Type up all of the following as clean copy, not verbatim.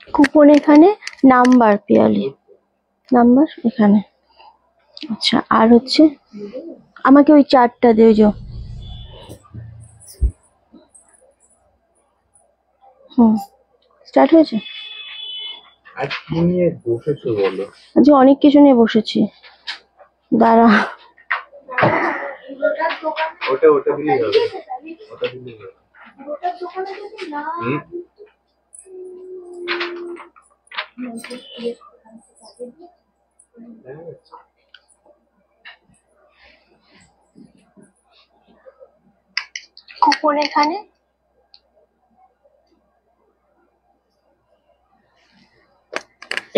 Coupon এখানে, number Piyali number এখানে। আচ্ছা, আর হচ্ছে আমাকে ওই চারটা দিয়ে যাও। স্টার্ট হয়েছে। আজ কি নিয়ে বসেছো বলো? আজ অনেক কিছু নিয়ে বসেছি, দাঁড়া। ওটা দিলেই হবে, ওটা দিলেই হবে। কুপন এখানে,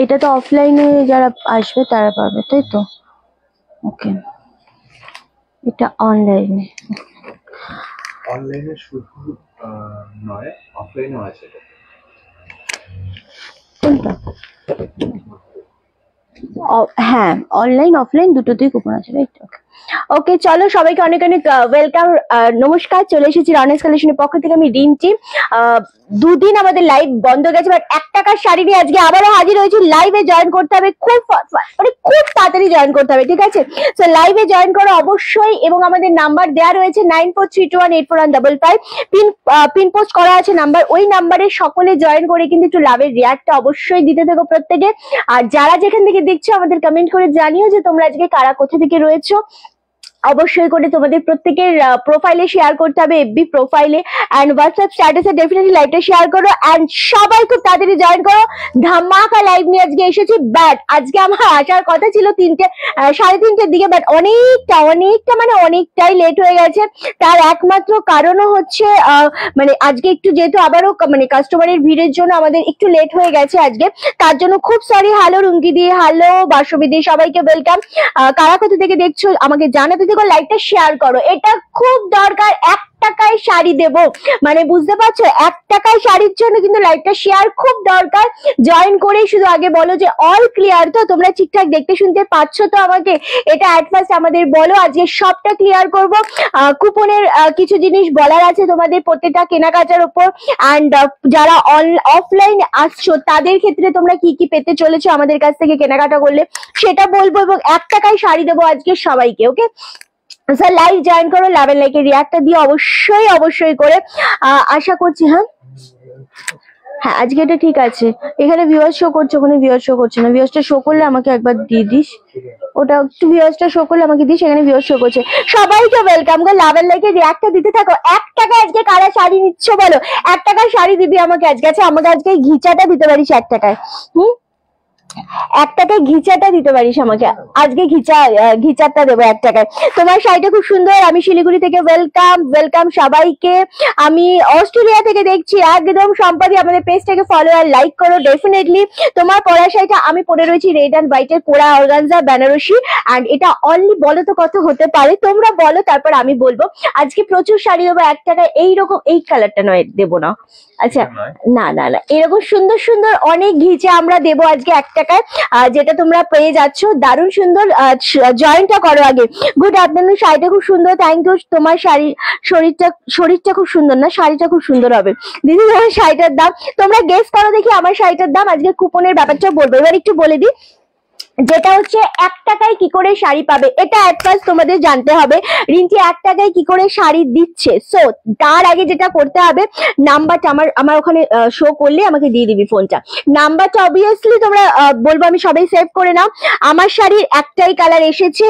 এটা তো অফলাইনে যারা আসবে তারা পাবে, তাই তো? ওকে, এটা অনলাইনে। অনলাইনে শুধু নয়, অফলাইনেও আছে। কোনটা? হ্যাঁ, অনলাইন অফলাইন দুটোতেই কুপন আছে, রাইট? ওকে, চলো সবাইকে অনেক অনেক ওয়েলকাম, নমস্কার। চলে এসেছি রনেস কালেকশনের পক্ষ থেকে, আমি রিন্টি। দুদিন আমাদের লাইভ বন্ধ গেছে, বাট 1 টাকার শাড়ি নিয়ে আজকে আবারও হাজির হয়েছি। লাইভে জয়েন করতে হবে, খুব তাড়াতাড়ি জয়েন করতে হবে, ঠিক আছে? সো লাইভে জয়েন করো অবশ্যই, এবং আমাদের নাম্বার দেওয়া রয়েছে 9432184155। পিন পোস্ট করা আছে নাম্বার, ওই নাম্বারে সকলে জয়েন করে কিন্তু একটু লাভের রিয়াক্টটা অবশ্যই দিতে থাকো প্রত্যেকে। আর যারা যেখান থেকে দেখছো আমাদের কমেন্ট করে জানিও যে তোমরা আজকে কারা কোথা থেকে রয়েছো। অবশ্যই করে তোমাদের প্রত্যেকের প্রোফাইলে শেয়ার করতে হবে, এফবি প্রোফাইলে এন্ড হোয়াটসঅ্যাপ স্ট্যাটাসে ডেফিনেটলি লাইভটা শেয়ার করো। এন্ড সবাই খুব তাড়াতাড়ি জয়েন করো, ধামাকা লাইভ নিয়ে আজকে এসেছি। বাট আজকে আমার আসার কথা ছিল 3:30-3:30 দিকে, বাট অনেকটাই লেট হয়ে গেছে। তার একমাত্র কারণও হচ্ছে মানে আজকে একটু যেহেতু আবারও মানে কাস্টমারের ভিড়ের জন্য আমাদের একটু লেট হয়ে গেছে আজকে, তার জন্য খুব সরি। হ্যালো রুঙ্কি দি, হ্যালো বাসবী দি, সবাইকে ওয়েলকাম। কারা কোথা থেকে দেখছো আমাকে জানাতে দেখো, লাইভটা শেয়ার করো, এটা খুব দরকার। 1 টাকায় শাড়ি দেবো, মানে বুঝতে পারছো? 1 টাকায় শাড়ির জন্য কিন্তু লাইভটা শেয়ার খুব দরকার। জয়েন করে শুধু আগে বলো যে অল ক্লিয়ার তো, তোমরা ঠিকঠাক দেখতে শুনতে পাচ্ছ তো আমাকে, এটা অ্যাট ফার্স্ট আমাদের বলো। আজকে সবটা ক্লিয়ার করবো। কুপনের কিছু জিনিস বলার আছে তোমাদের প্রত্যেকটা কেনাকাটার উপর, অ্যান্ড যারা অফলাইন আসছো তাদের ক্ষেত্রে তোমরা কি কি পেতে চলেছো আমাদের কাছ থেকে কেনাকাটা করলে সেটা বলবো, এবং 1 টাকায় শাড়ি দেবো আজকে সবাইকে। ওকে, স্যার লাইভ জয়েন করো, লাভের লাইকে রিয়াক্টটা দিয়ে অবশ্যই করে আশা করছি। হ্যাঁ আজকে এটা ঠিক আছে। এখানে ভিউয়ার্স শো করছে, ওখানে ভিউয়ার্স শো করছে না। ভিউয়ার্সটা শো করলে আমাকে একবার দিয়ে দিস, ওটা একটু ভিউয়ার্সটা শো করলে আমাকে দিস। এখানে ভিউয়ার্স শো করছে। সবাইকে ওয়েলকাম গো, লাভের লাইকে রিয়াক্টটা দিতে থাকো। 1 টাকা আজকে কারা শাড়ি নিচ্ছ বলো? 1 টাকার শাড়ি দিবি আমাকে আজকে? আছে আমাকে আজকে ঘিচাটা দিতে পারিস 1 টাকায়? 1 টাকায় ঘিচাটা দিতে পারিস আমাকে আজকে? ঘিচারটা দেবো 1 টাকায়। তোমার শাড়িটা খুব সুন্দর। আমি শিলিগুড়ি থেকে, ওয়েলকাম সবাইকে। আমি অস্ট্রেলিয়া থেকে দেখছি একদম। সম্পাদি আমাদের পেজটাকে ফলো আর লাইক করো ডেফিনেটলি। তোমার পরা শাড়িটা আমি পরে রয়েছি রেড অ্যান্ড হোয়াইটের কোরা অর্গানজা বেনারসি, অ্যান্ড এটা অনলি বলো তো কত হতে পারে? তোমরা বলো, তারপর আমি বলবো। আজকে প্রচুর শাড়ি দেবো 1 টাকায়। এইরকম এই কালারটা নয়, দেবো না। আচ্ছা, না, এরকম সুন্দর সুন্দর অনেক ঘিচে আমরা দেবো আজকে 1 টাকায়, যেটা তোমরা পেয়ে যাচ্ছ। দারুণ সুন্দর। জয়েনটা করো আগে। গুড আফটারনুন, শাড়িটা খুব সুন্দর, থ্যাংক ইউ। তোমার শরীরটা খুব সুন্দর না? শাড়িটা খুব সুন্দর হবে দিদি। তোমার শাড়িটার দাম তোমরা গেস করো দেখি। আমার শাড়িটার দাম আজকে কুপনের ব্যাপারটা বলবো, এবার একটু বলে দিই। যেটা হচ্ছে 1 টাকায় কি করে শাড়ি পাবে, এটা অ্যাট ফার্স্ট তোমাদের জানতে হবে। রিন্টি 1 টাকায় কি করে শাড়ি দিচ্ছে। সো তার আগে যেটা করতে হবে, নাম্বারটা আমার ওখানে শো করলে আমাকে দিয়ে দিবি ফোনটা। নাম্বারটা অবভিয়াসলি তোমরা বলবো, আমি সবাই সেভ করে নাও। আমার শাড়ির একটাই কালার এসেছে,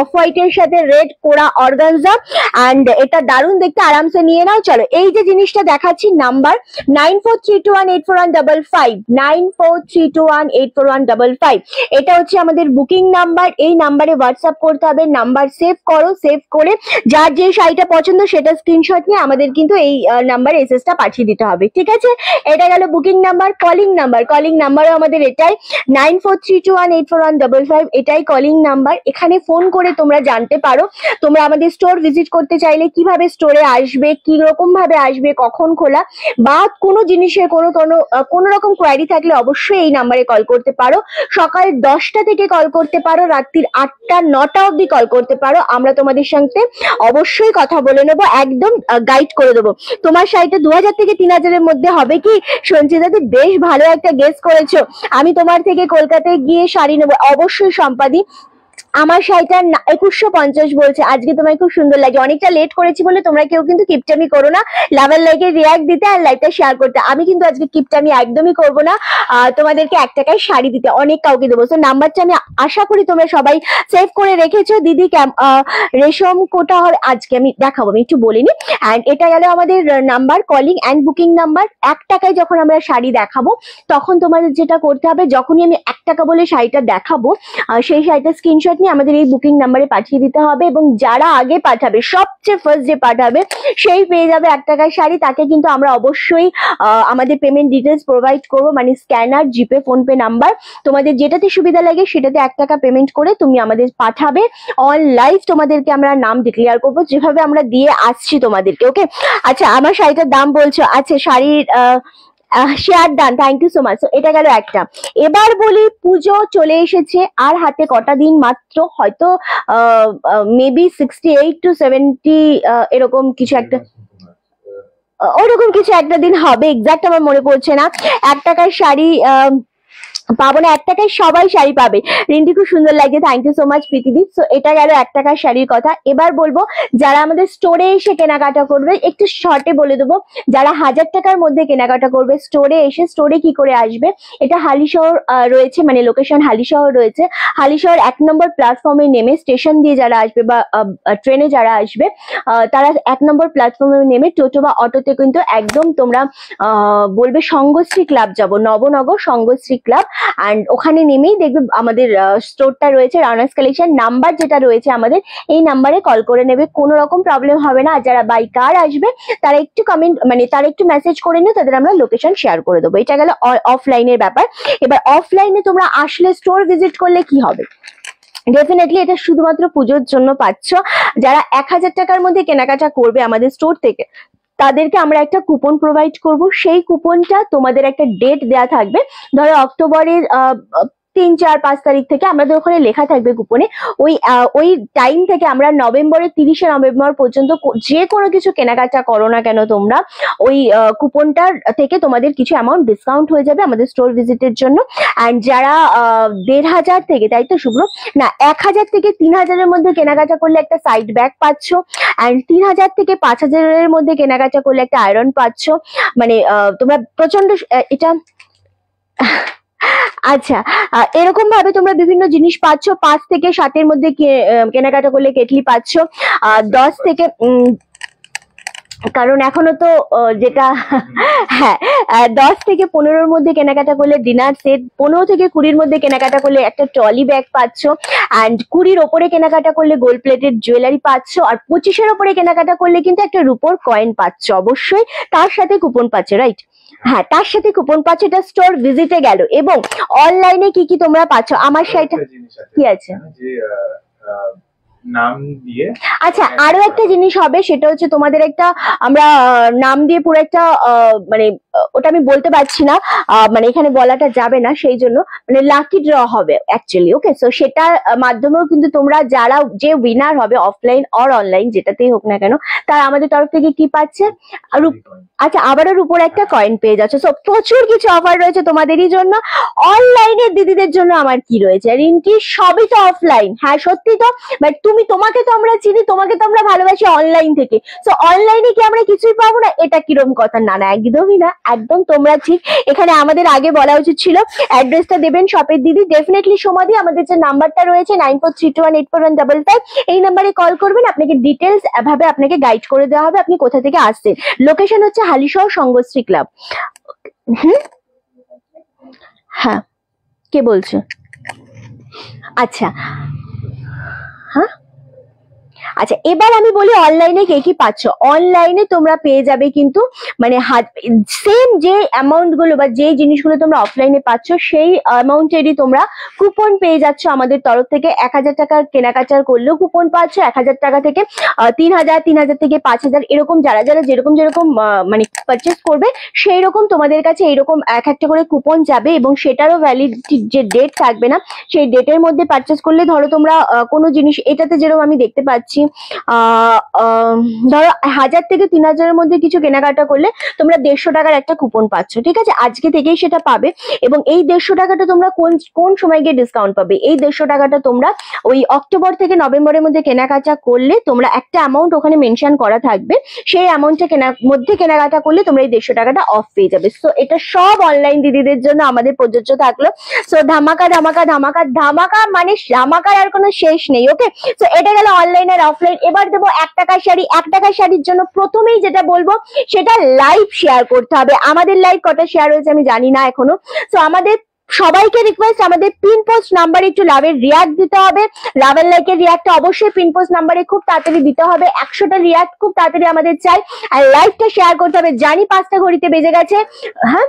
অফ হোয়াইটের সাথে রেড কোরা অর্গানজা, অ্যান্ড এটা দারুণ দেখতে, আরামসে নিয়ে নাও। চলো, এই যে জিনিসটা দেখাচ্ছি, নাম্বার 9432184155, 9432184155। এটা হচ্ছে আমাদের বুকিং নাম্বার। এই নাম্বারে হোয়াটসঅ্যাপ করতে হবে। নাম্বার সেভ করো, সেভ করে যার যে শাড়িটা পছন্দ সেটা স্ক্রিনশট নিয়ে আমাদের কিন্তু এই নাম্বারে এসএসটা পাঠিয়ে দিতে হবে, ঠিক আছে? এটা গেল বুকিং নাম্বার। কলিং নাম্বারও আমাদের এটাই, 9432184155, এটাই কলিং নাম্বার। এখানে ফোন করে তোমরা জানতে পারো তোমরা আমাদের স্টোর ভিজিট করতে চাইলে কিভাবে স্টোরে আসবে, কি রকম ভাবে আসবে, কখন খোলা, বা কোনো জিনিসের কোনো রকম কোয়ারি থাকলে অবশ্যই এই নাম্বারে কল করতে পারো। সকাল 10 10টা থেকে কল করতে পারো, রাত্রির 8টা 9টা অবধি কল করতে পারো। আমরা তোমাদের সঙ্গে অবশ্যই কথা বলে নেবো, একদম গাইড করে দেবো। তোমার শাড়িটা 2000 থেকে 3000-এর মধ্যে হবে কি? সঞ্চিতা, তুই বেশ ভালো একটা গেস করেছো। আমি তোমার থেকে কলকাতায় গিয়ে শাড়ি নেবো অবশ্যই সম্পাদি। আমার শাড়িটার 2150 বলছে। আজকে তোমায় খুব সুন্দর লাগে। অনেকটা লেট করেছি বলে তোমরা কেউ কিন্তু কিপটামি করো না, লাভার লাইকে রিয়াক্ট দিতে আর লাইভটা শেয়ার করতে। আমি কিন্তু আজকে কিপটামি একদমই করবো না। তোমাদেরকে 1 টাকায় শাড়ি দিতে অনেক কাউকে দেবো। তো নাম্বারটা আমি আশা করি তোমরা সবাই সেভ করে রেখেছো। দিদি রেশম কোটা হবে আজকে আমি দেখাবো, আমি একটু বলিনি। অ্যান্ড এটা গেল আমাদের number, calling and booking number. 1 টাকায় যখন আমরা শাড়ি দেখাবো তখন তোমাদের যেটা করতে হবে, যখনই আমি 1 টাকা বলে শাড়িটা দেখাবো সেই শাড়িটা স্ক্রিনশট নিয়ে আমাদের এই বুকিং নাম্বারে পাঠিয়ে দিতে হবে। এবং যারা আগে পাঠাবে, সবচেয়ে ফার্স্ট যে পাঠাবে সেই পেয়ে যাবে 1 টাকার শাড়ি। তাকে কিন্তু আমরা অবশ্যই আমাদের পেমেন্ট ডিটেলস প্রোভাইড করবো, মানে স্ক্যানার, জিপে, ফোনপে নাম্বার, তোমাদের যেটাতে সুবিধা লাগে সেটাতে 1 টাকা পেমেন্ট করে তুমি আমাদের পাঠাবে। অন লাইভ তোমাদেরকে আমরা নাম ডিক্লেয়ার করবো, যেভাবে আমরা দিয়ে আসছি তোমাদেরকে। ওকে, আচ্ছা আমার শাড়িটার দাম বলছো? আচ্ছা শাড়ির share done, thank you so much. এটা গেল একটা। এবার বলি, পুজো চলে এসেছে আর হাতে কটা দিন মাত্র, হয়তো মেবি 68 to 70 এরকম কিছু একটা, ওরকম কিছু একটা দিন হবে, এক্সাক্ট আমার মনে পড়ছে না। 1 টাকার শাড়ি পাবো না, 1 টাকায় সবাই শাড়ি পাবে। রিন্টি খুব সুন্দর লাগছে, thank you so much Pritidi. So এটা গেল 1 টাকার শাড়ির কথা। এবার বলবো যারা আমাদের স্টোরে এসে কেনাকাটা করবে, একটু শর্টে বলে দেবো, যারা 1000 টাকার মধ্যে কেনাকাটা করবে স্টোরে এসে, স্টোরে কি করে আসবে, এটা হালিশহর রয়েছে, মানে লোকেশন হালিশহর রয়েছে। হালিশহর 1 নম্বর প্ল্যাটফর্মে নেমে স্টেশন দিয়ে যারা আসবে বা ট্রেনে যারা আসবে, তারা 1 নম্বর প্ল্যাটফর্মে নেমে টোটো বা অটোতে কিন্তু একদম তোমরা বলবে সঙ্গশ্রী ক্লাব যাব, নবনগর সঙ্গশ্রী ক্লাব। অ্যান্ড ওখানে নেমেই দেখবে আমাদের স্টোরটা রয়েছে, রানার্স কালেকশন। নাম্বার যেটা রয়েছে আমাদের, এই নাম্বারে কল করে নেবে, কোনো রকম প্রবলেম হবে না। আর যারা বাই কার আসবে তারা একটু কমেন্ট, মানে তারা একটু মেসেজ করে নিও, তাদের আমরা লোকেশন শেয়ার করে দেবো। এটা গেল অফলাইনের ব্যাপার। এবার অফলাইনে তোমরা আসলে, স্টোর ভিজিট করলে কি হবে, ডেফিনেটলি এটা শুধুমাত্র পুজোর জন্য পাচ্ছ। যারা 1000 টাকার মধ্যে কেনাকাটা করবে আমাদের স্টোর থেকে, তাদেরকে আমরা একটা কুপন প্রোভাইড করব। সেই কুপনটা তোমাদের একটা ডেট দেয়া থাকবে, ধরো অক্টোবরের 3, 4, 5 তারিখ থেকে আমাদের ওখানে লেখা থাকবে কুপনে। ওই টাইম থেকে আমরা নভেম্বরের 30শে নভেম্বর পর্যন্ত যে কোনো কিছু কেনাকাটা করো না কেন তোমরা, ওই কুপনটার থেকে তোমাদের কিছু অ্যামাউন্ট ডিসকাউন্ট হয়ে যাবে আমাদের স্টোর ভিজিটের জন্য। অ্যান্ড যারা 1500 থেকে, তাই তো শুভ্র, না 1000 থেকে 3000-এর মধ্যে কেনাকাটা করলে একটা সাইড ব্যাগ পাচ্ছ। অ্যান্ড 3000 থেকে 5000-এর মধ্যে কেনাকাটা করলে একটা আয়রন পাচ্ছ। মানে তোমরা প্রচন্ড এটা আচ্ছা, এরকম ভাবে তোমরা বিভিন্ন জিনিস পাচ্ছ। 5 থেকে 7-এর মধ্যে কেনাকাটা করলে কেটলি পাচ্ছ। 10 থেকে কারণ এখনো তো যেটা হ্যাঁ 10 থেকে 15-এর মধ্যে কেনাকাটা করলে ডিনার সেট, 15 থেকে 20-এর মধ্যে কেনাকাটা করলে একটা ট্রলি ব্যাগ পাচ্ছ। অ্যান্ড 20-এর ওপরে কেনাকাটা করলে গোল্ড প্লেটেড জুয়েলারি পাচ্ছ। আর 25-এর ওপরে কেনাকাটা করলে কিন্তু একটা রূপোর কয়েন পাচ্ছ অবশ্যই, তার সাথে কুপন পাচ্ছ, রাইট? হ্যাঁ, তার সাথে কুপন পাচ্ছ। এটা স্টোর ভিজিটে গেল। এবং অনলাইনে কি কি তোমরা পাচ্ছ, আমার শাড়িটা কি আছে, নাম দিয়ে। আচ্ছা, আরো একটা জিনিস হবে, সেটা হচ্ছে তোমাদের একটা আমরা নাম দিয়ে পুরো একটা মানে ওটা আমি বলতে পারছি না, মানে এখানে বলাটা যাবে না, সেই জন্য মানে লাকি ড্র হবে অ্যাকচুয়ালি। ওকে, সো সেটার মাধ্যমেও কিন্তু তোমরা যারা যে উইনার হবে অফলাইন অর অনলাইন যেটাতেই হোক না কেন, তারা আমাদের তরফ থেকে কি পাচ্ছে, আচ্ছা আবারও উপর একটা কয়েন পেয়ে যাচ্ছে। সো প্রচুর কিছু অফার রয়েছে তোমাদেরই জন্য। অনলাইনের দিদিদের জন্য আমার কি রয়েছে, রিঙ্কি সবই তো অফলাইন, হ্যাঁ সত্যি তো, বাট তোমাকে তো আমরা চিনি, তোমাকে তো আমরা ভালোবাসি অনলাইন থেকে। সো অনলাইনে কি আমরা কিছুই পাবো না, এটা কিরকম কথা? না না, একদমই না, একদম তোমরা ঠিক। এখানে আমাদের আগে বলা উচিত ছিল। অ্যাড্রেসটা দেবেন শপের দিদি, ডেফিনেটলি সমাধি। আমাদের যে নাম্বারটা রয়েছে 9432184155, এই নাম্বারে কল করবেন, আপনাকে ডিটেলস ভাবে আপনাকে গাইড করে দেওয়া হবে আপনি কোথা থেকে আসছেন। লোকেশন হচ্ছে হালিশহর সঙ্গশ্রী ক্লাব। হ্যাঁ, কে বলছে? আচ্ছা, হ্যাঁ আচ্ছা, এবার আমি বলি অনলাইনে কে কি পাচ্ছ। অনলাইনে তোমরা পেয়ে যাবে কিন্তু মানে সেম যে অ্যামাউন্ট গুলো বা যে জিনিসগুলো তোমরা অফলাইনে পাচ্ছ সেই অ্যামাউন্টেরই তোমরা কুপন পেয়ে যাচ্ছ আমাদের তরফ থেকে। 1000 টাকার কেনাকাটা করলেও কুপন পাচ্ছ, 1000 টাকা থেকে 3000, 3000 থেকে 5000, এরকম যারা যারা যেরকম যেরকম মানে পারচেস করবে সেই রকম তোমাদের কাছে এইরকম এক একটা করে কুপন যাবে, এবং সেটারও ভ্যালিডিটি যে ডেট থাকবে না, সেই ডেটের মধ্যে পারচেস করলে ধরো তোমরা কোনো জিনিস, এটাতে যেরকম আমি দেখতে পাচ্ছি ধরো 1000 থেকে 3000 এর মধ্যে কিছু কেনাকাটা করলে তোমরা 150 টাকার একটা কুপন পাচ্ছ, ঠিক আছে? আজকে থেকেই সেটা পাবে। এবং এই 150 টাকাটা তোমরা কোন সময় গিয়ে ডিসকাউন্ট পাবে? এই 150 টাকাটা তোমরা ওই অক্টোবর থেকে নভেম্বরের মধ্যে কেনাকাটা করলে তোমরা একটা অ্যামাউন্ট ওখানে মেনশন করা থাকবে, সেই অ্যামাউন্টটা মধ্যে কেনাকাটা করলে তোমরা এই 150 টাকাটা অফ পেয়ে যাবে। সো এটা সব অনলাইন দিদিদের জন্য আমাদের প্রযোজ্য থাকলো। সো ধামাকা ধামাকা ধামাকা ধামাকা, মানে ধামাকার আর কোনো শেষ নেই। ওকে, সো এটা গেল অনলাইন আর অফলাইন। এবার দেবো 1 টাকার শাড়ি। 1 টাকার শাড়ির জন্য প্রথমেই যেটা বলবো সেটা লাইভ শেয়ার করতে হবে। আমাদের লাইভ কটা শেয়ার হয়েছে আমি জানি না এখনো। সো আমাদের সবাইকে রিকোয়েস্ট, আমাদের পিন পোস্ট নাম্বারে একটু লাভের রিয়াক্ট দিতে হবে। লাভের লাইকের রিয়াক্টটা অবশ্যই পিন পোস্ট নাম্বারে খুব তাড়াতাড়ি দিতে হবে। 100টা রিয়াক্ট খুব তাড়াতাড়ি আমাদের চাই, আর লাইভটা শেয়ার করতে হবে। জানি 5টা ঘড়িতে বেজে গেছে, হ্যাঁ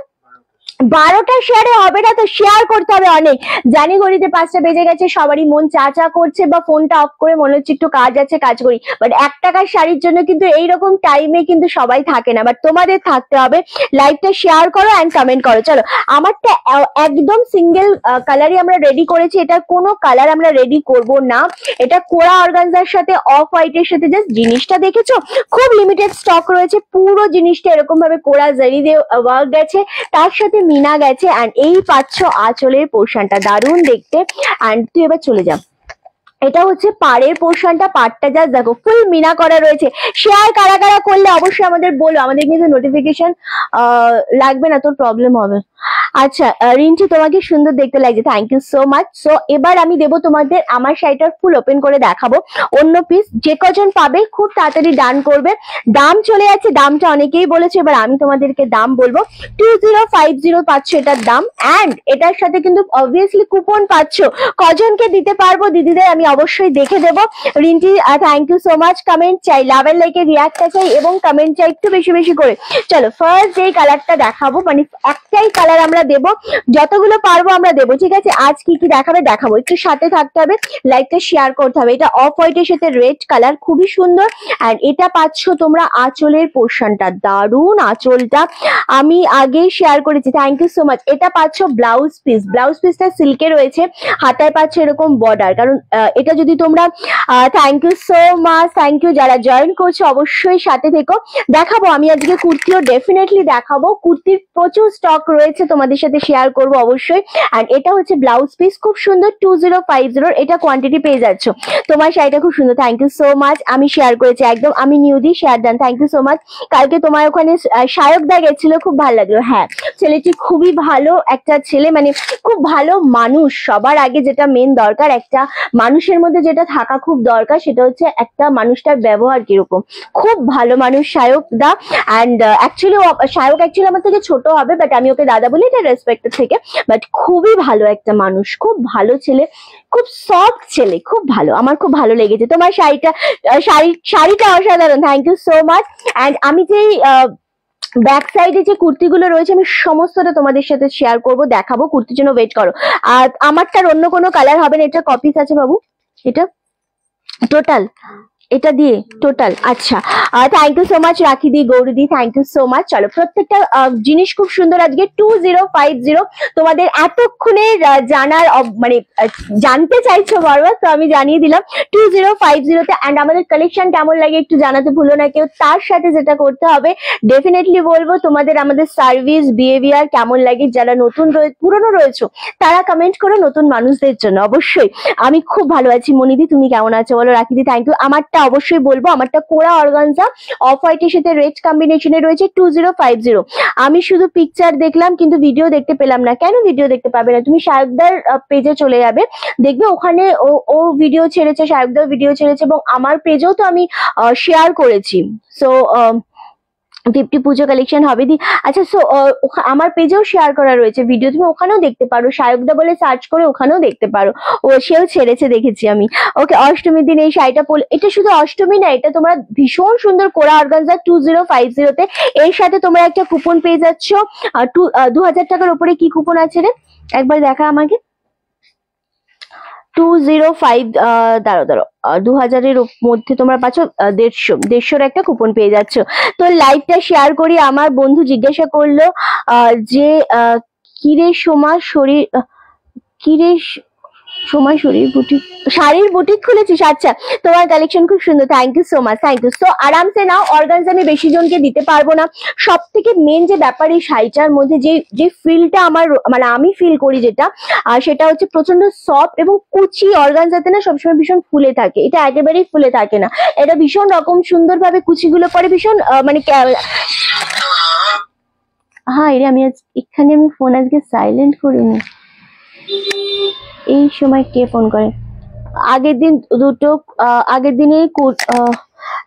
12টা শেয়ারে হবে না, তো শেয়ার করতে হবে অনেক। জানি ঘড়িতে 5টা বেজে গেছে, সবারই মন চা চা করছে বা ফোনটা অফ করে মনে হচ্ছে একটু কাজ আছে, কাজ করি। বাট 1 টাকার শাড়ির জন্য কিন্তু এইরকম টাইমে কিন্তু সবাই থাকে না, বাট তোমাদের থাকতে হবে। লাইভটা শেয়ার করো অ্যান্ড কমেন্ট করো। চলো, আমারটা একদম সিঙ্গেল কালারই আমরা রেডি করেছি, এটা কোনো কালার আমরা রেডি করব না। এটা কোরা অর্গানজার সাথে অফ হোয়াইটের সাথে, জাস্ট জিনিসটা দেখেছো খুব লিমিটেড স্টক রয়েছে। পুরো জিনিসটা এরকম ভাবে কোরা জারি দিয়ে ওয়ার্ক গেছে, তার সাথে মিনা গেছে, এন্ড এই পাচ্ছ আঁচলের পোর্শনটা, দারুণ দেখতে। এন্ড তুই এবার চলে যা। এটা হচ্ছে পাড়ের পোর্শনটা, পাড়টা জাস্ট দেখো ফুল মিনা করা রয়েছে। শেয়ার কারা কারা করলে অবশ্যই আমাদের বলো, আমাদের কিন্তু নোটিফিকেশন লাগবে না, তোর প্রবলেম হবে। আচ্ছা রিন্টু, তোমাকে সুন্দর দেখতে লাগছে, thank you so much. So এবার আমি দেবো তোমাদের আমার শাড়িটা ফুল ওপেন করে দেখাবো। অন্য পিস যে কজন পাবে খুব তাড়াতাড়ি ডান করবে। দাম চলে যাচ্ছে, দামটা অনেকেই বলেছে, এবার আমি তোমাদেরকে দাম বলবো। 2050 পাচ্ছ এটার দাম, অ্যান্ড এটার সাথে কিন্তু অবভিয়াসলি কুপন পাচ্ছ। কজনকে দিতে পারবো দিদিদের আমি অবশ্যই দেখে দেবো। Rinti thank you so much. Comment চাই, লাভের লাইকে রিয়াক্টটা চাই, এবং কমেন্ট চাই একটু বেশি বেশি করে। চলো ফার্স্ট যেই কালারটা দেখাবো, মানে একটাই কালার আমরা দেবো, যতগুলো পারবো আমরা দেবো, ঠিক আছে? আজ কি কি দেখাবো একটু সাথে থাকতে হবে, লাইকটা শেয়ার করতে হবে। এটা অফ হোয়াইটের সাথে রেড কালার, খুবই সুন্দর। এন্ড এটা পাচ্ছ তোমরা আঁচলের পোর্শনটা, দারুণ আঁচলটা আমি আগেই শেয়ার করেছি, থ্যাংক ইউ সো মাচ। এটা পাচ্ছ ব্লাউজ পিস, ব্লাউজ পিসটা সিল্কে রয়েছে, হাতায় পাচ্ছ এরকম বর্ডার। কারণ এটা যদি তোমরা thank you so much, thank you যারা জয়েন করছো, অবশ্যই সাথে থেকো। দেখাবো আমি আজকে কুর্তিও ডেফিনেটলি দেখাবো, কুর্তির প্রচুর স্টক রয়েছে, তোমাদের সাথে শেয়ার করবো অবশ্যই। এন্ড এটা হচ্ছে ব্লাউজ পিস, খুব সুন্দর 2050, এটা কোয়ান্টিটি পেয়ে যাচ্ছ। তোমার শাড়িটা খুব সুন্দর, থ্যাংক ইউ সো মাচ। আমি শেয়ার করেছি একদম, আমি Niudi share done, thank you so much. কালকে তোমার ওখানে শায়কদা গেছিল, খুব ভালো লাগলো। হ্যাঁ, ছেলেটি খুবই ভালো একটা ছেলে, মানে খুব ভালো মানুষ। সবার আগে যেটা মেন দরকার, একটা মানুষের মধ্যে যেটা থাকা খুব দরকার, সেটা হচ্ছে একটা মানুষটার ব্যবহার কিরকম। খুব ভালো মানুষ শায়কদা। অ্যান্ড শায়ক অ্যাকচুয়ালি আমার থেকে ছোট হবে, বাট আমি ওকে দাদা বলি, এটা রেসপেক্টের থেকে। বাট খুবই ভালো একটা মানুষ, খুব ভালো ছেলে, খুব সফট ছেলে, খুব ভালো, আমার খুব ভালো লেগেছে। তোমার শাড়িটা অসাধারণ, thank you so much. And আমি যেই ব্যাক সাইডে যে কুর্তিগুলো রয়েছে আমি সমস্তটা তোমাদের সাথে শেয়ার করব, দেখাবো। কুর্তির জন্য ওয়েট করো। আর আমারটার অন্য কোনো কালার হবে না, এটা কপিস আছে বাবু, এটা টোটাল, এটা দিয়ে টোটাল। আচ্ছা, thank you so much Rakhidi, Gouridi, thank you so much. চলো, প্রত্যেকটা জিনিস খুব সুন্দর। আজকে 2050 তোমাদের এতক্ষণে জানার মানে জানতে চাইছো বারবার, তো আমি জানিয়ে দিলাম 2050-তে। অ্যান্ড আমাদের কালেকশন কেমন লাগে একটু জানাতে ভুলো না কেউ। তার সাথে যেটা করতে হবে, ডেফিনেটলি বলবো তোমাদের আমাদের সার্ভিস বিহেভিয়ার কেমন লাগে। যারা নতুন পুরনো রয়েছো তারা কমেন্ট করো, নতুন মানুষদের জন্য অবশ্যই। আমি খুব ভালো আছি। মনিদি তুমি কেমন আছো বলো? রাখিদি থ্যাংক ইউ। আমারটা অবশ্যই বলবো, আমারটা কোরা অর্গানজা অফ হোয়াইটের সাথে রেড কম্বিনেশনে রয়েছে 2050। আমি শুধু পিকচার দেখলাম কিন্তু ভিডিও দেখতে পেলাম না। কেন ভিডিও দেখতে পাবে না? তুমি শায়কদার পেজে চলে যাবে, দেখবে ওখানে ও ভিডিও ছেড়েছে, শায়কদার ভিডিও ছেড়েছে, এবং আমার পেজেও তো আমি শেয়ার করেছি। সো 50 পুজো কালেকশন হবে দি। আচ্ছা সো আমার পেজেও শেয়ার করা রয়েছে ভিডিও, তুমি ওখানেও দেখতে পারো, সায়কদা বলে সার্চ করে ওখানেও দেখতে পারো, ও সেও ছেড়েছে দেখেছি আমি। ওকে, অষ্টমীর দিন এই শাড়িটা পরলে, এটা শুধু অষ্টমী না, এটা তোমরা ভীষণ সুন্দর কোরা অর্গানজা 2050 তে, এর সাথে তোমরা একটা কুপন পেয়ে যাচ্ছ 2000 টাকার উপরে। কি কুপন আছে রে একবার দেখা আমাকে। 205 দাঁড়ো 2000-এর মধ্যে তোমরা পাচ্ছ 150-150-র একটা কুপন পেয়ে যাচ্ছ। তো লাইভটা শেয়ার করি। আমার বন্ধু জিজ্ঞাসা করলো যে কিরে সোমা শরীর, কিরে সময় শাড়ির বুটিক খুলেছিস? আচ্ছা, তোমার কালেকশন খুব সুন্দর, thank you so much, thank you. So আরামসে নাও, অর্গানজা আমি বেশি জনকে দিতে পারবো না। সব থেকে মেন যে ব্যাপার এই শাড়িটার মধ্যে যে ফিলটা আমার, মানে আমি ফিল করি যেটা, সেটা হচ্ছে প্রচন্ড সফট এবং কুচি। অর্গানজাতে না সবসময় ভীষণ ফুলে থাকে, এটা একেবারেই ফুলে থাকে না, এটা ভীষণ রকম সুন্দরভাবে কুচিগুলো পরে, ভীষণ মানে হ্যাঁ রে, আমি এখানে আমি ফোন আজকে সাইলেন্ট করিনি। এই সময় কে ফোন করে? আগের দিন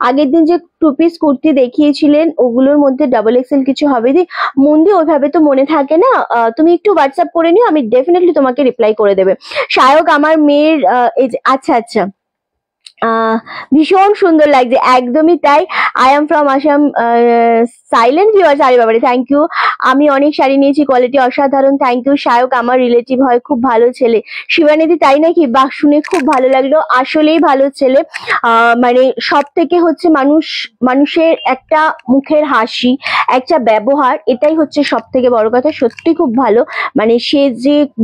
আগের দিন যে 2 পিস কুর্তি দেখিয়েছিলেন ওগুলোর মধ্যে XXL কিছু হবে দি মন্দি? ওইভাবে তো মনে থাকে না, তুমি একটু হোয়াটসঅ্যাপ করে নিও, আমি ডেফিনেটলি তোমাকে রিপ্লাই করে দেবে। সায়ক আমার মেয়ের আচ্ছা ভীষণ সুন্দর লাগছে, একদমই তাই। I am from Assam, silent viewers, আরে বাবারে থ্যাংক ইউ। আমি অনেক শাড়ি নিয়েছি, কোয়ালিটি অসাধারণ, থ্যাংক ইউ। সায়ক আমার রিলেটিভ হয়, খুব ভালো ছেলে। শিবানিদি তাই নাকি? বাহ, শুনে খুব ভালো লাগলো, আসলেই ভালো ছেলে। মানে সব থেকে হচ্ছে মানুষের একটা মুখের হাসি, একটা ব্যবহার, এটাই হচ্ছে সব থেকে বড় কথা। সত্যি খুব ভালো, মানে সে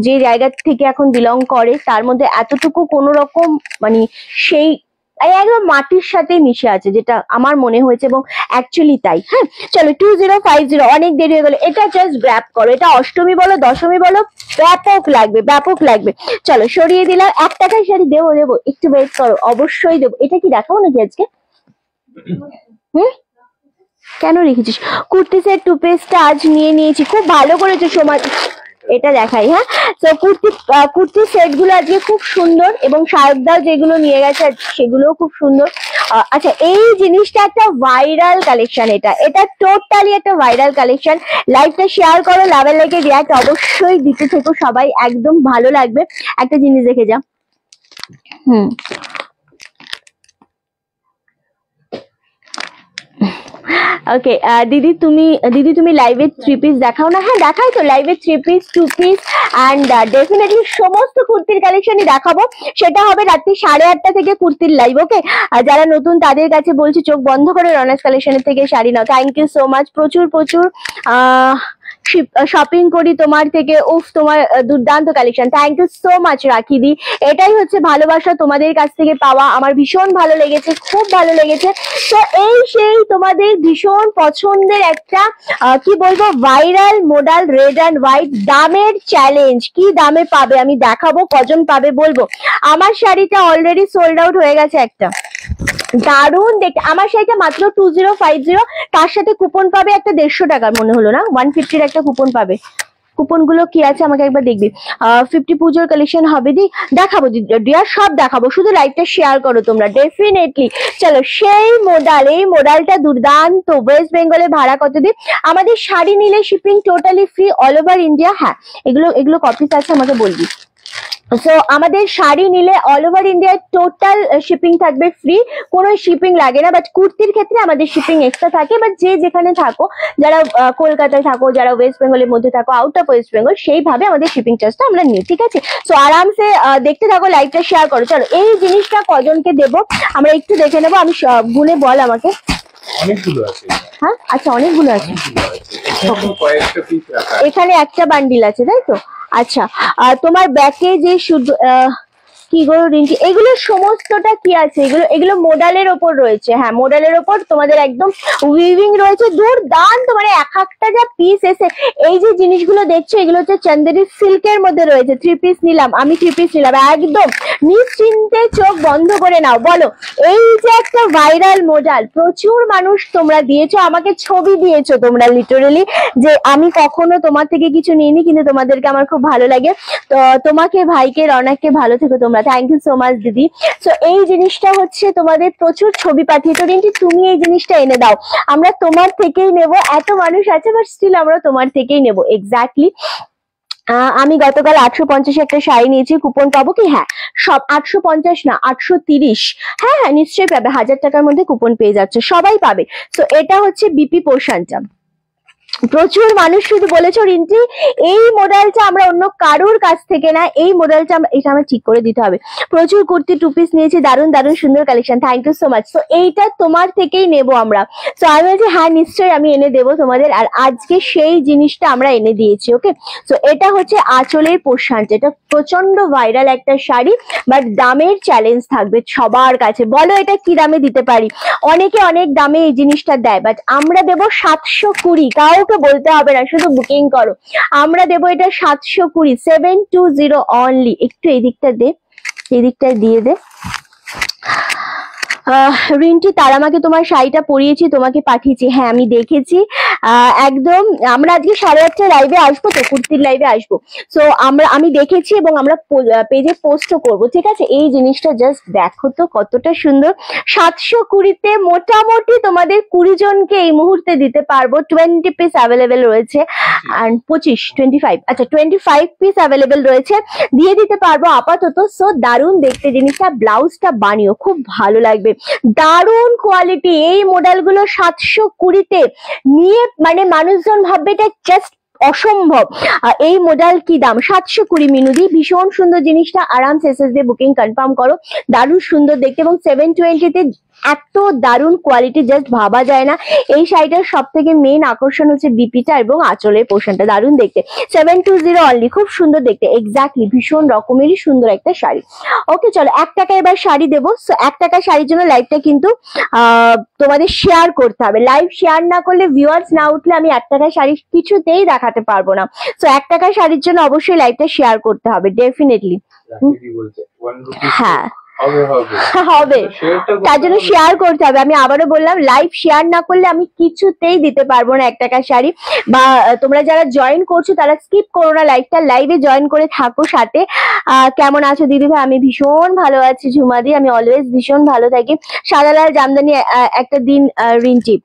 যে জায়গা থেকে এখন বিলং করে তার মধ্যে এতটুকু কোনো রকম মানে সেই একদম মাটির সাথে মিশে আছে, যেটা আমার মনে হয়েছে, এবং অ্যাকচুয়ালি তাই। হ্যাঁ চলো, 2050, অনেক দেরি হয়ে গেল, এটা জাস্ট গ্র্যাব করো, এটা অষ্টমী বলো দশমী বলো, ব্যাপক লাগবে। চলো সরিয়ে দিলাম। 1 টাকার শাড়ি দেবো, একটু ওয়েট করো, অবশ্যই দেবো। এটা কি দেখাবো নাকি আজকে? কেন রেখেছিস? কুর্তি সেট 2 পিসটা আজ নিয়েছি, খুব ভালো করেছো সময়। এটা দেখাই, হ্যাঁ। তো কুর্তি সেট গুলো আজকে খুব সুন্দর, এবং শায়কদাও যেগুলো নিয়ে গেছে সেগুলোও খুব সুন্দর। আচ্ছা, এই জিনিসটা একটা ভাইরাল কালেকশন, এটা টোটালি একটা ভাইরাল কালেকশন। লাইভটা শেয়ার করো, লাভের লাইকে রিয়াক্ট অবশ্যই দিতে থেকো সবাই, একদম ভালো লাগবে। একটা জিনিস দেখে যা। ওকে, দিদি তুমি লাইভে 3 পিস দেখাও না? হ্যাঁ দেখাই তো, লাইভে 3 পিস 2 পিস অ্যান্ড ডেফিনেটলি সমস্ত কুর্তির কালেকশনই দেখাবো। সেটা হবে রাত্রি 8:30 থেকে কুর্তির লাইভ। ওকে, আর যারা নতুন তাদের কাছে বলছি, চোখ বন্ধ করে রনাস কালেকশনের থেকে শাড়ি নাও। থ্যাংক ইউ সো মাচ, প্রচুর শপিং করি তোমার থেকে, উফ তোমার দুর্দান্ত collection, thank you so much Rakhi di. এটাই হচ্ছে ভালোবাসা তোমাদের কাছ থেকে পাওয়া, আমার ভীষণ ভালো লেগেছে, খুব ভালো লেগেছে। তো এই সেই তোমাদের ভীষণ পছন্দের একটা কি বলবো, viral model red and white, দামের চ্যালেঞ্জ। কি দামে পাবে আমি দেখাবো, কজন পাবে বলবো। আমার শাড়িটা অলরেডি সোল্ড আউট হয়ে গেছে একটা, দারুণ দেখতে। আমার শাড়িটা মাত্র 2050, তার সাথে কুপন পাবে একটা 150 টাকার, মনে হলো না 150-র একটা কুপন পাবে। কুপন গুলো কি আছে আমাকে একবার দেখবি। 50 পুজোর কালেকশন হবে দি, দেখাবো ডিয়ার, সব দেখাবো, শুধু লাইভটা শেয়ার করো তোমরা ডেফিনেটলি। চলো, সেই মডেল, এই মডেলটা দুর্দান্ত। ওয়েস্ট বেঙ্গলে ভাড়া কত দিন? আমাদের শাড়ি নিলে shipping totally free, all over India. হ্যাঁ, এগুলো কপিস আছে, আমাকে বলবি। সো আমাদের শাড়ি নিলে all over India total shipping থাকবে ফ্রি, কোনো শিপিং লাগে না। বাট কুর্তির ক্ষেত্রে আমাদের শিপিং এক্সট্রা থাকে, বাট যে যেখানে থাকো, যারা কলকাতায় থাকো, যারা ওয়েস্ট বেঙ্গলের মধ্যে থাকো, আউট অফ ওয়েস্ট বেঙ্গল, সেইভাবে আমাদের শিপিং চার্জটা আমরা নিই, ঠিক আছে? সো আরামসে দেখতে থাকো, লাইভটা শেয়ার করো। চলো, এই জিনিসটা কজনকে দেবো আমরা একটু দেখে নেবো, আমি গুনে বল আমাকে। অনেকগুলো আছে। হ্যাঁ আচ্ছা, অনেকগুলো আছে, কয়েকটা পিস রাখা, এখানে একটা বান্ডিল আছে, তাই তো? আচ্ছা, তোমার ব্যাকে যে শুধু কি গো রিঙ্কি, এগুলো সমস্তটা কি আছে? এগুলো মোডালের ওপর রয়েছে। হ্যাঁ, মোডালের ওপর তোমাদের একদম উইভিং রয়েছে, দুর্দান্ত। মানে এক একটা যা পিস এসে, এই যে জিনিসগুলো দেখছো এগুলো হচ্ছে চান্দেরি সিল্কের মধ্যে রয়েছে। 3 পিস নিলাম আমি, 3 পিস নিলাম, একদম নিশ্চিন্তে চোখ বন্ধ করে নাও। বলো, এই যে একটা ভাইরাল মোডাল, প্রচুর মানুষ তোমরা দিয়েছো আমাকে, ছবি দিয়েছো তোমরা লিটারেলি, যে আমি কখনো তোমার থেকে কিছু নিইনি, কিন্তু তোমাদেরকে আমার খুব ভালো লাগে। তো তোমাকে, ভাইকে, রনাককে ভালো থেকো তোমরা। পূর্ণিমা, থ্যাংক ইউ সো মাচ দিদি। সো এই জিনিসটা হচ্ছে তোমাদের প্রচুর ছবি পাঠিয়ে, তো রিন্টি তুমি এই জিনিসটা এনে দাও, আমরা তোমার থেকেই নেব, এত মানুষ আছে বাট স্টিল আমরা তোমার থেকেই নেব। এক্স্যাক্টলি। আমি গতকাল 850 একটা শাড়ি নিয়েছি, কুপন পাবো কি? হ্যাঁ, সব 850 না 830, হ্যাঁ হ্যাঁ নিশ্চয়ই পাবে, 1000 টাকার মধ্যে কুপন পেয়ে যাচ্ছে, সবাই পাবে। তো এটা হচ্ছে বিপি পোর্শনটা। প্রচুর মানুষ শুধু বলেছো রিন্টি এই মডেলটা আমরা অন্য কারোর কাছ থেকে না, এই মডেলটা এটা আমরা ঠিক করে দিতে হবে। প্রচুর কুর্তি টু পিস নিয়েছি, দারুণ দারুণ সুন্দর collection, thank you so much. তো এইটা তোমার থেকেই নেবো আমরা। তো আমি বলছি হ্যাঁ নিশ্চয়ই আমি এনে দেবো তোমাদের, আর আজকে সেই জিনিসটা আমরা এনে দিয়েছি। ওকে, তো এটা হচ্ছে আঁচলের পোর্শনটা, এটা প্রচন্ড ভাইরাল একটা শাড়ি, বাট দামের চ্যালেঞ্জ থাকবে সবার কাছে। বলো এটা কি দামে দিতে পারি? অনেকে অনেক দামে এই জিনিসটা দেয়, বাট আমরা দেবো 720, কাউকে বলতে হবে না, শুধু বুকিং করো। আমরা দেবো এটা 720, 720 অনলি। একটু এই দিকটা দে, এই দিকটা দিয়ে দে। রিন্টি তার আমাকে তোমার শাড়িটা পরিয়েছি, তোমাকে পাঠিয়েছি, হ্যাঁ আমি দেখেছি। একদম আমরা আজকে 8:30 লাইভে আসবো, তো কুর্তির লাইভে আসবো। সো আমি দেখেছি এবং আমরা পেজে পোস্টও করবো, ঠিক আছে? এই জিনিসটা জাস্ট দেখো তো কতটা সুন্দর। 720-তে মোটামুটি তোমাদের 20 জনকে এই মুহূর্তে দিতে পারবো। 20 পিস অ্যাভেলেবেল রয়েছে, আর 25 আচ্ছা 25 পিস অ্যাভেলেবেল রয়েছে, দিয়ে দিতে পারবো আপাতত। সো দারুণ দেখতে জিনিসটা, ব্লাউজটা বানিও, খুব ভালো লাগবে, দারুণ কোয়ালিটি। এই মডেলগুলো 720-তে নিয়ে মানে মানুষজন ভাববে এটা জাস্ট অসম্ভব। এই মডেল কি দাম? 720 মিনুদি, ভীষণ সুন্দর জিনিসটা, আরামসে এসএস দিয়ে বুকিং কনফার্ম করো, দারুণ সুন্দর দেখতে। এবং 720-তে এত দারুণ কোয়ালিটি জাস্ট ভাবা যায় না। এই শাড়িটার সব থেকে মেইন আকর্ষণ হচ্ছে বিপিটা এবং আঁচলের পোর্শনটা, দারুণ দেখতে। 720 অনলি, খুব সুন্দর দেখতে, এক্স্যাক্টলি ভীষণ রকমেরই সুন্দর একটা শাড়ি। ওকে চলো 1 টাকা এবার শাড়ি দেবো। সো 1 টাকা শাড়ির জন্য লাইভটা কিন্তু তোমাদের শেয়ার করতে হবে। লাইভ শেয়ার না করলে, ভিউয়ার্স না উঠলে আমি 1 টাকা শাড়ি কিছুতেই দেখাতে পারবো না। সো 1 টাকা শাড়ির জন্য অবশ্যই লাইভটা শেয়ার করতে হবে, ডেফিনেটলি। হ্যাঁ হবে, তার জন্য শেয়ার করতে হবে। আমি আবারও বললাম, লাইভ শেয়ার না করলে আমি কিছুতেই দিতে পারবো না 1 টাকার শাড়ি। বা তোমরা যারা জয়েন করছো তারা স্কিপ করো না লাইভটা, লাইভে জয়েন করে থাকো সাথে। কেমন আছো দিদি ভাই? আমি ভীষণ ভালো আছি ঝুমাদি, আমি অলওয়েজ ভীষণ ভালো থাকি। সাদা লাল জামদানি একটা দিন রিন্টি,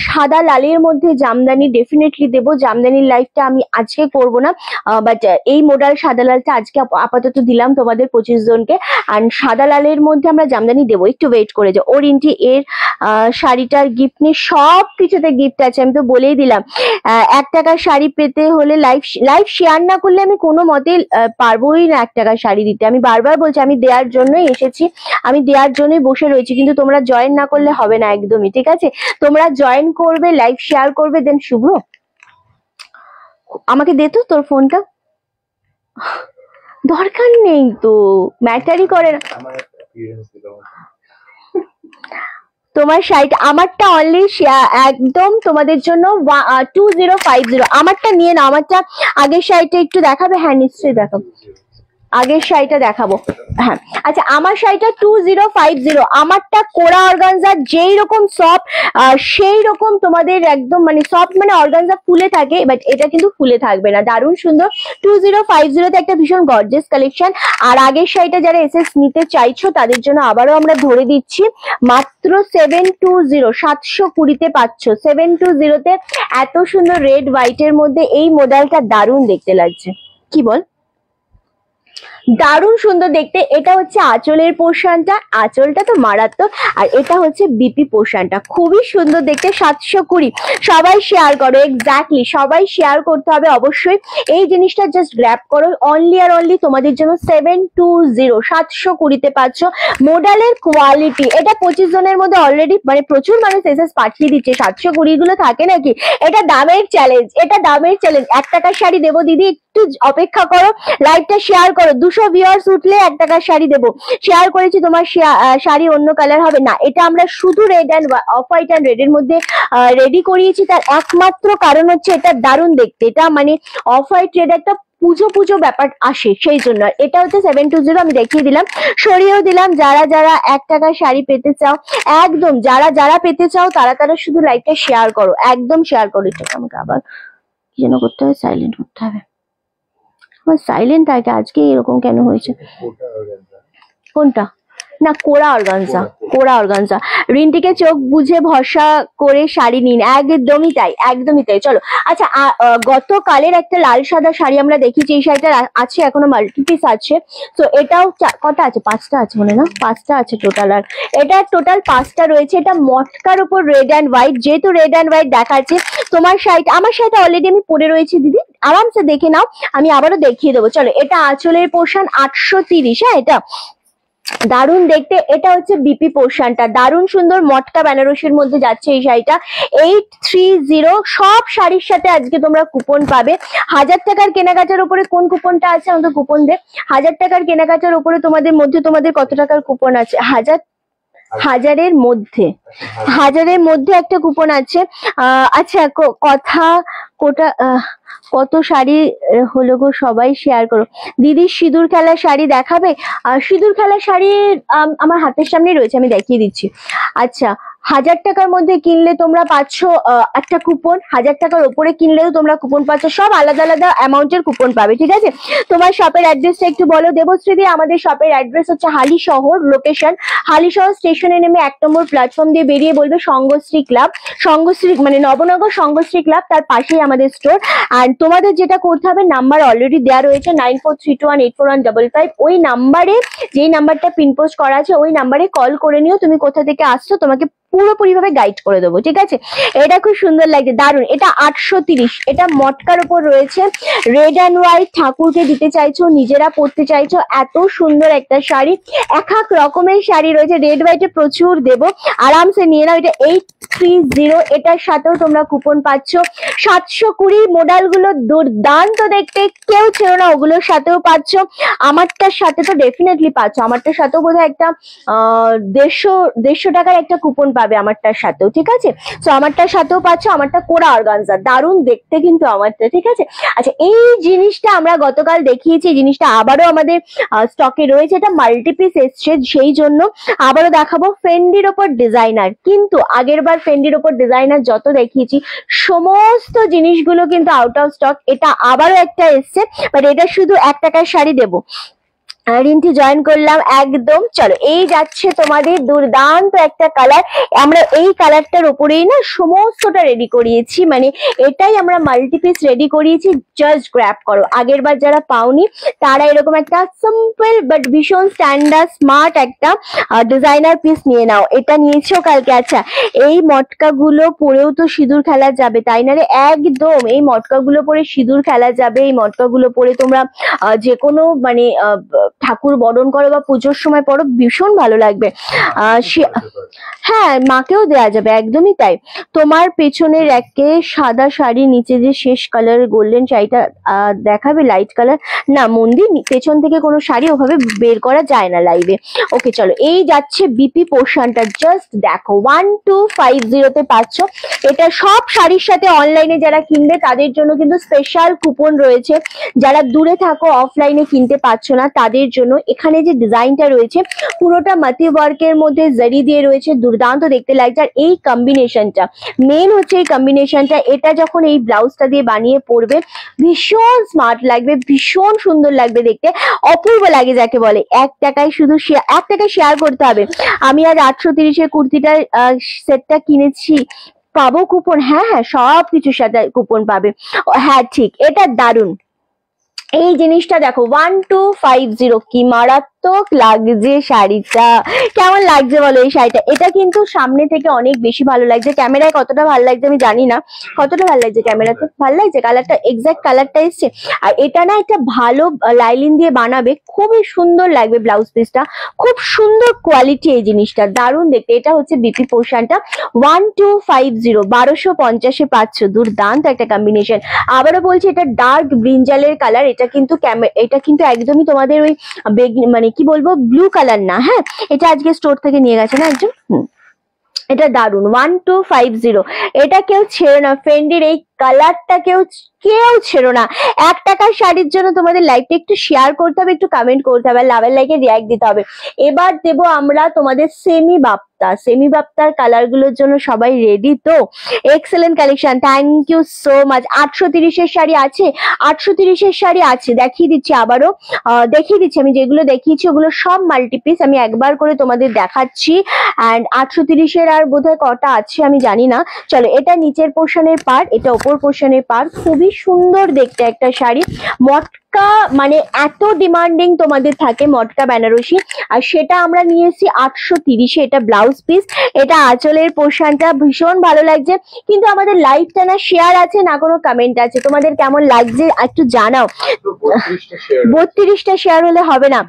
সাদা লালের মধ্যে জামদানি ডেফিনেটলি দেবো। জামদানির লাইভটা আমি আজকে করবো না, বাট এই মডেল সাদা লালটা আজকে আপাতত দিলাম তোমাদের 25 জনকে। আর সাদা লালের মধ্যে আমরা জামদানি দেবো, একটু ওয়েট করে যাও। ও রিন্টি এর শাড়িটার গিফট নিয়ে সব কিছুতে গিফট আছে, আমি তো বলেই দিলাম। 1 টাকার শাড়ি পেতে হলে লাইভ শেয়ার না করলে আমি কোনো মতে পারবোই না 1 টাকার শাড়ি দিতে। আমি বারবার বলছি আমি দেওয়ার জন্যই এসেছি, আমি দেওয়ার জন্যই বসে রয়েছি, কিন্তু তোমরা জয়েন না করলে হবে না একদমই, ঠিক আছে? তোমরা জয়েন করবে, লাইভ শেয়ার করবে, দেন শুভ্র আমাকে দে তো তোর ফোনটা। দরকার নেই তো, ম্যাটারই করে না। তোমার শাড়িটা, আমারটা অনলি একদম তোমাদের জন্য 2050। আমারটা নিয়ে না, আমারটা আগের শাড়িটা একটু দেখাবে? হ্যাঁ নিশ্চয়ই দেখাবো, আগের শাড়িটা দেখাবো। হ্যাঁ আচ্ছা, আমার শাড়িটা 2050, আমারটা কোরা অর্গানজা, যেই রকম সফট সেই রকম তোমাদের একদম মানে সফট, মানে অর্গানজা ফুলে থাকে, বাট এটা কিন্তু ফুলে থাকবে না, দারুণ সুন্দর। 2050-তে একটা ভীষণ গর্জিয়াস কালেকশন। আর আগের শাড়িটা যারা এসএস নিতে চাইছো তাদের জন্য আবারও আমরা ধরে দিচ্ছি, মাত্র 720, 720-তে পাচ্ছ। 720-তে এত সুন্দর রেড হোয়াইটের মধ্যে এই মডেলটা দারুণ দেখতে লাগছে, কি বল? দারুণ সুন্দর দেখতে। এটা হচ্ছে আঁচলের পোর্শনটা, আঁচলটা তো মারাত্মক, আর এটা হচ্ছে বিপি পোর্শনটা, খুবই সুন্দর দেখতে। 720, সবাই শেয়ার করো, এক্স্যাক্টলি সবাই শেয়ার করতে হবে অবশ্যই। এই জিনিসটা জাস্ট গ্র্যাব করো, অনলি আর অনলি তোমাদের জন্য 720, 720-তে পাচ্ছ। মডেলের কোয়ালিটি, এটা 25 জনের মধ্যে অলরেডি মানে প্রচুর মানুষ এসএস পাঠিয়ে দিচ্ছে। 720 গুলো থাকে নাকি? এটা দামের চ্যালেঞ্জ, এটা দামের চ্যালেঞ্জ। 1 টাকার শাড়ি দেবো দিদি, একটু অপেক্ষা করো, লাইভটা শেয়ার করো। 200 ভিউয়ার্স উঠলে 1 টাকার শাড়ি দেবো। শেয়ার করেছি, তোমার শাড়ি অন্য কালার হবে না, এটা আমরা শুধু red and off white and red এর মধ্যে রেডি করিয়েছি। তার একমাত্র কারণ হচ্ছে এটা দারুণ দেখতে, এটা মানে অফ হোয়াইট রেড একটা পুজো পুজো ব্যাপার আসে, সেই জন্য। এটা হচ্ছে 720, আমি দেখিয়ে দিলাম, সরিয়েও দিলাম। যারা যারা 1 টাকার শাড়ি পেতে চাও, একদম যারা যারা পেতে চাও তারা তারা শুধু লাইভটা শেয়ার করো, একদম শেয়ার করো। এটা আমাকে আবার কি যেন করতে হবে, সাইলেন্ট করতে হবে। আমার সাইলেন্ট থাকে, আজকে এরকম কেন হয়েছে? কোনটা? না, কোরা অর্গানজা, কোরা অর্গানজা। রিন্টিকে চোখ বুঝে ভরসা করে শাড়ি নিন, একদমই তাই, একদমই তাই। চলো, আচ্ছা, গতকালের একটা লাল সাদা শাড়ি আমরা দেখেছি, এই শাড়িটা আছে এখনো, মাল্টিপিস আছে। তো এটাও কটা আছে? 5টা আছে মনে, না 5টা আছে টোটাল। আর এটা টোটাল 5টা রয়েছে। এটা মটকার উপর রেড অ্যান্ড হোয়াইট, যেহেতু রেড অ্যান্ড হোয়াইট দেখাচ্ছে, তোমার শাড়িটা, আমার শাড়িটা অলরেডি আমি পরে রয়েছি দিদি, আরামসে দেখে নাও, আমি আবারও দেখিয়ে দেবো। চলো, এটা আঁচলের পোর্শন 830। হ্যাঁ, এটা দারুণ দেখতে। এটা হচ্ছে বিপি পোর্শনটা, দারুণ সুন্দর মটকা বেনারসির মধ্যে যাচ্ছে এই শাড়িটা। 830। সব শাড়ির সাথে আজকে তোমরা কুপন পাবে। 1000 টাকার কেনাকাটার উপরে কোন কুপনটা আছে আমাদের কুপন দে। 1000 টাকার কেনাকাটার উপরে তোমাদের কত টাকার কুপন আছে? হাজারের মধ্যে একটা কুপন আছে। আচ্ছা, কত শাড়ি হলো গো, সবাই শেয়ার করো। দিদি সিঁদুর খেলা শাড়ি দেখাবে? সিঁদুর খেলা শাড়ি আমার হাতের সামনে রয়েছে, আমি দেখিয়ে দিচ্ছি। আচ্ছা, 1000 টাকার মধ্যে কিনলে তোমরা পাচ্ছ একটা কুপন, 1000 টাকার উপরে কিনলেও তোমরা কুপন পাচ্ছ, সব আলাদা আলাদা অ্যামাউন্টের কুপন পাবে, ঠিক আছে? তোমার শপের অ্যাড্রেসটা একটু বলো দেবশ্রীদি। আমাদের শপের অ্যাড্রেস হচ্ছে হালিশহর, লোকেশন হালিশহর স্টেশনে নেমে 1 নম্বর প্ল্যাটফর্ম দিয়ে বেরিয়ে বলবে সঙ্গশ্রী ক্লাব, সঙ্গশ্রী মানে নবনগর সঙ্গশ্রী ক্লাব, তার পাশেই আমাদের স্টোর। আর তোমাদের যেটা করতে হবে, নাম্বার অলরেডি দেওয়া রয়েছে 9432184155। ওই নাম্বারে, যেই নাম্বারটা পিনপোস্ট করা আছে, ওই নাম্বারে কল করে নিও তুমি কোথা থেকে আসছো, তোমাকে পুরোপুরি ভাবে গাইড করে দেবো, ঠিক আছে? এটা খুব সুন্দর লাগছে, দারুণ। এটা 830। এটা মটকার উপর রয়েছে, রেড অ্যান্ড হোয়াইট, ঠাকুরকে দিতে চাইছো, নিজেরা পরতে চাইছো, এত সুন্দর একটা শাড়ি। এক রকমের শাড়ি রয়েছে, রেড হোয়াইটে প্রচুর দেবো, আরামসে নিয়ে নাও। এটা 830। এটার সাথেও তোমরা কুপন পাচ্ছ। 720 মডেল গুলো দুর্দান্ত দেখতে, কেউ ছিল না, ওগুলোর সাথেও পাচ্ছ। আমারটার সাথে তো ডেফিনেটলি পাচ্ছ, আমারটার সাথেও বোধহয় একটা 150 টাকার একটা কুপন পাবে আমারটার সাথেও, ঠিক আছে? তো আমারটার সাথেও পাচ্ছ। আমারটা কোরা অর্গানজা, দারুণ দেখতে কিন্তু আমারটা, ঠিক আছে? আচ্ছা, এই জিনিসটা আমরা গতকাল দেখিয়েছি, এই জিনিসটা আবারও আমাদের স্টকে রয়েছে। এটা মাল্টিপিস এসছে, সেই জন্য আবারও দেখাবো। ফেন্ডির ওপর ডিজাইনার, কিন্তু আগের বার ফেন্ডির ওপর ডিজাইনার যত দেখিয়েছি সমস্ত জিনিসগুলো কিন্তু আউট অফ স্টক। এটা আবারও একটা এসছে, বাট এটা শুধু 1 টাকার শাড়ি দেবো। রিন্টি জয়েন করলাম একদম। চলো, এই যাচ্ছে তোমাদের দুর্দান্ত একটা কালার। আমরা এই কালারটার উপরেই না সমস্তটা রেডি করিয়েছি, মানে এটাই আমরা মাল্টিপিস রেডি করিয়েছি, জাস্ট গ্র্যাব করো। আগের বার যারা পাওনি তারা এরকম একটা সিম্পল বাট ভীষণ স্ট্যান্ডার্ড স্মার্ট একটা ডিজাইনার পিস নিয়ে নাও। এটা নিয়েছো কালকে। আচ্ছা, এই মটকাগুলো পরেও তো সিঁদুর খেলা যাবে, তাই না রে? একদম, এই মটকাগুলো পরে সিঁদুর খেলা যাবে, এই মটকাগুলো পরে তোমরা যে কোনো মানে ঠাকুর বরণ করো বা পুজোর সময় পরো, ভীষণ ভালো লাগবে। হ্যাঁ, মাকেও দেয়া যাবে, একদমই তাই। তোমার পেছনের র্যাকে সাদা শাড়ি, নিচে যে শেষ কালার গোল্ডেন শাড়িটা দেখাবে, লাইট কালার। না মন্দির, পেছন থেকে কোনো শাড়ি ওভাবে বের করা যায় না লাইভে। ওকে, চলো, এই যাচ্ছে বিপি পোর্শনটা, জাস্ট দেখো 1250-তে পাচ্ছ। এটা সব শাড়ির সাথে অনলাইনে যারা কিনবে তাদের জন্য কিন্তু স্পেশাল কুপন রয়েছে। যারা দূরে থাকো, অফলাইনে কিনতে পারছো না, তাদের জন্য এখানে যে ডিজাইনটা রয়েছে পুরোটা মাতি ওয়ার্কের মধ্যে জারি দিয়ে রয়েছে, দুর্দান্ত দেখতে লাগছে। আর এই কম্বিনেশনটা মেন হচ্ছে, এই কম্বিনেশনটা, এটা যখন এই ব্লাউজটা দিয়ে বানিয়ে পরবে ভীষণ স্মার্ট লাগবে, ভীষণ সুন্দর লাগবে দেখতে, অপূর্ব লাগে যাকে বলে। 1 টাকায় শুধু 1 টাকায় শেয়ার করতে হবে। আমি আজ 830-এর কুর্তিটার সেটটা কিনেছি, পাবো কুপন? হ্যাঁ হ্যাঁ, সব কিছুর সাথে কুপন পাবে। হ্যাঁ ঠিক, এটা দারুণ। এই জিনিসটা দেখো 1250, কি মারাত্মক লাগছে শাড়িটা। কেমন লাগছে বলো এই শাড়িটা? এটা কিন্তু সামনে থেকে অনেক বেশি ভালো লাগছে, ক্যামেরায় কতটা ভালো লাগছে আমি জানি না, কতটা ভালো লাগছে ক্যামেরাতে? ভালো লাগছে, কালারটা এক্সাক্ট কালারটা এসছে। আর এটা না একটা ভালো লাইলিন দিয়ে বানাবে, খুবই সুন্দর লাগবে ব্লাউজ পিসটা, খুব সুন্দর কোয়ালিটি এই জিনিসটা, দারুণ দেখতে। এটা হচ্ছে বিপি পোর্শনটা 1250, 1250-এ পাচ্ছ, দুর্দান্ত একটা কম্বিনেশন। আবারও বলছি, এটা ডার্ক ব্রিঞ্জালের কালার, এটা কিন্তু একদমই তোমাদের ওই মানে কি বলবো, ব্লু কালার না। হ্যাঁ, এটা আজকে স্টোর থেকে নিয়ে গেছে না একজন। এটা দারুন 1250, এটা কেউ ছেড়ে না। ফেন্ডির এই কালারটা কেউ কেউ ছেড়ো না। 1 টাকার শাড়ির জন্য তোমাদের লাইভটা একটু শেয়ার করতে হবে, একটু কমেন্ট করতে হবে, লাভের লাইকে রিয়াক্ট দিতে হবে। এবার দেবো আমরা তোমাদের সেমি বাপ্তা। সেমি বাপ্তার কালার গুলোর জন্য সবাই রেডি তো? Excellent collection, thank you so much. 830-এর শাড়ি আছে, 830-এর শাড়ি আছে, দেখিয়ে দিচ্ছি আবারও, দেখিয়ে দিচ্ছি। আমি যেগুলো দেখিয়েছি ওগুলো সব মাল্টিপিস, আমি একবার করে তোমাদের দেখাচ্ছি। অ্যান্ড 830-এর আর বোধহয় কটা আছে আমি জানি না। চলো, এটা নিচের পোর্শনের পার্ট, এটা ওপর পোর্শনের পার্ট। খুবই সুন্দর দেখতে একটা শাড়ি। মটকা মানে এত ডিমান্ডিং তোমাদের থাকে মটকা বেনারসি, আর সেটা আমরা নিয়ে এসেছি 830-এ। এটা ব্লাউজ পিস, এটা আঁচলের পোর্শনটা ভীষণ ভালো লাগছে। কিন্তু আমাদের লাইভটা না শেয়ার আছে না কোনো কমেন্ট আছে, তোমাদের কেমন লাগছে একটু জানাও। 32টা শেয়ার হলে হবে না,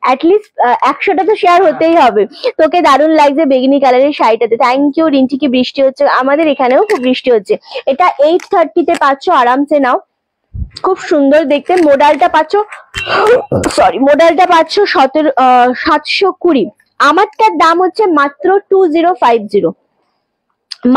অ্যাটলিস্ট 100টা তো শেয়ার হতেই হবে। তোকে দারুণ লাগছে বেগনি কালারের শাড়িটাতে, থ্যাংক ইউ রিন্টি। কি বৃষ্টি হচ্ছে? আমাদের এখানেও খুব বৃষ্টি হচ্ছে। এটা 830-তে পাচ্ছ, আরামসে নাও, খুব সুন্দর দেখতে। মোডালটা পাচ্ছ, সরি, মোডালটা পাচ্ছ 720। আমারটার দাম হচ্ছে মাত্র 2050,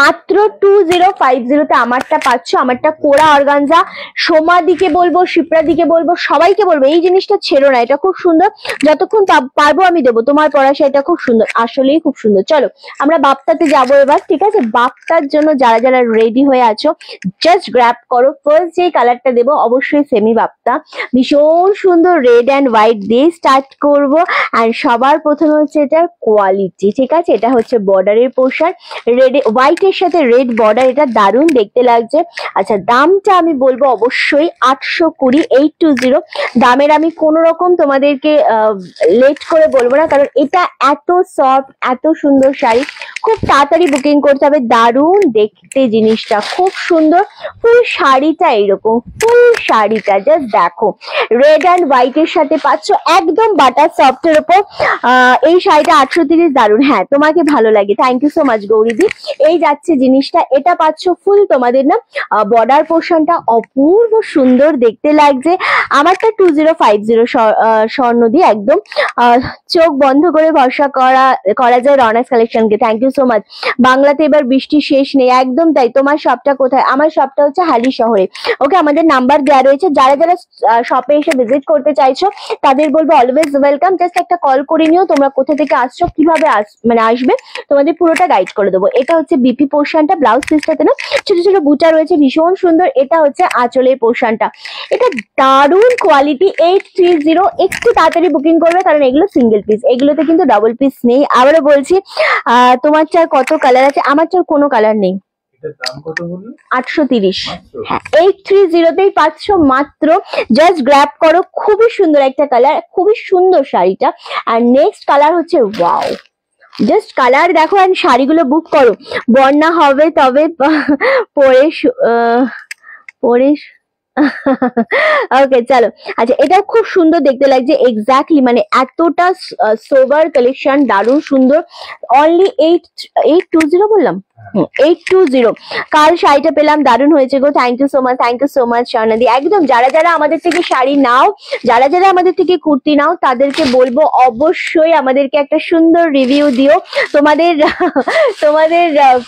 মাত্র 2050-তে আমারটা পাচ্ছ। আমারটা কোরা অর্গানজা। সোমাদিকে বলবো, শিপ্রাদিকে বলবো, সবাইকে বলবো এই জিনিসটা ছেড়ো না, এটা খুব সুন্দর। যতক্ষণ পারবো আমি দেবো। তোমার পরা শাড়িটা খুব সুন্দর, আসলেই খুব সুন্দর। চলো আমরা বাপ্তাতে যাবো এবার, ঠিক আছে? বাপ্তার জন্য যারা যারা রেডি হয়ে আছো জাস্ট গ্র্যাব করো। ফার্স্ট যে কালারটা দেবো অবশ্যই সেমি বাপ্তা, ভীষণ সুন্দর রেড অ্যান্ড হোয়াইট দিয়ে স্টার্ট করবো। অ্যান্ড সবার প্রথমে হচ্ছে এটার কোয়ালিটি, ঠিক আছে? এটা হচ্ছে বর্ডারের পোর্শন, রেড হোয়াইটের সাথে রেড বর্ডার, এটা দারুণ দেখতে লাগছে। আচ্ছা, দামটা আমি বলবো অবশ্যই 820, 820। দামের আমি কোন রকম তোমাদেরকে লেট করে বলবো না, কারণ এটা এত সফট, এত সুন্দর শাড়ি, খুব তাড়াতাড়ি বুকিং করতে হবে। দারুণ দেখতে জিনিসটা, খুব সুন্দর। ফুল শাড়িটা এইরকম, ফুল শাড়িটা জাস্ট দেখো, রেড অ্যান্ড হোয়াইটের সাথে পাচ্ছ একদম বাটার সফটের উপর। এই শাড়িটা 830, দারুণ। হ্যাঁ, তোমাকে ভালো লাগে, থ্যাংক ইউ সো মাচ গৌরীদি। এই যাচ্ছে জিনিসটা, এটা পাচ্ছ ফুল তোমাদের না বর্ডার পোর্শনটা অপূর্ব সুন্দর দেখতে লাগছে। আমারটা 2050 স্বর্ণ দিয়ে একদম চোখ বন্ধ করে ভরসা করা যায় রনাস কালেকশনকে। Thank you so much. বাংলাতে এবার বৃষ্টি শেষ নেই, একদম তাই। তোমার শপটা কোথায়? আমার শপটা হচ্ছে হালি শহরে। ওকে, আমাদের নাম্বার দেওয়া রয়েছে। যারা যারা শপে এসে ভিজিট করতে চাইছো তাদের বলবো অলওয়েজ ওয়েলকাম। জাস্ট একটা কল করে নিও, তোমরা কোথা থেকে আসছো, কিভাবে আসবে, তোমাদের পুরোটা গাইড করে দেবো। এটা হচ্ছে বিপি পোর্শনটা, ব্লাউজ পিসটাতে না ছোট ছোট বুটা রয়েছে, ভীষণ সুন্দর। এটা হচ্ছে আঁচলের পোর্শনটা, এটা দারুণ কোয়ালিটি। 830, একটু তাড়াতাড়ি বুকিং করবে কারণ এগুলো সিঙ্গেল পিস, এগুলোতে কিন্তু ডাবল পিস নেই। আবারও বলছি, তোমার চার কত কালার আছে? আমার চার কোনো কালার নেই। 830, হ্যাঁ 830-তেই পাচ্ছ মাত্র। জাস্ট গ্র্যাব করো, খুবই সুন্দর একটা কালার, খুবই সুন্দর শাড়িটা। আর নেক্সট কালার হচ্ছে ওয়াও, জাস্ট কালার দেখো। আর শাড়িগুলো বুক করো, বন্যা হবে তবে পরে ওকে চলো। আচ্ছা, এটা খুব সুন্দর দেখতে লাগছে, এক্স্যাক্টলি মানে এতটা সোবার কালেকশন, দারুণ সুন্দর। অনলি 820 বললাম, 820। কাল শাড়িটা পেলাম, দারুণ হয়েছে গো, thank you so much, thank you so much Swarnadi. একদম যারা যারা আমাদের থেকে শাড়ি নাও, যারা যারা আমাদের থেকে কুর্তি নাও, তাদেরকে বলবো অবশ্যই আমাদেরকে একটা সুন্দর রিভিউ দিও, তোমাদের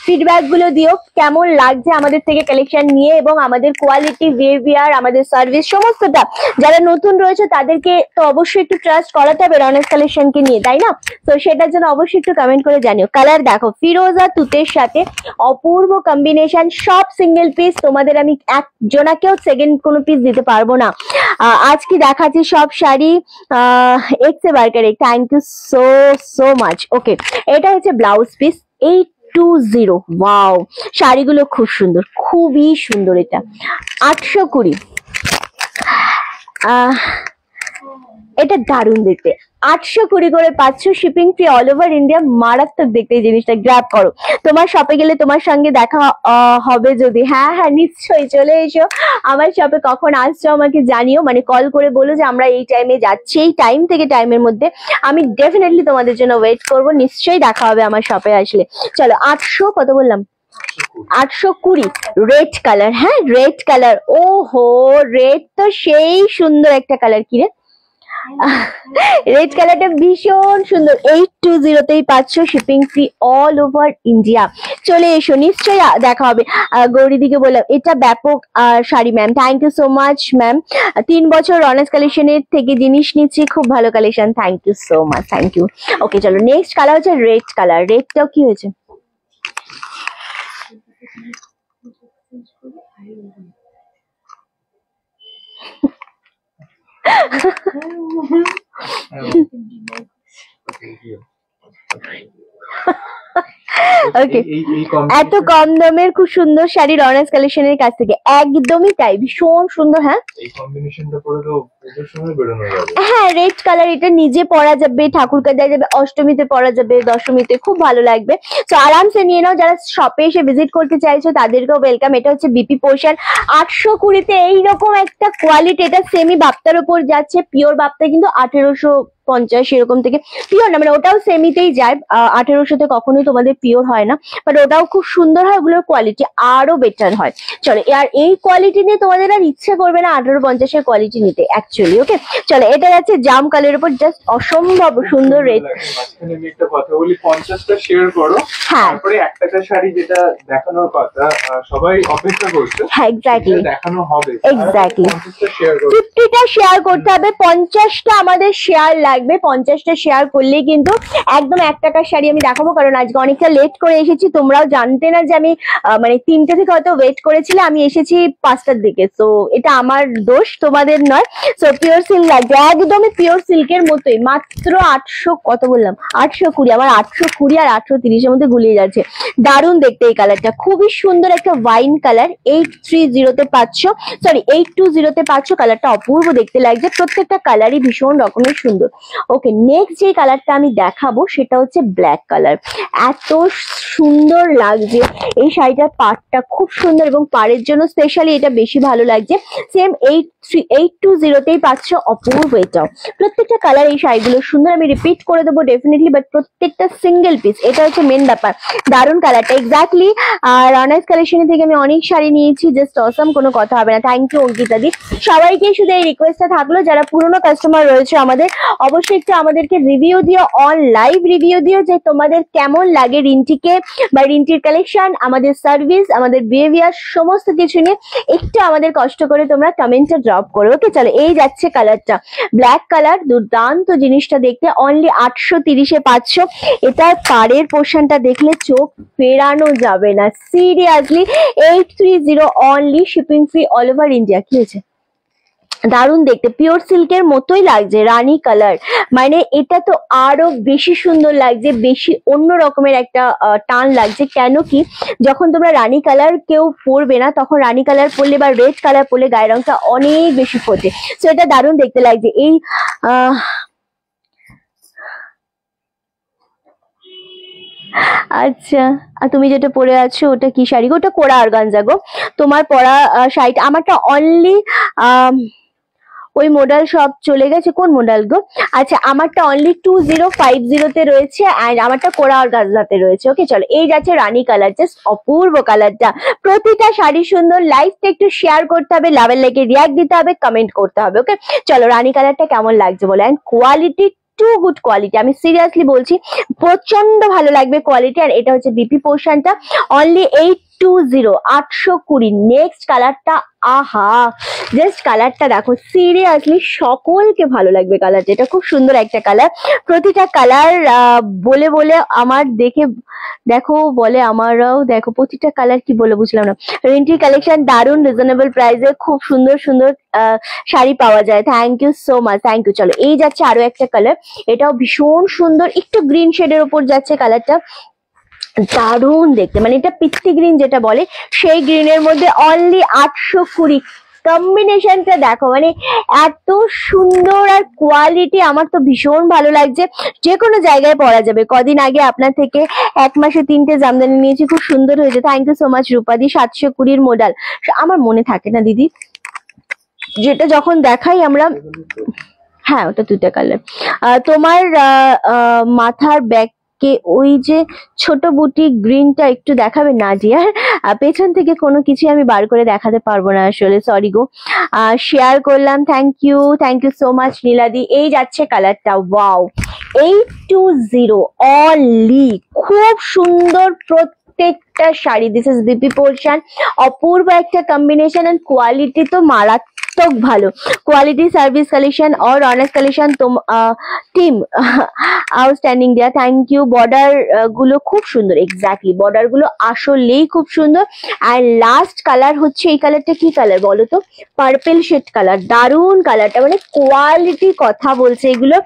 ফিডব্যাক গুলো দিও, কেমন লাগছে আমাদের থেকে কালেকশন নিয়ে, এবং আমাদের কোয়ালিটি, বিহেভিয়ার, আমাদের সার্ভিস সমস্তটা। যারা নতুন রয়েছে তাদেরকে তো অবশ্যই একটু ট্রাস্ট করাতে হবে রনাস কালেকশনকে নিয়ে, তাই না? তো সেটার জন্য অবশ্যই একটু কমেন্ট করে জানিও। কালার দেখো, ফিরোজা তুতের সাথে অপূর্ব কম্বিনেশন, সব সিঙ্গেল পিস। তোমাদের আমি একজনাকেও সেকেন্ড কোনো পিস দিতে পারবো না। আজকে দেখাচ্ছি সব শাড়ি এক্সে বার্কারে, থ্যাংক ইউ সো মাচ। ওকে, এটা হচ্ছে ব্লাউজ পিস, 820। ওয়াও, শাড়িগুলো খুব সুন্দর, খুবই সুন্দর। এটা 820। এটা দারুণ দেখতে, 820 করে পাচ্ছ, shipping free all over India. মারাত্মক দেখতে এই জিনিসটা, গ্র্যাব করো। তোমার শপে গেলে তোমার সঙ্গে দেখা হবে যদি। হ্যাঁ হ্যাঁ, নিশ্চয়ই চলে এসো আমার শপে। কখন আসছো আমাকে জানিও, মানে কল করে বলো যে আমরা এই টাইমে যাচ্ছি, এই টাইম থেকে টাইমের মধ্যে। আমি ডেফিনেটলি তোমাদের জন্য ওয়েট করবো, নিশ্চয়ই দেখা হবে আমার শপে আসলে। চলো, 800 কত বললাম? 820, রেড কালার। হ্যাঁ, রেড কালার, ও হো, রেড তো সেই সুন্দর একটা কালার। কি রে, রেড কালারটা ভীষণ সুন্দর, 820তেই পাচ্ছ, shipping free all over India. চলে এসো, নিশ্চয়ই দেখা হবে। গৌরীদিকে বললাম এটা ব্যাপক sari ma'am, thank you so much ma'am. 3 বছর রনাস কালেকশনের থেকে জিনিস নিচ্ছি, খুব ভালো collection, thank you so much, thank you. Okay চলো, নেক্সট কালার হচ্ছে রেড কালার। রেডটাও কি হয়েছে? ওকে, এত কম দামের খুব সুন্দর শাড়ি রনাস কালেকশনের কাছ থেকে, একদমই তাই, ভীষণ সুন্দর। হ্যাঁ এই কম্বিনেশনটা পরে তো পুজোর সময় বেরোনো যাবে। হ্যাঁ, রেড কালার, এটা নিজে পরা যাবে, ঠাকুর কাজে যাবে, অষ্টমীতে পরা যাবে, দশমীতে, খুব ভালো লাগবে। তো আরামসে নিয়ে নাও, যারা শপে এসে ভিজিট করতে চাইছো তাদেরকেও ওয়েলকাম। এটা হচ্ছে বিপি পোর্শন, 820তে এইরকম একটা কোয়ালিটি, এটা সেমি বাপ্তার উপর যাচ্ছে, পিওর বাপ্তা কিন্তু 1850 এরকম থেকে, পিওর না মানে ওটাও সেমিতেই যায়, 1800তে কখনোই তোমাদের পিওর হয় না, বাট ওটাও খুব সুন্দর হয়, ওগুলোর কোয়ালিটি আরো বেটার হয়। চলো, আর এই কোয়ালিটি নিয়ে তোমাদের আর ইচ্ছে করবে না 1850-এর কোয়ালিটি নিতে অ্যাকচুয়ালি। ওকে চলো, এটা যাচ্ছে জাম কালারের উপর, জাস্ট অসম্ভব সুন্দর রেড। মাঝখানে আমি একটা কথা বলি, 50টা শেয়ার করো, হ্যাঁ তারপরে একটা শাড়ি যেটা দেখানোর কথা সবাই অপেক্ষা করছে, হ্যাঁ এক্স্যাক্টলি দেখানো হবে, এক্স্যাক্টলি। 50টা শেয়ার করো, 50টা শেয়ার করতে হবে, 50টা আমাদের শেয়ার লাগবে, 50টা শেয়ার করলেই কিন্তু একদম 1 টাকার শাড়ি আমি দেখাবো। কারণ আজকে অনেকটা লেট করে এসেছি, তোমরাও জানতে না যে আমি মানে 3টে থেকে হয়তো ওয়েট করেছিলে, আমি এসেছি 5টার দিকে, তো এটা আমার দোষ, তোমাদের নয়। সো পিওর সিল্ক লাগবে, একদমই পিওর সিল্কের মতোই, মাত্র 800, কত বললাম 820, আমার 820 আর 830-এর মধ্যে গুলিয়ে যাচ্ছে। দারুণ দেখতে এই কালারটা, খুবই সুন্দর একটা ওয়াইন কালার, 830-তে পাচ্ছ, সরি 820-তে পাচ্ছ। কালারটা অপূর্ব দেখতে লাগছে, প্রত্যেকটা কালারই ভীষণ রকমের সুন্দর। ওকে, নেক্সট যে কালারটা আমি দেখাবো সেটা হচ্ছে ব্ল্যাক কালার, এত সুন্দর লাগছে এই শাড়িটার পাড়টা, খুব সুন্দর, এবং পাড়ের জন্য স্পেশালি এটা বেশি ভালো লাগছে। সেম 820-তেই পাচ্ছ, অপূর্ব এটাও। প্রত্যেকটা কালার এই শাড়িগুলো সুন্দর, আমি রিপিট করে দেবো ডেফিনেটলি, বাট প্রত্যেকটা সিঙ্গেল পিস, এটা হচ্ছে মেন ব্যাপার। দারুণ কালারটা এক্স্যাক্টলি, আর রানার্স কালেকশনের থেকে আমি অনেক শাড়ি নিয়েছি, জাস্ট অসাম, কোনো কথা হবে না। থ্যাংক ইউ অঙ্কিতা দি। সবাইকে শুধু এই রিকোয়েস্টটা থাকলো, যারা পুরনো কাস্টমার রয়েছে আমাদের, অবশ্যই একটু আমাদেরকে রিভিউ দিও, অন লাইভ রিভিউ দিও, যে তোমাদের কেমন লাগে রিন্টিকে বা রিন্টির কালেকশন, আমাদের সার্ভিস, আমাদের বিহেভিয়ার, সমস্ত কিছু নিয়ে একটু আমাদের কষ্ট করে তোমরা কমেন্টে ড্রপ করো। ওকে চলো, এই যাচ্ছে কালারটা, ব্ল্যাক কালার, দুর্দান্ত জিনিসটা দেখতে, অনলি 830-এ পাচ্ছ। এটার পাড়ের পোর্শনটা দেখলে চোখ ফেরানো যাবে না, seriously 830 only, shipping free all over India. কি হয়েছে? দারুণ দেখতে, পিওর সিল্কের মতোই লাগছে, রানী কালার, মানে এটা তো আরো বেশি সুন্দর লাগছে, বেশি অন্য রকমের একটা টান লাগছে। কেন কি, যখন তোমরা রানী কালার কেউ পরবে না, তখন রানী কালার পরলে বা রেড কালার পরলে গায়ের রংটা অনেক বেশি ফোটে। তো এটা দারুণ দেখতে লাগছে। এই আচ্ছা, আর তুমি যেটা পরে আছো ওটা কি শাড়ি গো? ওটা কোরা অর্গানজা গো, তোমার পরা শাড়িটা। আমারটা অনলি ওই মডেল সব চলে গেছে, কোন মডেল গো? আচ্ছা, আমারটা অনলি 2050-তে রয়েছে, আর আমারটা কোরা অর্গানজাতে রয়েছে। ওকে চলো, এই যাচ্ছে রানী কালার, জাস্ট অপূর্ব কালারটা। প্রতিটা শাড়ি সুন্দর, লাইভটা একটু শেয়ার করতে হবে, লাভের লেগে রিয়াক্ট দিতে হবে, কমেন্ট করতে হবে। ওকে চলো, রানী কালারটা কেমন লাগছে বলো, and quality to good quality, আমি সিরিয়াসলি বলছি, প্রচন্ড ভালো লাগবে কোয়ালিটি। আর এটা হচ্ছে বিপি পোর্শনটা, অনলি 820। নেক্সট কালারটা, আহা জাস্ট কালারটা দেখো, সিরিয়াসলি সকলকে ভালো লাগবে কালারটা, এটা খুব সুন্দর একটা কালার। প্রতিটা কালার বলে বলে আমার দেখে দেখো বলে আমারও দেখো, প্রতিটা কালার কি বলে বুঝলাম না। রিন্টির কালেকশন দারুণ, রিজনেবল প্রাইসে খুব সুন্দর সুন্দর শাড়ি পাওয়া যায়। Thank you so much, thank you. চলো, এই যাচ্ছে আরো একটা কালার, এটাও ভীষণ সুন্দর, একটু গ্রিন শেডের উপর যাচ্ছে কালারটা, দারুণ দেখতে, মানে এটা পিত্তি গ্রিন যেটা বলে, সেই গ্রিনের মধ্যে অনলি 820। কম্বিনেশনটা দেখো, মানে এত সুন্দর, আর কোয়ালিটি আমার তো ভীষণ ভালো লাগছে, যে কোনো জায়গায় পরা যাবে। কদিন আগে আপনার থেকে 1 মাসে 3টে জামদানি নিয়েছি, খুব সুন্দর হয়েছে। Thank you so much Rupadi. 720 model, আমার মনে থাকে না দিদি, যেটা যখন দেখাই আমরা, হ্যাঁ ওটা 2টা কালার। তোমার মাথার ব্যাগ ওকে, ওই যে ছোট বুটি গ্রিনটা একটু দেখাবে না ডিয়ার? পেছন থেকে কোনো কিছু আমি বার করে দেখাতে পারবো না আসলে, সরি গো। শেয়ার করলাম, thank you so much Niladi. এই যাচ্ছে কালারটা, ওয়াও 820 অনলি, খুব সুন্দর প্রত্যেকটা sari. This is BP portion, অপূর্ব একটা কম্বিনেশন এন্ড কোয়ালিটি তো মারাত্মক ভালো। কোয়ালিটি, সার্ভিস, কালেকশন और অনেস্ট কালেকশন টিম আউটস্ট্যান্ডিং দেয়া, থ্যাংক ইউ। বর্ডার গুলো খুব সুন্দর, এক্স্যাক্টলি বর্ডার গুলো আসলেই খুব সুন্দর। অ্যান্ড লাস্ট কালার হচ্ছে এই কালারটা, কি কালার বলো তো? পার্পেল শেড কালার, দারুন কালারটা, মানে কোয়ালিটি কথা বলছে। এগুলো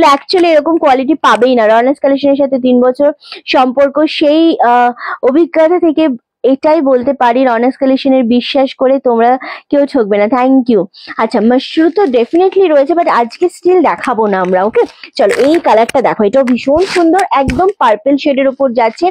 অ্যাকচুয়ালি এরকম কোয়ালিটি পাবেই না। রনেস কালেকশনের সাথে 3 বছর সম্পর্ক, সেই অভিজ্ঞতা থেকে এটাই বলতে পারি, রনেস কালেকশনের বিশ্বাস করে তোমরা কেউ ঠকবে না। Thank you. আচ্ছা, মাশরু তো ডেফিনেটলি রয়েছে, বাট আজকে স্টিল দেখাবো না আমরা। ওকে, চলো এই কালারটা দেখো, এটাও ভীষণ সুন্দর, একদম পার্পেল শেডের উপর যাচ্ছে।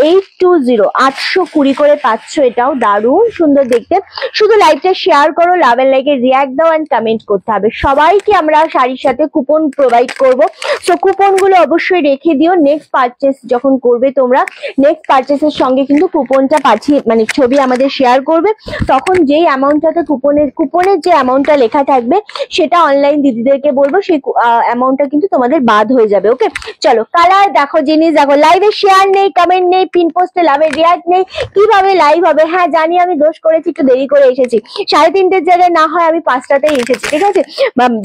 820, 820 করে পাচ্ছ, এটাও দারুণ সুন্দর দেখতে। শুধু লাইভটা শেয়ার করো, লাভ এন্ড লাইকে রিয়াক্ট দাও এন্ড কমেন্ট করতে হবে। সবাইকে আমরা শাড়ির সাথে কুপন প্রোভাইড করব, সো কুপন গুলো অবশ্যই রেখে দিও। নেক্সট পারচেস যখন করবে তোমরা, নেক্সট পারচেসের সঙ্গে কিন্তু কুপনটা পাঠিয়ে, মানে ছবি আমাদের শেয়ার করবে, তখন যেই অ্যামাউন্টটাতে কুপনের যে অ্যামাউন্টটা লেখা থাকবে সেটা অনলাইন দিদিদেরকে বলবো, সেই অ্যামাউন্টটা কিন্তু তোমাদের বাদ হয়ে যাবে। ওকে, চলো কালার দেখো, জিনিস দেখো। লাইভে শেয়ার নেই, কমেন্ট নেই, পিন পোস্টে লাভের রিয়াক্ট নেই, কিভাবে লাইভ হবে? হ্যাঁ জানি, আমি দোষ করেছি, একটু দেরি করে এসেছি, 3:30-এর জায়গায় না হয় আমি 5টাতেই এসেছি, ঠিক আছে?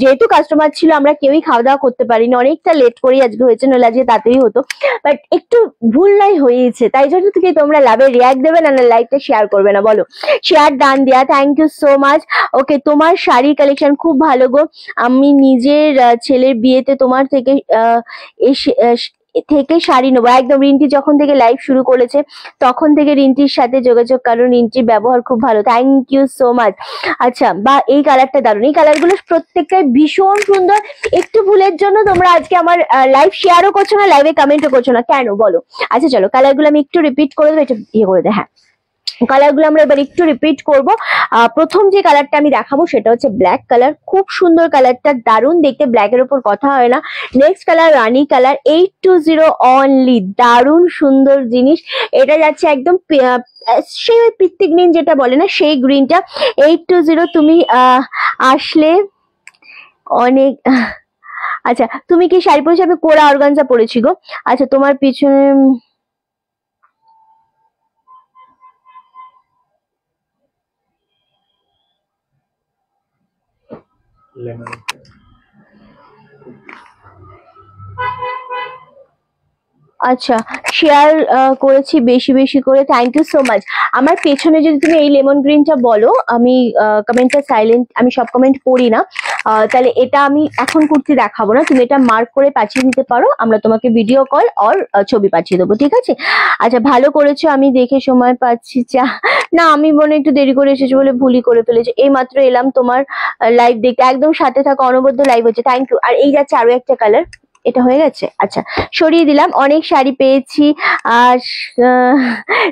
যেহেতু কাস্টমার ছিল, আমরা কেউই খাওয়া দাওয়া করতে পারিনি, অনেকটা লেট করেই আজকে হয়েছে, নইলে আজকে তাড়াতাড়ি হতো, বাট একটু ভুল নাই হয়েছে, তাই জন্য থেকে তোমরা লাভের রিয়াক্ট দেবে না, লাইভটা শেয়ার করবে না, বলো। শেয়ার ডান দেয়া, থ্যাংক ইউ সো মাচ। ওকে, তোমার শাড়ি কালেকশন খুব ভালো গো, আমি নিজের ছেলের বিয়েতে তোমার থেকে শাড়ি নেবো একদম। রিন্টি যখন থেকে লাইভ শুরু করেছে তখন থেকে রিন্টির সাথে যোগাযোগ, কারণ রিন্টির ব্যবহার খুব ভালো, থ্যাংক ইউ সো মাচ। আচ্ছা, বা এই কালারটা দারুণ, এই কালারগুলো প্রত্যেকটাই ভীষণ সুন্দর। একটু ভুলের জন্য তোমরা আজকে আমার লাইভ শেয়ারও করছো না, লাইভে কমেন্টও করছো না, কেন বলো? আচ্ছা চলো, কালারগুলো আমি একটু রিপিট করে দেবো, এটা ইয়ে করে দে। হ্যাঁ, কালারগুলো আমরা এবার একটু রিপিট করব। প্রথম যে কালারটা আমি দেখাবো সেটা হচ্ছে ব্ল্যাক কালার, খুব সুন্দর কালারটা, দারুণ দেখতে, ব্ল্যাকের উপর কথা হয় না। নেক্সট কালার রানী কালার, 820 অনলি, দারুণ সুন্দর জিনিস। এটা যাচ্ছে একদম সেই পিত্তি গ্রিন যেটা বলে না, সেই গ্রিনটা। 820 তুমি আসলে অনেক। আচ্ছা, তুমি কি শাড়ি পরেছো? আমি কোরা অর্গানজা পরেছি গো। আচ্ছা, তোমার পিছনে লেমন। আচ্ছা, শেয়ার করেছি বেশি বেশি করে, থ্যাংক ইউ সো মাচ। আমার পেছনে যদি তুমি এই লেমন গ্রিনটা বলো, আমি কমেন্টটা সাইলেন্ট, আমি সব কমেন্ট পড়ি না, তাহলে এটা আমি এখন কুর্তি দেখাবো না, তুমি এটা মার্ক করে পাঠিয়ে দিতে পারো, আমরা তোমাকে ভিডিও কল আর ছবি পাঠিয়ে দেবো, ঠিক আছে? আচ্ছা, ভালো করেছো, আমি দেখে সময় পাচ্ছি না, আমি মনে একটু দেরি করে এসেছি বলে ভুলই করে ফেলেছি, এই মাত্র এলাম তোমার লাইভ দেখতে, একদম সাথে থাকা, অনবদ্য লাইভ হচ্ছে, থ্যাংক ইউ। আর এই যাচ্ছে আরো একটা কালার, এটা হয়ে গেছে, আচ্ছা সরিয়ে দিলাম। অনেক শাড়ি পেয়েছি, আর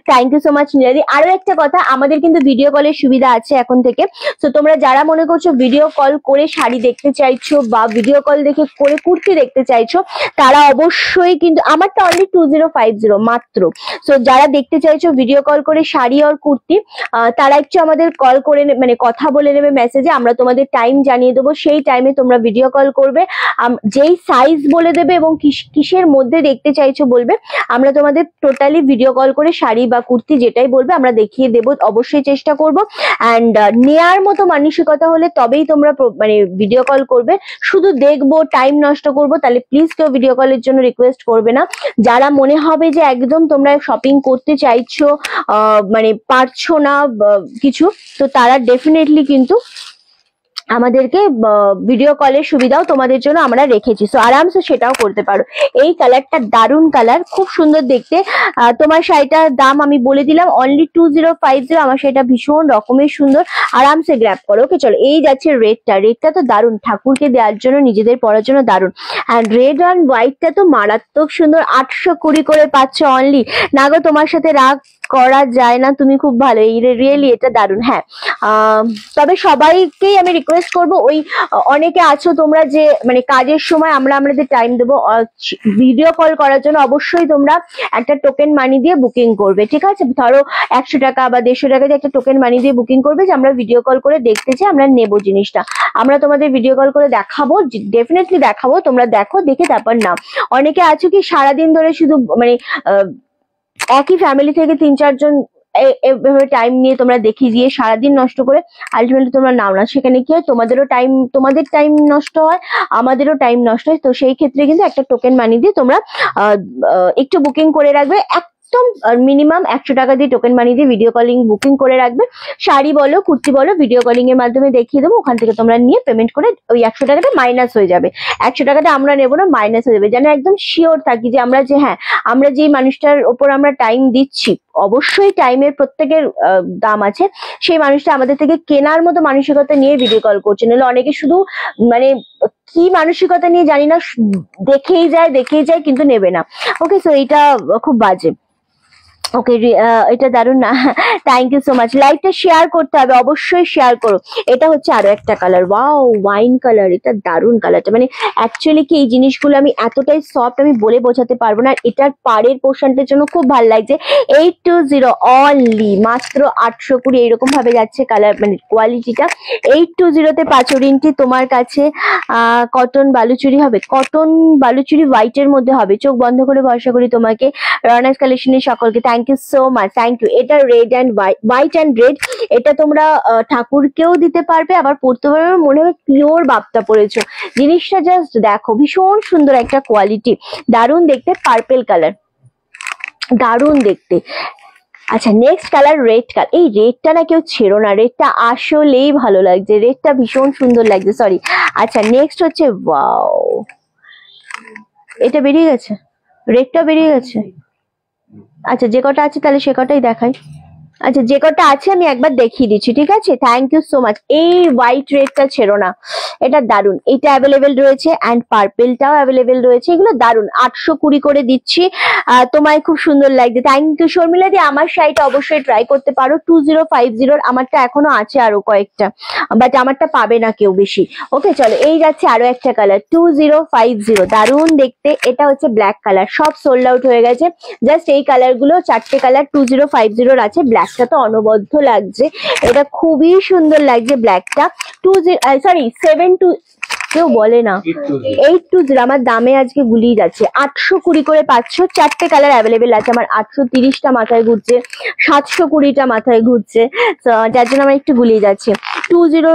thank you so much Niladi. আরো একটা কথা, আমাদের কিন্তু ভিডিও কলের সুবিধা আছে এখন থেকে, তো তোমরা যারা মনে করছো ভিডিও কল করে শাড়ি দেখতে চাইছো বা ভিডিও কল দেখে করে কুর্তি দেখতে চাইছো, তারা অবশ্যই কিন্তু, আমারটা অনলি 2050 মাত্র, তো যারা দেখতে চাইছো ভিডিও কল করে শাড়ি আর কুর্তি, তারা একটু আমাদের কল করে মানে কথা বলে নেবে মেসেজে, আমরা তোমাদের টাইম জানিয়ে দেবো, সেই টাইমে তোমরা ভিডিও কল করবে, যেই সাইজ বলে দেবে এবং কিসের মধ্যে দেখতে চাইছো বলবে, আমরা তোমাদের টোটালি ভিডিও কল করে শাড়ি বা কুর্তি যেটাই বলবে আমরা দেখিয়ে দেবো, অবশ্যই চেষ্টা করবো। অ্যান্ড নেয়ার মতো মানসিকতা হলে তবেই তোমরা মানে ভিডিও কল করবে, শুধু দেখবো টাইম নষ্ট করবো, তাহলে প্লিজ কেউ ভিডিও কলের জন্য রিকোয়েস্ট করবে না। যারা মনে হবে যে একদম তোমরা শপিং করতে চাইছো, মানে পারছো না কিছু, তো তারা ডেফিনেটলি কিন্তু আমাদেরকে ভিডিও কলের সুবিধাও তোমাদের জন্য আমরা রেখেছি, সো আরামসে সেটাও করতে পারো। এই কালারটা দারুণ কালার, খুব সুন্দর দেখতে। তোমার শাড়িটার দাম আমি বলে দিলাম, অনলি 2050। আমার শাড়িটা ভীষণ রকমের সুন্দর, আরামসে গ্র্যাব করো। ওকে চলো, এই যাচ্ছে রেডটা তো দারুণ, ঠাকুরকে দেওয়ার জন্য, নিজেদের পরার জন্য দারুণ। অ্যান্ড রেড অ্যান্ড হোয়াইটটা তো মারাত্মক সুন্দর, 820 করে পাচ্ছ অনলি। না গো, তোমার সাথে রাগ করা যায় না, তুমি খুব ভালো, এই রিয়েলি এটা দারুণ। হ্যাঁ তবে সবাইকেই আমি রিকোয়েস্ট করব, ওই অনেকে আছো তোমরা যে মানে কাজের সময় আমরা আমাদের টাইম দেবো, ভিডিও কল করার জন্য অবশ্যই তোমরা একটা টোকেন মানি দিয়ে বুকিং করবে, ঠিক আছে? ধরো 100 টাকা বা 150 টাকা দিয়ে একটা টোকেন মানি দিয়ে বুকিং করবে যে আমরা ভিডিও কল করে দেখতে চাই, আমরা নেবো জিনিসটা, আমরা তোমাদের ভিডিও কল করে দেখাবো, ডেফিনেটলি দেখাবো, তোমরা দেখো, দেখে তারপর নাও। অনেকে আছো কি সারাদিন ধরে শুধু মানে একই ফ্যামিলি থেকে 3-4 জন এভাবে টাইম নিয়ে তোমরা দেখিয়ে দিয়ে সারাদিন নষ্ট করে আলটিমেটলি তোমরা নাও না, সেখানে কি হয় তোমাদের টাইম নষ্ট হয়, আমাদেরও টাইম নষ্ট হয়। তো সেই ক্ষেত্রে কিন্তু একটা টোকেন মানি দিয়ে তোমরা একটু বুকিং করে রাখবে, একদম মিনিমাম 100 টাকা দিয়ে টোকেন মানি দিয়ে ভিডিও কলিং বুকিং করে রাখবে। শাড়ি বলো কুর্তি বলো ভিডিও কলিং এর মাধ্যমে দেখিয়ে দেবো, ওখান থেকে তোমরা নিয়ে পেমেন্ট করে ওই 100 টাকাটা মাইনাস হয়ে যাবে, 100 টাকাটা আমরা নেবো না, মাইনাস হয়ে যাবে, যেন একদম শিওর থাকি যে আমরা যে হ্যাঁ আমরা যেই মানুষটার ওপর আমরা টাইম দিচ্ছি, অবশ্যই টাইমের প্রত্যেকের দাম আছে, সেই মানুষটা আমাদের থেকে কেনার মতো মানসিকতা নিয়ে ভিডিও কল করছে, নাহলে অনেকে শুধু মানে কি মানসিকতা নিয়ে জানি না দেখেই যায় কিন্তু নেবে না। ওকে, সো এটা খুব বাজে। ওকে এটা দারুণ না, থ্যাংক ইউ সো মাচ। লাইভটা শেয়ার করতে হবে, অবশ্যই শেয়ার করো। এটা হচ্ছে আরো একটা কালার, ওয়াও ওয়াইন কালার, এটা দারুণ কালারটা, মানে অ্যাকচুয়ালি কি এই জিনিসগুলো আমি এতটাই সফট আমি বলে বোঝাতে পারবো না, এটার পাড়ের পোর্শনটার জন্য খুব ভালো লাগছে। 820 অনলি, মাত্র 820 এইরকম ভাবে যাচ্ছে কালার, মানে কোয়ালিটিটা। 820-তে পাঁচরিনটি তোমার কাছে কটন বালুচুরি হবে, কটন বালুচুরি হোয়াইটের মধ্যে হবে, চোখ বন্ধ করে ভরসা করি তোমাকে। রনাস কালেকশনের সকলকে thank you so much, thank you. এটা red and white and red, এটা তোমরা ঠাকুরকেও দিতে পারবে, আবার পড়তে পারবে, মনে হয় পিওর বাপ্তা পড়েছো। জিনিসটা জাস্ট দেখো, ভীষণ সুন্দর একটা কোয়ালিটি, দারুণ দেখতে, পার্পেল কালার, দারুণ দেখতে। আচ্ছা নেক্সট কালার রেড কালার, এই রেডটা না কেউ ছেড়ো না, রেডটা আসলেই ভালো লাগছে, রেডটা ভীষণ সুন্দর লাগছে, সরি। আচ্ছা নেক্সট হচ্ছে ওয়াও, এটা বেরিয়ে গেছে, রেডটা বেরিয়ে গেছে। আচ্ছা যে কটা আছে তাহলে সে কটাই দেখাই। আচ্ছা যে কটা আছে আমি একবার দেখিয়ে দিচ্ছি, ঠিক আছে? Thank you so much. এই হোয়াইট রেডটা ছেড়ো না, এটা দারুন, এটা অ্যাভেলেবেল রয়েছে, অ্যান্ড পার্পেলটাও অ্যাভেলেবেল রয়েছে, এগুলো দারুন। 820 করে দিচ্ছি, তোমায় খুব সুন্দর লাগছে, থ্যাংক ইউ শর্মিলা দি। আমার শাড়িটা অবশ্যই ট্রাই করতে পারো, 2050, আমারটা এখনো আছে আরো কয়েকটা, বাট আমারটা পাবে না কেউ বেশি। ওকে চলো, এই যাচ্ছে আরো একটা কালার, 2050, দারুন দেখতে। এটা হচ্ছে ব্ল্যাক কালার, সব সোল্ড আউট হয়ে গেছে, জাস্ট এই কালার গুলো 4টে কালার 2050 আছে। ব্ল্যাকটা তো অনবদ্য লাগছে, এটা খুবই সুন্দর লাগছে ব্ল্যাকটা। 72 কেউ বলে না, 820, আমার দামে আজকে গুলিয়ে যাচ্ছে। 820 করে পাচ্ছ, 4টে কালার অ্যাভেলেবেল আছে আমার। 830টা মাথায় ঘুরছে, 720টা মাথায় ঘুরছে, যার জন্য আমার একটু গুলিয়ে যাচ্ছে। 20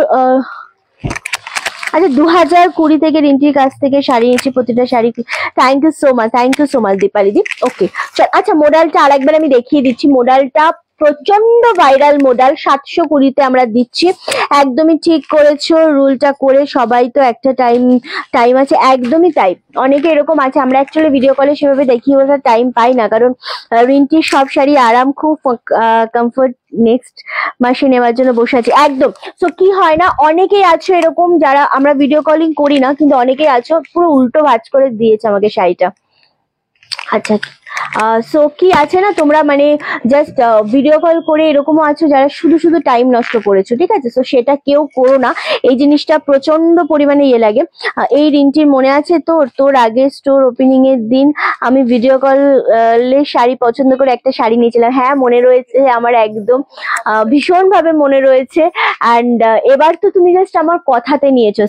আচ্ছা 2020 থেকে রিন্টির কাছ থেকে শাড়ি নিচ্ছি, প্রতিটা sari. Thank you so much, thank you so much Dipali di. Okay চল, আচ্ছা মোডালটা আরেকবার আমি দেখিয়ে দিচ্ছি, মোডালটা প্রচন্ড ভাইরাল মোডাল, 720-তে আমরা দিচ্ছি। একদমই ঠিক করেছো, রুলটা করে সবাই তো একটা টাইম আছে, একদমই তাই। অনেকে এরকম আছে, আমরা অ্যাকচুয়ালি ভিডিও কলে সেভাবে দেখিয়ে ওঠার টাইম পাই না, কারণ রিন্টির সব শাড়ি আরাম, খুব কমফোর্ট, নেক্সট মাসে নেওয়ার জন্য বসে আছি একদম। সো কি হয় না, অনেকেই আছো এরকম যারা আমরা ভিডিও কলিং করি না, কিন্তু অনেকেই আছো পুরো উল্টো ভাঁজ করে দিয়েছে আমাকে শাড়িটা। আচ্ছা সো কি আছে না, তোমরা মানে জাস্ট ভিডিও কল করে এরকমও আছো যারা শুধু টাইম নষ্ট করেছো, ঠিক আছে? সো সেটা কেউ করো না, এই জিনিসটা প্রচন্ড পরিমাণে ইয়ে লাগে। এই রিন্টির মনে আছে তোর আগে স্টোর ওপেনিং এর দিন আমি ভিডিও কলে শাড়ি পছন্দ করে একটা শাড়ি নিয়েছিলাম? হ্যাঁ মনে রয়েছে আমার, একদম ভীষণ ভাবে মনে রয়েছে। অ্যান্ড এবার তো তুমি জাস্ট আমার কথাতে নিয়েছো,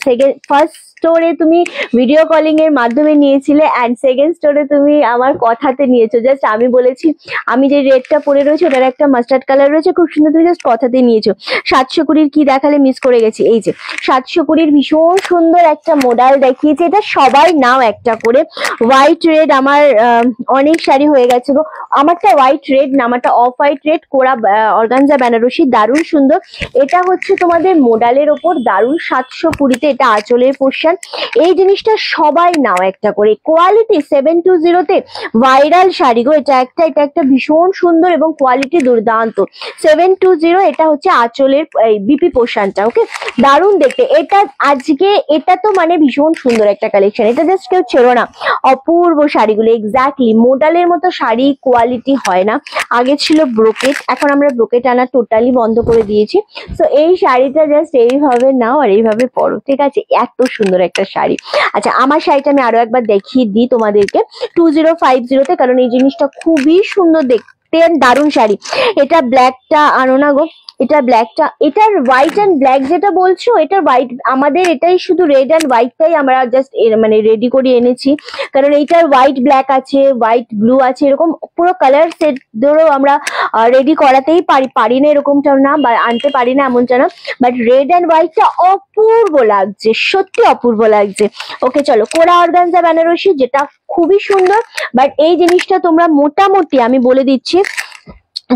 ফার্স্ট স্টোরে তুমি ভিডিও কলিং এর মাধ্যমে নিয়েছিলে, অ্যান্ড সেকেন্ড স্টোরে তুমি আমার কথাতে নিয়েছো। জাস্ট আমি বলেছি আমি যে রেডটা পরে রয়েছে ওটার একটা মাস্টার্ড কালার রয়েছে, খুব সুন্দর, তুমি জাস্ট কথাতে নিয়েছো। 720 কি দেখালে মিস করে গেছি, এই যে 720 ভীষণ সুন্দর একটা মডেল দেখিয়েছে, এটা সবাই নাও একটা করে। হোয়াইট রেড আমার অনেক শাড়ি হয়ে গেছে গো, আমারটা হোয়াইট রেড না, আমারটা অফ হোয়াইট রেড কোরা অর্গানজা বেনারসি, দারুণ সুন্দর। এটা হচ্ছে তোমাদের মোডালের ওপর দারুণ, 720-তে, এটা আঁচলের পোর্শন, কালেকশন। এই জিনিসটা সবাই নাও একটা করে, কোয়ালিটি 720 ভাইরাল শাড়ি গো, এটা একটা ভীষণ সুন্দর এবং কোয়ালিটি দুর্দান্ত। 720 এটা হচ্ছে আঁচলের বিপি পোর্শনটা। ওকে, দারুণ দেখতে এটা। আজকে এটা তো মানে ভীষণ সুন্দর একটা কালেকশন, এটা জাস্ট কেউ ছেড়ো না। অপূর্ব শাড়িগুলো, এক্স্যাক্টলি মোডালের মতো শাড়ি কোয়ালিটি হয় না। আগে ছিল ব্রোকেট, এখন আমরা ব্রোকেট আনা টোটালি বন্ধ করে দিয়েছি। তো এই শাড়িটা জাস্ট এইভাবে নাও আর এইভাবে পরো, ঠিক আছে? এত সুন্দর একটা শাড়ি। আচ্ছা, আমার শাড়িটা আমি আরো একবার দেখিয়ে দিই তোমাদেরকে 2050 কারণ এই জিনিসটা খুবই সুন্দর দেখতে, দারুণ শাড়ি। এটা ব্ল্যাকটা আনো না গো, এটা ব্ল্যাকটা, এটার হোয়াইট অ্যান্ড ব্ল্যাক যেটা বলছো, এটার হোয়াইট, আমাদের এটাই শুধু রেড অ্যান্ড হোয়াইটটাই আমরা জাস্ট মানে রেডি করে এনেছি। কারণ এইটার হোয়াইট ব্ল্যাক আছে, হোয়াইট ব্লু আছে, এরকম পুরো কালার সেট ধরো আমরা রেডি করাতেই পারি না, এরকমটা না, বা আনতে পারি না এমনটা না। বাট রেড অ্যান্ড হোয়াইটটা অপূর্ব লাগছে, সত্যি অপূর্ব লাগছে। ওকে চলো, কোরা অর্গানজা বেনারসি, যেটা খুবই সুন্দর। বাট এই জিনিসটা তোমরা মোটামুটি আমি বলে দিচ্ছি,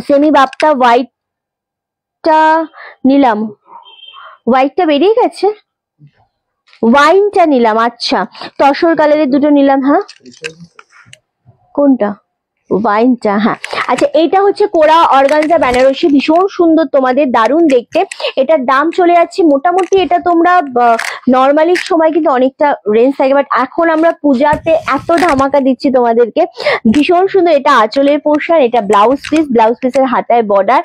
সেমি বাপ্তা হোয়াইট নিলাম, হোয়াইটটা বেরিয়ে গেছে, ওয়াইনটা নিলাম। আচ্ছা, তসর কালারের দুটো নিলাম। হ্যাঁ, কোনটা? ওয়াইনটা, হ্যাঁ। আচ্ছা, এইটা হচ্ছে কোরা অর্গানজা বেনারসি, ভীষণ সুন্দর, তোমাদের দারুণ দেখতে। এটার দাম চলে যাচ্ছে মোটামুটি, এটা তোমরা নর্মালি সময় কিন্তু অনেকটা রেঞ্জ থাকে, বাট এখন আমরা পূজাতে এত ধামাকা দিচ্ছি তোমাদেরকে। ভীষণ সুন্দর, এটা আঁচলের পোর্শন, এটা ব্লাউজ পিস, ব্লাউজ পিসের হাতায় বর্ডার,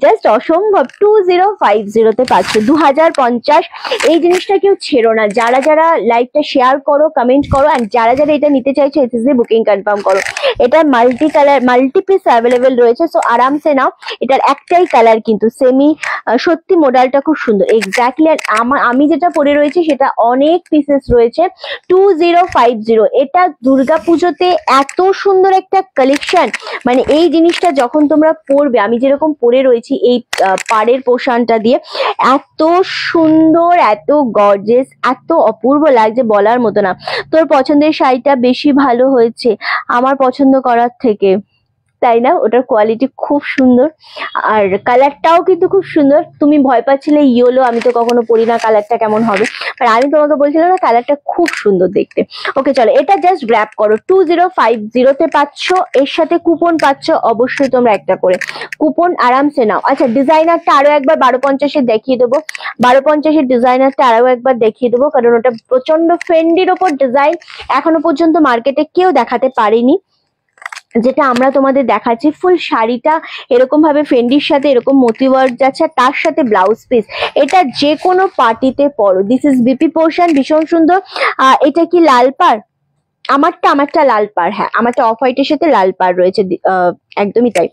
জাস্ট অসম্ভব। 2050 পাচ্ছ, 2050। এই জিনিসটা কেউ ছেড়ো না, যারা যারা লাইভটা শেয়ার করো, কমেন্ট করো, আর যারা যারা এটা নিতে চাইছো এসএসসি বুকিং কনফার্ম করো। এটা multi colour, multi piece available রয়েছে, সো আরামসে নাও। এটার একটাই কালার কিন্তু সেমি, সত্যি মডেলটা খুব সুন্দর, এক্স্যাক্টলি। আর আমি যেটা পরে রয়েছে সেটা অনেক পিসেস রয়েছে। 2050, এটা দুর্গাপুজোতে এত সুন্দর একটা কালেকশন। মানে এই জিনিসটা যখন তোমরা পরবে, আমি যেরকম পরে রয়েছি এই পাড়ের পোশানটা দিয়ে, এত সুন্দর, এত গর্জিয়াস, এত অপূর্ব লাগছে, বলার মতো না। তোর পছন্দের শাড়িটা বেশি ভালো হয়েছে আমার পছন্দ করার থেকে, তাই না? ওটার কোয়ালিটি খুব সুন্দর, আর কালারটাও কিন্তু খুব সুন্দর। তুমি ভয় পাচ্ছিলে ইয়েলো, আমি তো কখনো পরি না, কালারটা কেমন হবে, আর আমি তোমাকে বলছিলাম না, কালারটা খুব সুন্দর দেখতে। ওকে চলো, এটা জাস্ট গ্র্যাব করো। 2050 পাচ্ছ, এর সাথে কুপন পাচ্ছ অবশ্যই তোমরা একটা করে, কুপন আরামসে নাও। আচ্ছা, ডিজাইনারটা আরো একবার 1250 দেখিয়ে দেবো, 1250 ডিজাইনারটা আরো একবার দেখিয়ে দেবো, কারণ ওটা প্রচন্ড ফ্রেন্ডির ওপর ডিজাইন, এখনো পর্যন্ত মার্কেটে কেউ দেখাতে পারেনি যেটা আমরা তোমাদের দেখাচ্ছি। ফুল শাড়িটা এরকম ভাবে ফেন্ডির সাথে এরকম মোতি ওয়ার্ক যাচ্ছে, তার সাথে ব্লাউজ পিস, এটা যে কোনো পার্টিতে পরো। দিস ইজ বিপি পোর্শন, ভীষণ সুন্দর। এটা কি লাল পাড়? আমারটা লাল পাড়, হ্যাঁ আমারটা অফ হোয়াইটের সাথে লাল পাড় রয়েছে, একদমই তাই।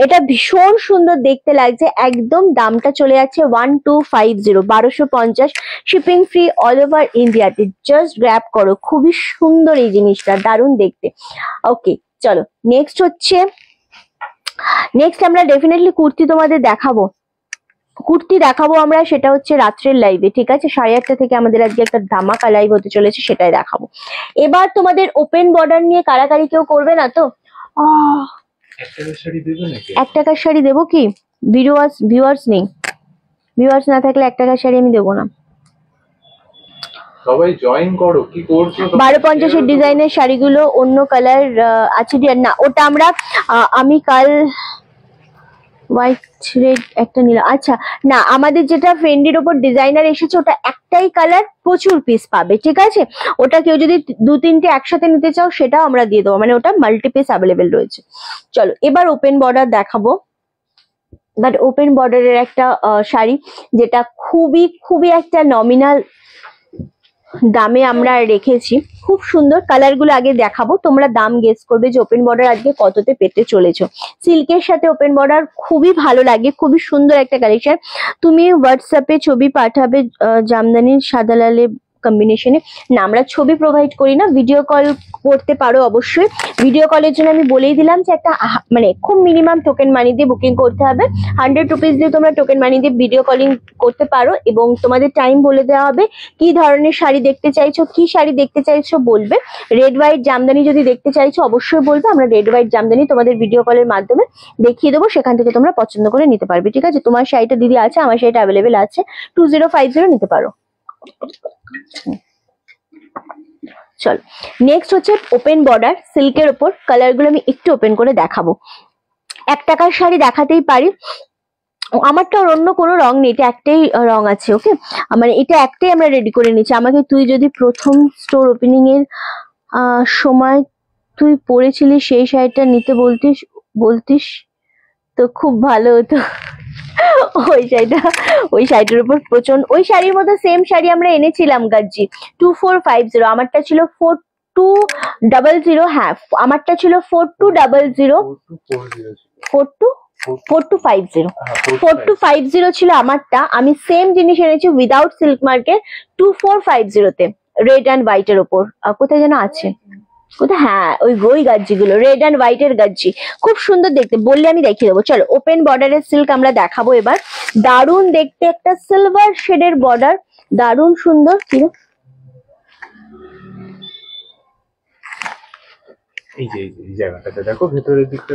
এটা ভীষণ সুন্দর দেখতে লাগছে, একদম দামটা চলে যাচ্ছে 1250, 1250, শিপিং ফ্রি অল ওভার ইন্ডিয়াতে। জাস্ট গ্র্যাব করো, খুবই সুন্দর এই জিনিসটা, দারুণ দেখতে। ওকে চলো, নেক্সট আমরা ডেফিনেটলি কুর্তি তোমাদের দেখাবো, কুর্তি দেখাবো আমরা, সেটা হচ্ছে রাত্রের লাইভে, ঠিক আছে? 8:30 থেকে আমাদের আজকে একটা ধামাকা লাইভ হতে চলেছে, সেটাই দেখাবো। এবার তোমাদের ওপেন বর্ডার নিয়ে কারাকারি কেউ করবে না তো? 1 টাকার শাড়ি দেবো কি? ভিউয়ার্স নেই, ভিউয়ার্স না থাকলে 1 টাকার শাড়ি আমি দেবো না। সবাই জয়েন করো, কি করছো? 1250 ডিজাইনের শাড়িগুলো অন্য কালার আছে না, ওটা আমরা আমি কাল হোয়াইট রেড একটা নিলাম। আচ্ছা না, আমাদের যেটা ফেন্ডির ওপর ডিজাইনার এসেছে ওটা একটাই কালার, প্রচুর পিস পাবে, ঠিক আছে? ওটা কেউ যদি 2-3টে একসাথে নিতে চাও সেটাও আমরা দিয়ে দেবো, মানে ওটা মাল্টি পিস অ্যাভেলেবেল রয়েছে। চলো এবার ওপেন বর্ডার দেখাবো, বাট ওপেন বর্ডারের একটা শাড়ি যেটা খুবই একটা নমিনাল দামে আমরা রেখেছি, খুব সুন্দর। কালার গুলো আগে দেখাবো, তোমরা দাম গেস করবে যে ওপেন বর্ডার আজকে কততে পেতে চলেছো। সিল্কের সাথে ওপেন বর্ডার খুবই ভালো লাগে, খুবই সুন্দর একটা কালেকশন। তুমি হোয়াটসঅ্যাপে ছবি পাঠাবে জামদানির সাদা লালে কম্বিনেশনে। না, আমরা ছবি প্রোভাইড করি না, ভিডিও কল করতে পারো অবশ্যই। ভিডিও কলের জন্য আমি বলেই দিলাম যে একটা মানে খুব মিনিমাম টোকেন মানি দিয়ে বুকিং করতে হবে। 100 রুপিস দিয়ে তোমরা টোকেন মানি দিয়ে ভিডিও কলিং করতে পারো, এবং তোমাদের টাইম বলে দেওয়া হবে কি ধরনের শাড়ি দেখতে চাইছো, কি শাড়ি দেখতে চাইছো বলবে। রেড হোয়াইট জামদানি যদি দেখতে চাইছো অবশ্যই বলবে, আমরা রেড হোয়াইট জামদানি তোমাদের ভিডিও কলের মাধ্যমে দেখিয়ে দেবো, সেখান থেকে তোমরা পছন্দ করে নিতে পারবে, ঠিক আছে? তোমার শাড়িটা দিদি আছে, আমার শাড়িটা অ্যাভেলেবেল আছে, 2050 নিতে পারো। চলো নেক্সট হচ্ছে ওপেন বর্ডার সিল্কের ওপর, কালার গুলো আমি একটু ওপেন করে দেখাবো। 1 টাকার শাড়ি দেখাতেই পারি, আমারটা অন্য কোনো রং নেই, এটা একটাই রং আছে। ওকে, মানে এটা একটাই আমরা রেডি করে নিচ্ছি। আমাকে তুই যদি প্রথম স্টোর ওপেনিং এর সময় তুই পরেছিলি সেই শাড়িটা নিতে বলতিস তো খুব ভালো হতো। ওই শাড়িটার উপর প্রচন্ড, ওই শাড়ির মধ্যে সেম শাড়ি আমরা এনেছিলাম গাজ্জি 2450, আমারটা ছিল 4200। হ্যাঁ আমারটা ছিল 4200, 4250 ছিল আমারটা। আমি সেম জিনিস এনেছি উইদাউট সিল্ক মার্কের 2450 তে, রেড অ্যান্ড হোয়াইট এর ওপর। কোথায় যেন আছে, কোথায়, হ্যাঁ ওই গাজ্জি গুলো, রেড অ্যান্ড হোয়াইট এর গাজ্জি, খুব সুন্দর দেখতে, বললে আমি দেখিয়ে দেবো। চলো ওপেন বর্ডারের সিল্ক আমরা দেখাবো এবার। দারুণ দেখতে একটা সিলভার শেডের বর্ডার, দারুণ সুন্দর। কি এই যে এই জায়গাটাতে দেখো ভেতরের দিকটা,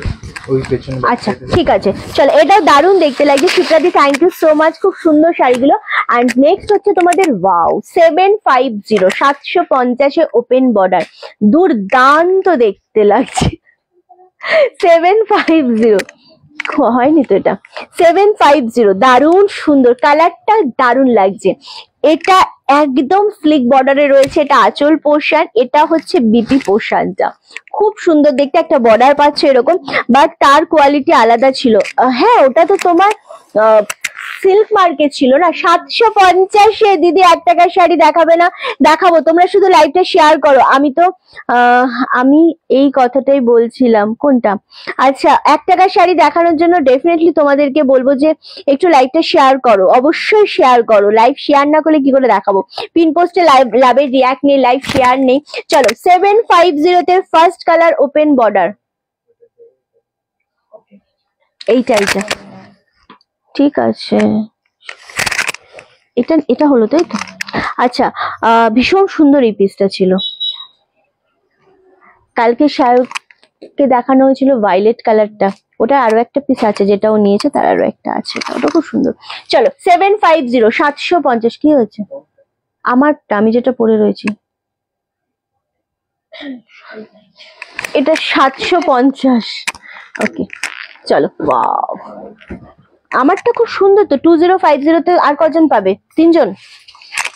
ওই পেছনে। আচ্ছা ঠিক আছে, চলো এটাও দারুণ দেখতে লাগছে। শিপ্রাদি থ্যাংক ইউ সো মাচ, খুব সুন্দর শাড়িগুলো। অ্যান্ড নেক্সট হচ্ছে তোমাদের ওয়াও 750, 750 ওপেন বর্ডার, দুর্দান্ত দেখতে লাগছে। 750 হয়নি তো এটা, 750, দারুণ সুন্দর, কালারটা দারুণ লাগছে। এটা একদম ফ্লিক বর্ডারে রয়েছে, এটা আঁচল পোর্শন, এটা হচ্ছে বিপি পোর্শনটা, খুব সুন্দর দেখতে একটা বর্ডার পাচ্ছে এরকম, বাট তার কোয়ালিটি আলাদা ছিল। হ্যাঁ ওটা তো তোমার সিল্ক মার্কেট ছিল না। 750 দিদি 8 টাকার শাড়ি দেখাবে না? দেখাবো, তোমরা শুধু লাইভটা শেয়ার করো। আমি এই কথাটাই বলছিলাম। কোনটা? আচ্ছা 1 টাকার শাড়ি দেখানোর জন্য ডেফিনেটলি তোমাদেরকে বলবো যে একটু লাইভটা শেয়ার করো, অবশ্যই শেয়ার করো। লাইভ শেয়ার না করলে কি করে দেখাবো? পিন পোস্টে লাভের রিয়াক্ট নেই, লাইভ শেয়ার নেই। চলো 750 তে ফার্স্ট কালার ওপেন বর্ডার, এইটা ঠিক আছে, এটা হলো তাই তো। আচ্ছা ভীষণ সুন্দর এই পিসটা ছিল। কালকে শায়ককে দেখানো হয়েছিল ভায়োলেট কালারটা, ওটা আরো একটা পিস আছে, যেটাও নিয়েছে তার আরো একটা আছে, ওটা খুব সুন্দর। চলো 750, 750 কি হয়েছে আমারটা, আমি যেটা পরে রয়েছি এটা 750। ওকে চলো, ওয়াও আমারটা খুব সুন্দর তো। 2050 তে আর কজন পাবে? 3 জন।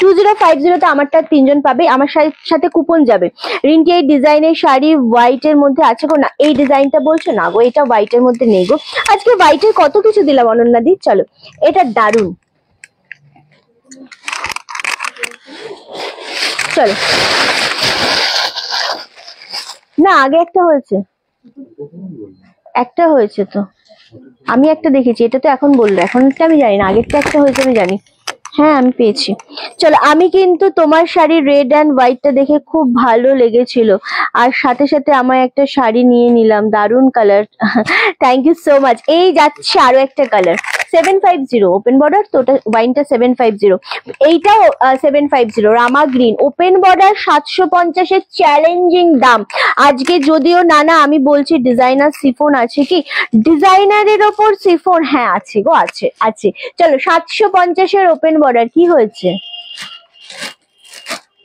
2050 তে আমারটা 3 জন পাবে, আমার সাথে কুপন যাবে। রিন্টি এই ডিজাইনের শাড়ি হোয়াইট এর মধ্যে আছে গো? না এই ডিজাইনটা বলছো না গো, এটা হোয়াইট এর মধ্যে নেই গো। আজকে হোয়াইট এর কত কিছু দিলাম অনন্যা দি। চলো এটা দারুন, চলো না আগে একটা হয়েছে, একটা হয়েছে তো, আমি একটা দেখেছি, এটা তো এখন বললো, এখনটা আমি জানি না, আগেরটা একটা হয়েছে আমি জানি। হ্যাঁ আমি পেয়েছি। চলো আমি কিন্তু তোমার শাড়ি রেড অ্যান্ড হোয়াইটটা দেখে খুব ভালো লেগেছিল, আর সাথে সাথে আমার একটা শাড়ি নিয়ে নিলাম, দারুন colour. Thank you so much. এই যাচ্ছে আরো একটা কালার 750 ওপেন বর্ডার, তো ওটা ওয়াইনটা 750, এইটাও 750 রামা গ্রিন ওপেন বর্ডার 750 এর চ্যালেঞ্জিং দাম আজকে। যদিও না আমি বলছি ডিজাইনার সিফন আছে কি? ডিজাইনারের ওপর সিফন, হ্যাঁ আছে গো, আছে। চলো 750 এর ওপেন বর্ডার কি হয়েছে?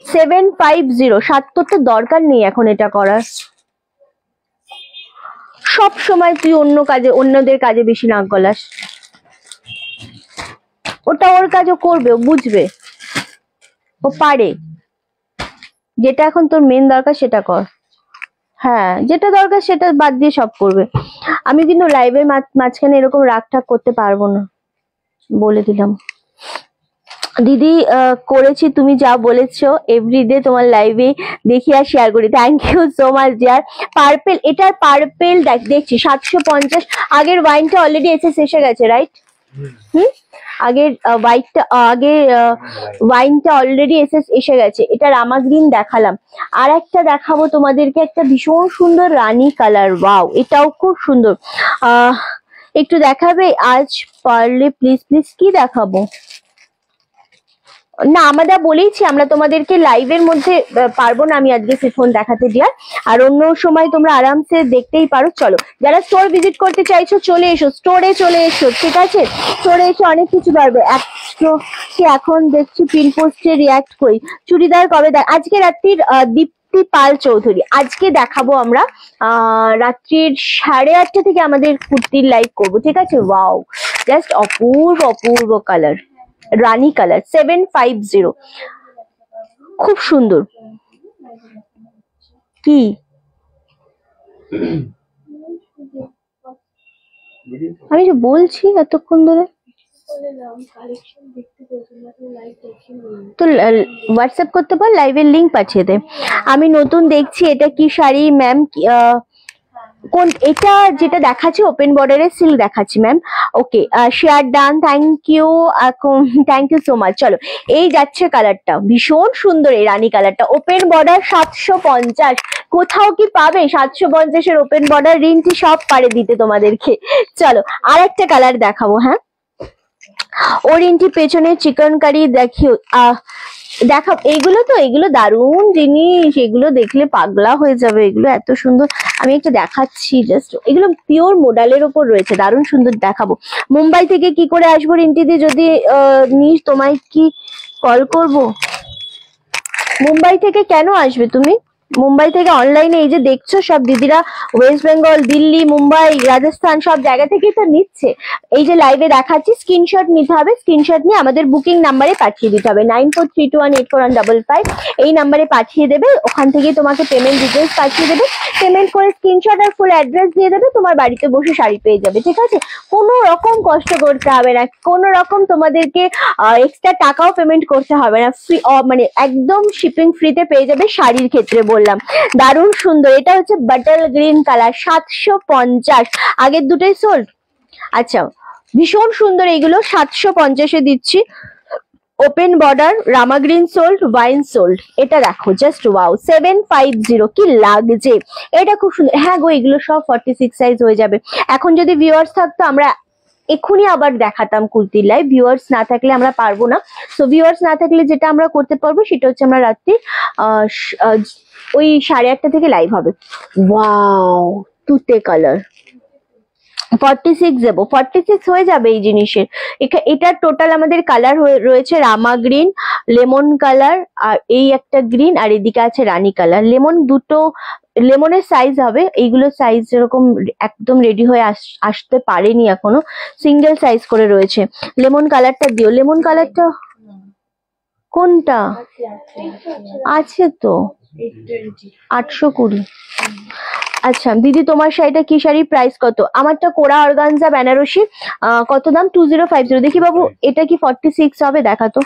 750, 70 তো দরকার নেই এখন এটা করার। সব সময় তুই অন্যদের কাজে বেশি নাক গলাস, ওটা ওর কাজও করবে, ও বুঝবে, ও পারে। যেটা এখন তোর মেন দরকার সেটা কর। হ্যাঁ যেটা দরকার সেটা বাদ দিয়ে সব করবে। আমি কিন্তু লাইভের মাঝখানে এরকম রাগ ঠাক করতে পারবো না, বলে দিলাম। দিদি করেছি, তুমি যা বলেছো এভরিডে তোমার লাইভে দেখি আর শেয়ার করি। Thank you so much dear. Purple, এটার পার্পেল দেখছি 750। আগের ওয়াইনটা অলরেডি এসে গেছে রাইট? আগের ওয়াইনটা অলরেডি এসে গেছে। এটা রামা গ্রিন দেখালাম, আর একটা দেখাবো তোমাদেরকে, একটা ভীষণ সুন্দর রানী কালার। ওয়াও এটাও খুব সুন্দর। একটু দেখাবে আজ পারলে প্লিজ? কি দেখাবো? না আমরা বলেইছি আমরা তোমাদেরকে লাইভের মধ্যে পারবো না আমি আজকে ফোন দেখাতে দিয়ার, আর অন্য সময় তোমরা আরামসে দেখতেই পারো। চলো যারা স্টোর ভিজিট করতে চাইছো চলে এসো, স্টোরে চলে এসো, ঠিক আছে? স্টোরে এসে অনেক কিছু পারবে। এখন দেখছি পিন পোস্টে রিয়াক্ট করি। চুড়িদার কবে আজকে রাত্রির দীপ্তি কীর্তি পাল চৌধুরী। আজকে দেখাবো আমরা রাত্রির 8:30 থেকে আমাদের কুর্তির লাইভ করবো, ঠিক আছে? ওয়াও, জাস্ট অপূর্ব অপূর্ব কালার, রানী কালার 750, খুব সুন্দর। কি আমি যে বলছি এতক্ষণ ধরে, তো হোয়াটসঅ্যাপ করতে পার, লাইভের লিংক পাঠিয়ে দে। আমি নতুন দেখছি, এটা কি শাড়ি ম্যাম? কোন এটা? যেটা দেখাচ্ছি ওপেন বর্ডারের সিল্ক দেখাচ্ছি ma'am. Okay, share done, thank you, thank you so much. চলো, এই যাচ্ছে কালারটা, ভীষণ সুন্দর এই রানী কালারটা, ওপেন বর্ডার 750। কোথাও কি পাবে 750-এর ওপেন বর্ডার? রিন্টি সব পারে দিতে তোমাদেরকে। চলো আর একটা কালার দেখাবো। হ্যাঁ, ওরিন্টি পেছনে চিকেন কারি দেখিও, দেখা। এইগুলো তো, এগুলো দারুণ জিনিস, এগুলো দেখলে পাগলা হয়ে যাবে, এগুলো এত সুন্দর। আমি একটা দেখাচ্ছি জাস্ট, এগুলো পিওর মোডালের ওপর রয়েছে, দারুণ সুন্দর দেখাবো। মুম্বাই থেকে কি করে আসবো রিন্টিদি? যদি নিস তোমায় কি কল করব? মুম্বাই থেকে কেন আসবে তুমি? মুম্বাই থেকে অনলাইনে এই যে দেখছো সব দিদিরা ওয়েস্ট বেঙ্গল, দিল্লি, মুম্বাই, রাজস্থান সব জায়গা থেকেই তো নিচ্ছে। এই যে লাইভে দেখাচ্ছি, স্ক্রিনশট নিতে হবে, স্ক্রিনশট নিয়ে আমাদের বুকিং নাম্বারে পাঠিয়ে দিতে হবে, 9432184155। এই নাম্বারে পাঠিয়ে দেবে, ওখান থেকে তোমাকে পেমেন্ট ডিটেলস পাঠিয়ে দেবে, পেমেন্ট করে স্ক্রিনশট আর ফুল অ্যাড্রেস দিয়ে দেবে, তোমার বাড়িতে বসে শাড়ি পেয়ে যাবে, ঠিক আছে? কোনো রকম কষ্ট করতে হবে না, কোনো রকম তোমাদেরকে এক্সট্রা টাকাও পেমেন্ট করতে হবে না, ফ্রি, মানে একদম শিপিং ফ্রিতে পেয়ে যাবে শাড়ির ক্ষেত্রে বললাম। দারুণ সুন্দর, এটা হচ্ছে বাটল গ্রিন কালার, 750। আগের দুটোই সোল্ড। আচ্ছা, ভীষণ সুন্দর, এইগুলো 750-এ দিচ্ছি। ওপেন বর্ডার, রামা গ্রিন সোল্ড, ওয়াইন সোল্ড। এটা দেখো জাস্ট ওয়াও, 750, কি লাগছে, এটা খুব সুন্দর। হ্যাঁ গো, এগুলো সব 46 সাইজ হয়ে যাবে। এখন যদি ভিউয়ার্স থাকতো আমরা এক্ষুনি আবার দেখাতাম কুর্তির লাইভ, ভিউয়ার্স না থাকলে আমরা পারবো না। সো ভিউয়ার্স না থাকলে যেটা আমরা করতে পারবো সেটা হচ্ছে আমরা রাত্রি ওই 8:30 থেকে লাইভ হবে। ওয়াও, তুতে কালার 46 দেবো, 46 হয়ে যাবে এই জিনিসের। এটা টোটাল আমাদের কালার রয়েছে রামা গ্রিন, লেমন কালার, আর এই একটা গ্রিন, আর এদিকে আছে রানী কালার। লেমন দুটো, লেমনের সাইজ হবে, এইগুলো সাইজ যেরকম একদম রেডি হয়ে আসতে পারেনি এখনো, সিঙ্গেল সাইজ করে রয়েছে। লেমন কালারটা দিও, লেমন কালারটা কোনটা আছে? তো 820। আচ্ছা দিদি, তোমার শাড়িটা কি শাড়ি, প্রাইস কত? আমারটা কোরা অর্গানজা বেনারসি, কত দাম? 2050। দেখি বাবু, এটা কি 46 হবে? দেখাতো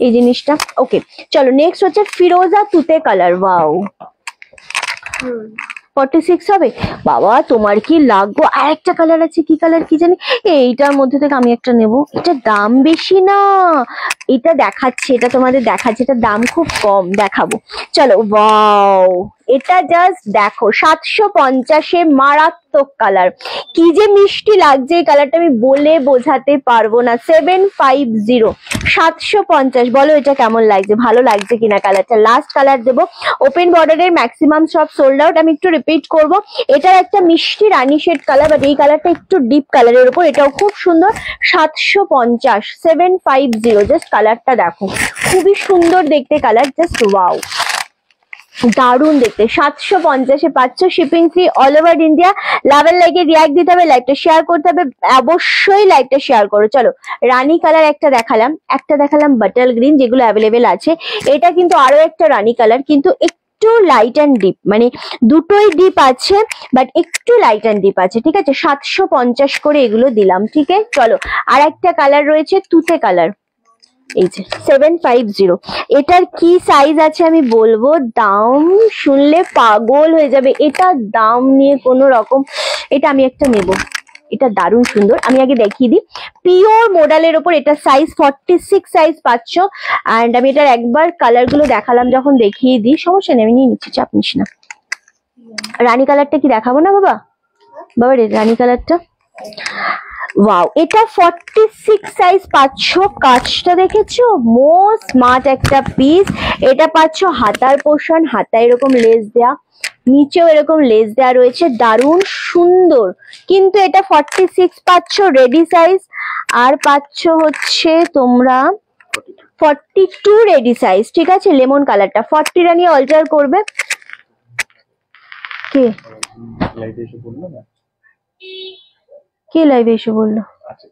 এই জিনিসটা। ওকে চলো, নেক্সট হচ্ছে ফিরোজা তুতে কালার। ওয়াও, 46 হবে? বাবা তোমার কি লাগবো? আর একটা কালার আছে, কি কালার কি জানি, এইটার মধ্যে থেকে আমি একটা নেব। এটা দাম বেশি না, এটা দেখাচ্ছে, এটা তোমাদের দেখাচ্ছে, এটা দাম খুব কম, দেখাবো। চলো, ওয়াও, এটা জাস্ট দেখো, 750-এ মারাত্মক কালার, কি যে মিষ্টি লাগছে এই কালারটা, আমি বলে বোঝাতে পারবো না। 750, 750, বলো এটা কেমন লাগছে, ভালো লাগছে কিনা কালারটা? লাস্ট কালার দেবো, ওপেন বর্ডারের ম্যাক্সিমাম সব সোল্ড আউট। আমি একটু রিপিট করব, এটার একটা মিষ্টি রানী শেড কালার, বাট এই কালারটা একটু ডিপ কালারের উপর, এটাও খুব সুন্দর। 750, 750, জাস্ট কালারটা দেখো, খুবই সুন্দর দেখতে কালার, জাস্ট ওয়াও, দারুণ দেখতে। 750-এ পাচ্ছ, shipping free all over India. লাভের লাইকে রিয়াক্ট দিতে হবে, লাইভটা শেয়ার করতে হবে, অবশ্যই লাইভটা শেয়ার করো। চলো, রানী কালার একটা দেখালাম বাটল গ্রিন, যেগুলো অ্যাভেলেবেল আছে। এটা কিন্তু আরো একটা রানী কালার, কিন্তু একটু লাইট অ্যান্ড ডিপ, মানে দুটোই ডিপ আছে বাট একটু লাইট অ্যান্ড ডিপ আছে, ঠিক আছে? 750 করে এগুলো দিলাম, ঠিক আছে? চলো, আর একটা কালার রয়েছে তুতে কালার, এই যে 750। এটার কি সাইজ আছে আমি বলবো, দাম শুনলে পাগল হয়ে যাবে, এটার দাম নিয়ে কোনো রকম, এটা আমি একটা নেব, এটা দারুণ সুন্দর। আমি আগে দেখিয়ে দিই, পিওর মোডালের ওপর, এটা সাইজ 46 সাইজ পাচ্ছ। অ্যান্ড আমি এটার একবার কালার গুলো দেখালাম, যখন দেখিয়ে দিই, সমস্যা নেই, আমি নিয়ে নিচ্ছি, চাপ নিস না। রানী কালারটা কি দেখাবো না বাবা? বাবা রে, রানী কালারটা, ওয়াও, এটা 46 সাইজ পাচ্ছ। কাজটা দেখেছো, মোস্ট স্মার্ট একটা পিস। এটা পাচ্ছ হাতার পোর্শন, হাতা এরকম লেস দেয়া, নিচেও এরকম লেস দেয়া রয়েছে, দারুণ সুন্দর। কিন্তু এটা 46 পাচ্ছ রেডি সাইজ, আর পাচ্ছ হচ্ছে তোমরা 42 রেডি সাইজ, ঠিক আছে? লেমন কালারটা 40 নিয়ে অল্টার করবে, কে লাইভে এসে বললো না? কে লাইভে এসে বললো? আচ্ছা,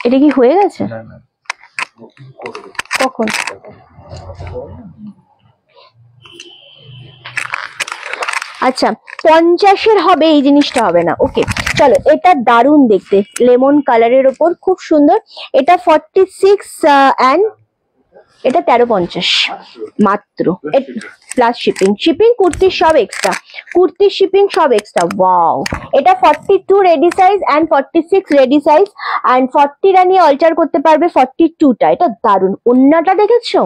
এটা কি হয়ে গেছে? না না, করবে। কখন? আচ্ছা 50-এর হবে, এই জিনিসটা হবে না। ওকে চলো, এটা দারুণ দেখতে, লেমন কালারের ওপর খুব সুন্দর। এটা 46 অ্যান্ড এটা 1350 মাত্র, প্লাস শিপিং। শিপিং কুর্তির সব এক্সট্রা, কুর্তির শিপিং সব এক্সট্রা। ওয়াও, এটা 42 ready size and 46 ready size and 40টা নিয়ে অল্টার করতে পারবে 42টা। এটা দারুণ। ওন্নাটা দেখেছো?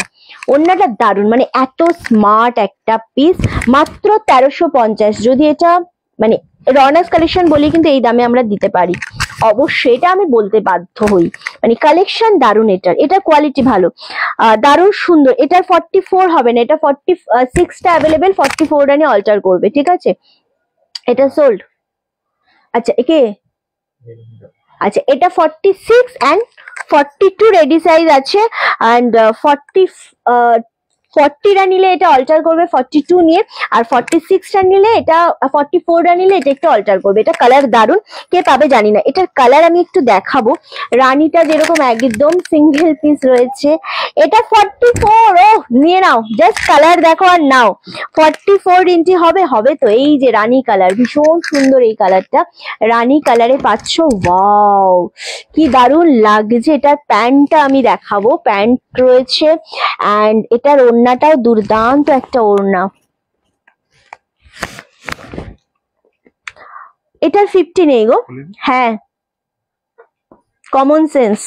ওন্নাটা দারুণ, মানে এত স্মার্ট একটা পিস, মাত্র 1350। যদি এটা মানে রনাস কালেকশন বলি কিন্তু এই দামে আমরা দিতে পারি, অবশ্যই এটা আমি বলতে বাধ্য হই। মানে কালেকশন দারুণ, এটার কোয়ালিটি ভালো, দারুণ সুন্দর। এটার 44 হবে না, এটা 46টা অ্যাভেলেবেল, 44টা নিয়ে অল্টার করবে, ঠিক আছে? এটা সোল্ড। আচ্ছা একে, আচ্ছা এটা 46 অ্যান্ড 42 রেডি সাইজ আছে অ্যান্ড 40টা নিলে এটা অল্টার করবে 42 নিয়ে, আর 46টা নিলে এটা 44টা নিলে এটা একটু অল্টার করবে। এটা কালার দারুণ, কে পাবে জানি না। এটার কালার আমি একটু দেখাবো। রানীটা যেরকম একদম সিঙ্গেল পিস রয়েছে, এটা 44। ও নিয়ে নাও, জাস্ট কালার দেখো আর নাও। 44 ইঞ্চি হবে, হবে তো। এই যে রানী কালার, ভীষণ সুন্দর এই কালারটা, রানী কালারে পাচ্ছ। ওয়াও কি দারুণ লাগছে। এটার প্যান্টটা আমি দেখাবো, প্যান্ট রয়েছে অ্যান্ড এটার ওড়নাটাও দুর্দান্ত একটা ওড়না। এটার 50 নেই গো। হ্যাঁ, কমন সেন্স।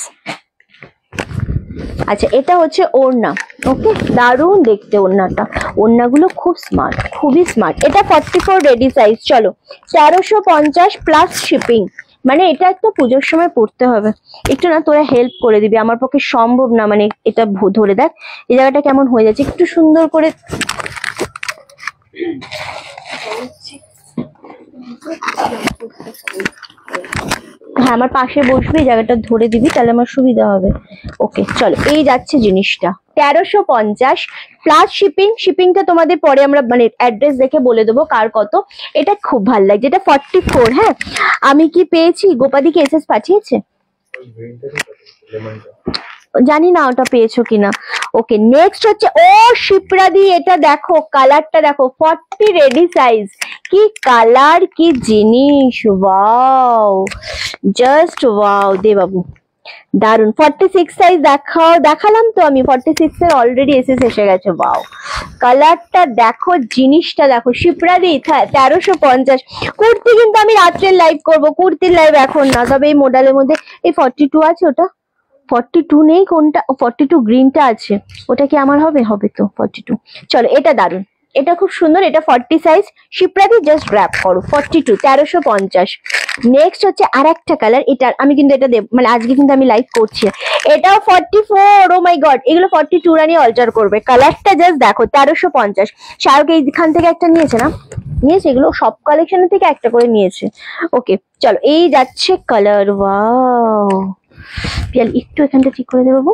আচ্ছা এটা হচ্ছে ওড়না। ওকে, দারুণ দেখতে ওড়নাটা, ওড়নাগুলো খুব স্মার্ট, খুবই স্মার্ট। এটা 44 রেডি সাইজ। চলো 1350 প্লাস শিপিং। মানে এটা একটা পুজোর সময় পড়তে হবে। একটু না তোরা হেল্প করে দিবি, আমার পক্ষে সম্ভব না। মানে এটা ধরে দেখ এই জায়গাটা কেমন হয়ে যাচ্ছে, একটু সুন্দর করে। হ্যাঁ আমার পাশে বসবি, জায়গাটা ধরে দিবি, তাহলে আমার সুবিধা হবে। ওকে চলো, এই যাচ্ছে জিনিসটা 1350 প্লাস শিপিং। শিপিংটা তোমাদের পরে আমরা মানে অ্যাড্রেস দেখে বলে দেবো কার কত। এটা খুব ভালো লাগছে, এটা 44। হ্যাঁ আমি কি পেয়েছি, গোপাদিকে এসএস পাঠিয়েছে, জানি না ওটা পেয়েছো কিনা। ওকে নেক্সট হচ্ছে, ও শিপ্রাদি এটা দেখো, কালারটা দেখো, 40 রেডি সাইজ। কি কালার, কি জিনিস, ওয়াও জাস্ট ওয়াও। দে বাবু দারুন। 46 সাইজ দেখাও, দেখালাম তো আমি, 46 এর অলরেডি এসএস এসে গেছে। ওয়াও কালারটা দেখো, জিনিসটা দেখো। শিপ্রাদি 1350 কুর্তি, কিন্তু আমি রাত্রের লাইভ করবো, কুর্তির লাইভ এখন না। তবে এই মডেলের মধ্যে এই 42 আছে, ওটা 42 নেই, কোনটা 42 গ্রিনটা আছে, ওটা কি আমার হবে? হবে তো 42। চলো এটা দারুন, এটা খুব সুন্দর, এটা 40 সাইজ। শিপ্রাদি জাস্ট গ্র্যাব করো, 42 1350। নেক্সট হচ্ছে আর একটা কালার, এটা আমি কিন্তু এটা দেব, মানে আজকে কিন্তু আমি লাইভ করছি। এটাও 44। ও মাই গড, এগুলো 42 রানি অল্টার করবে। কালারটা জাস্ট দেখো, 1350। শাহরুখ এইখান থেকে একটা নিয়েছে না, নিয়েছে, এগুলো সব কালেকশনের থেকে একটা করে নিয়েছে। ওকে চলো, এই যাচ্ছে কালার। ওয়াও পিয়াল একটু এখানটা ঠিক করে দেবো।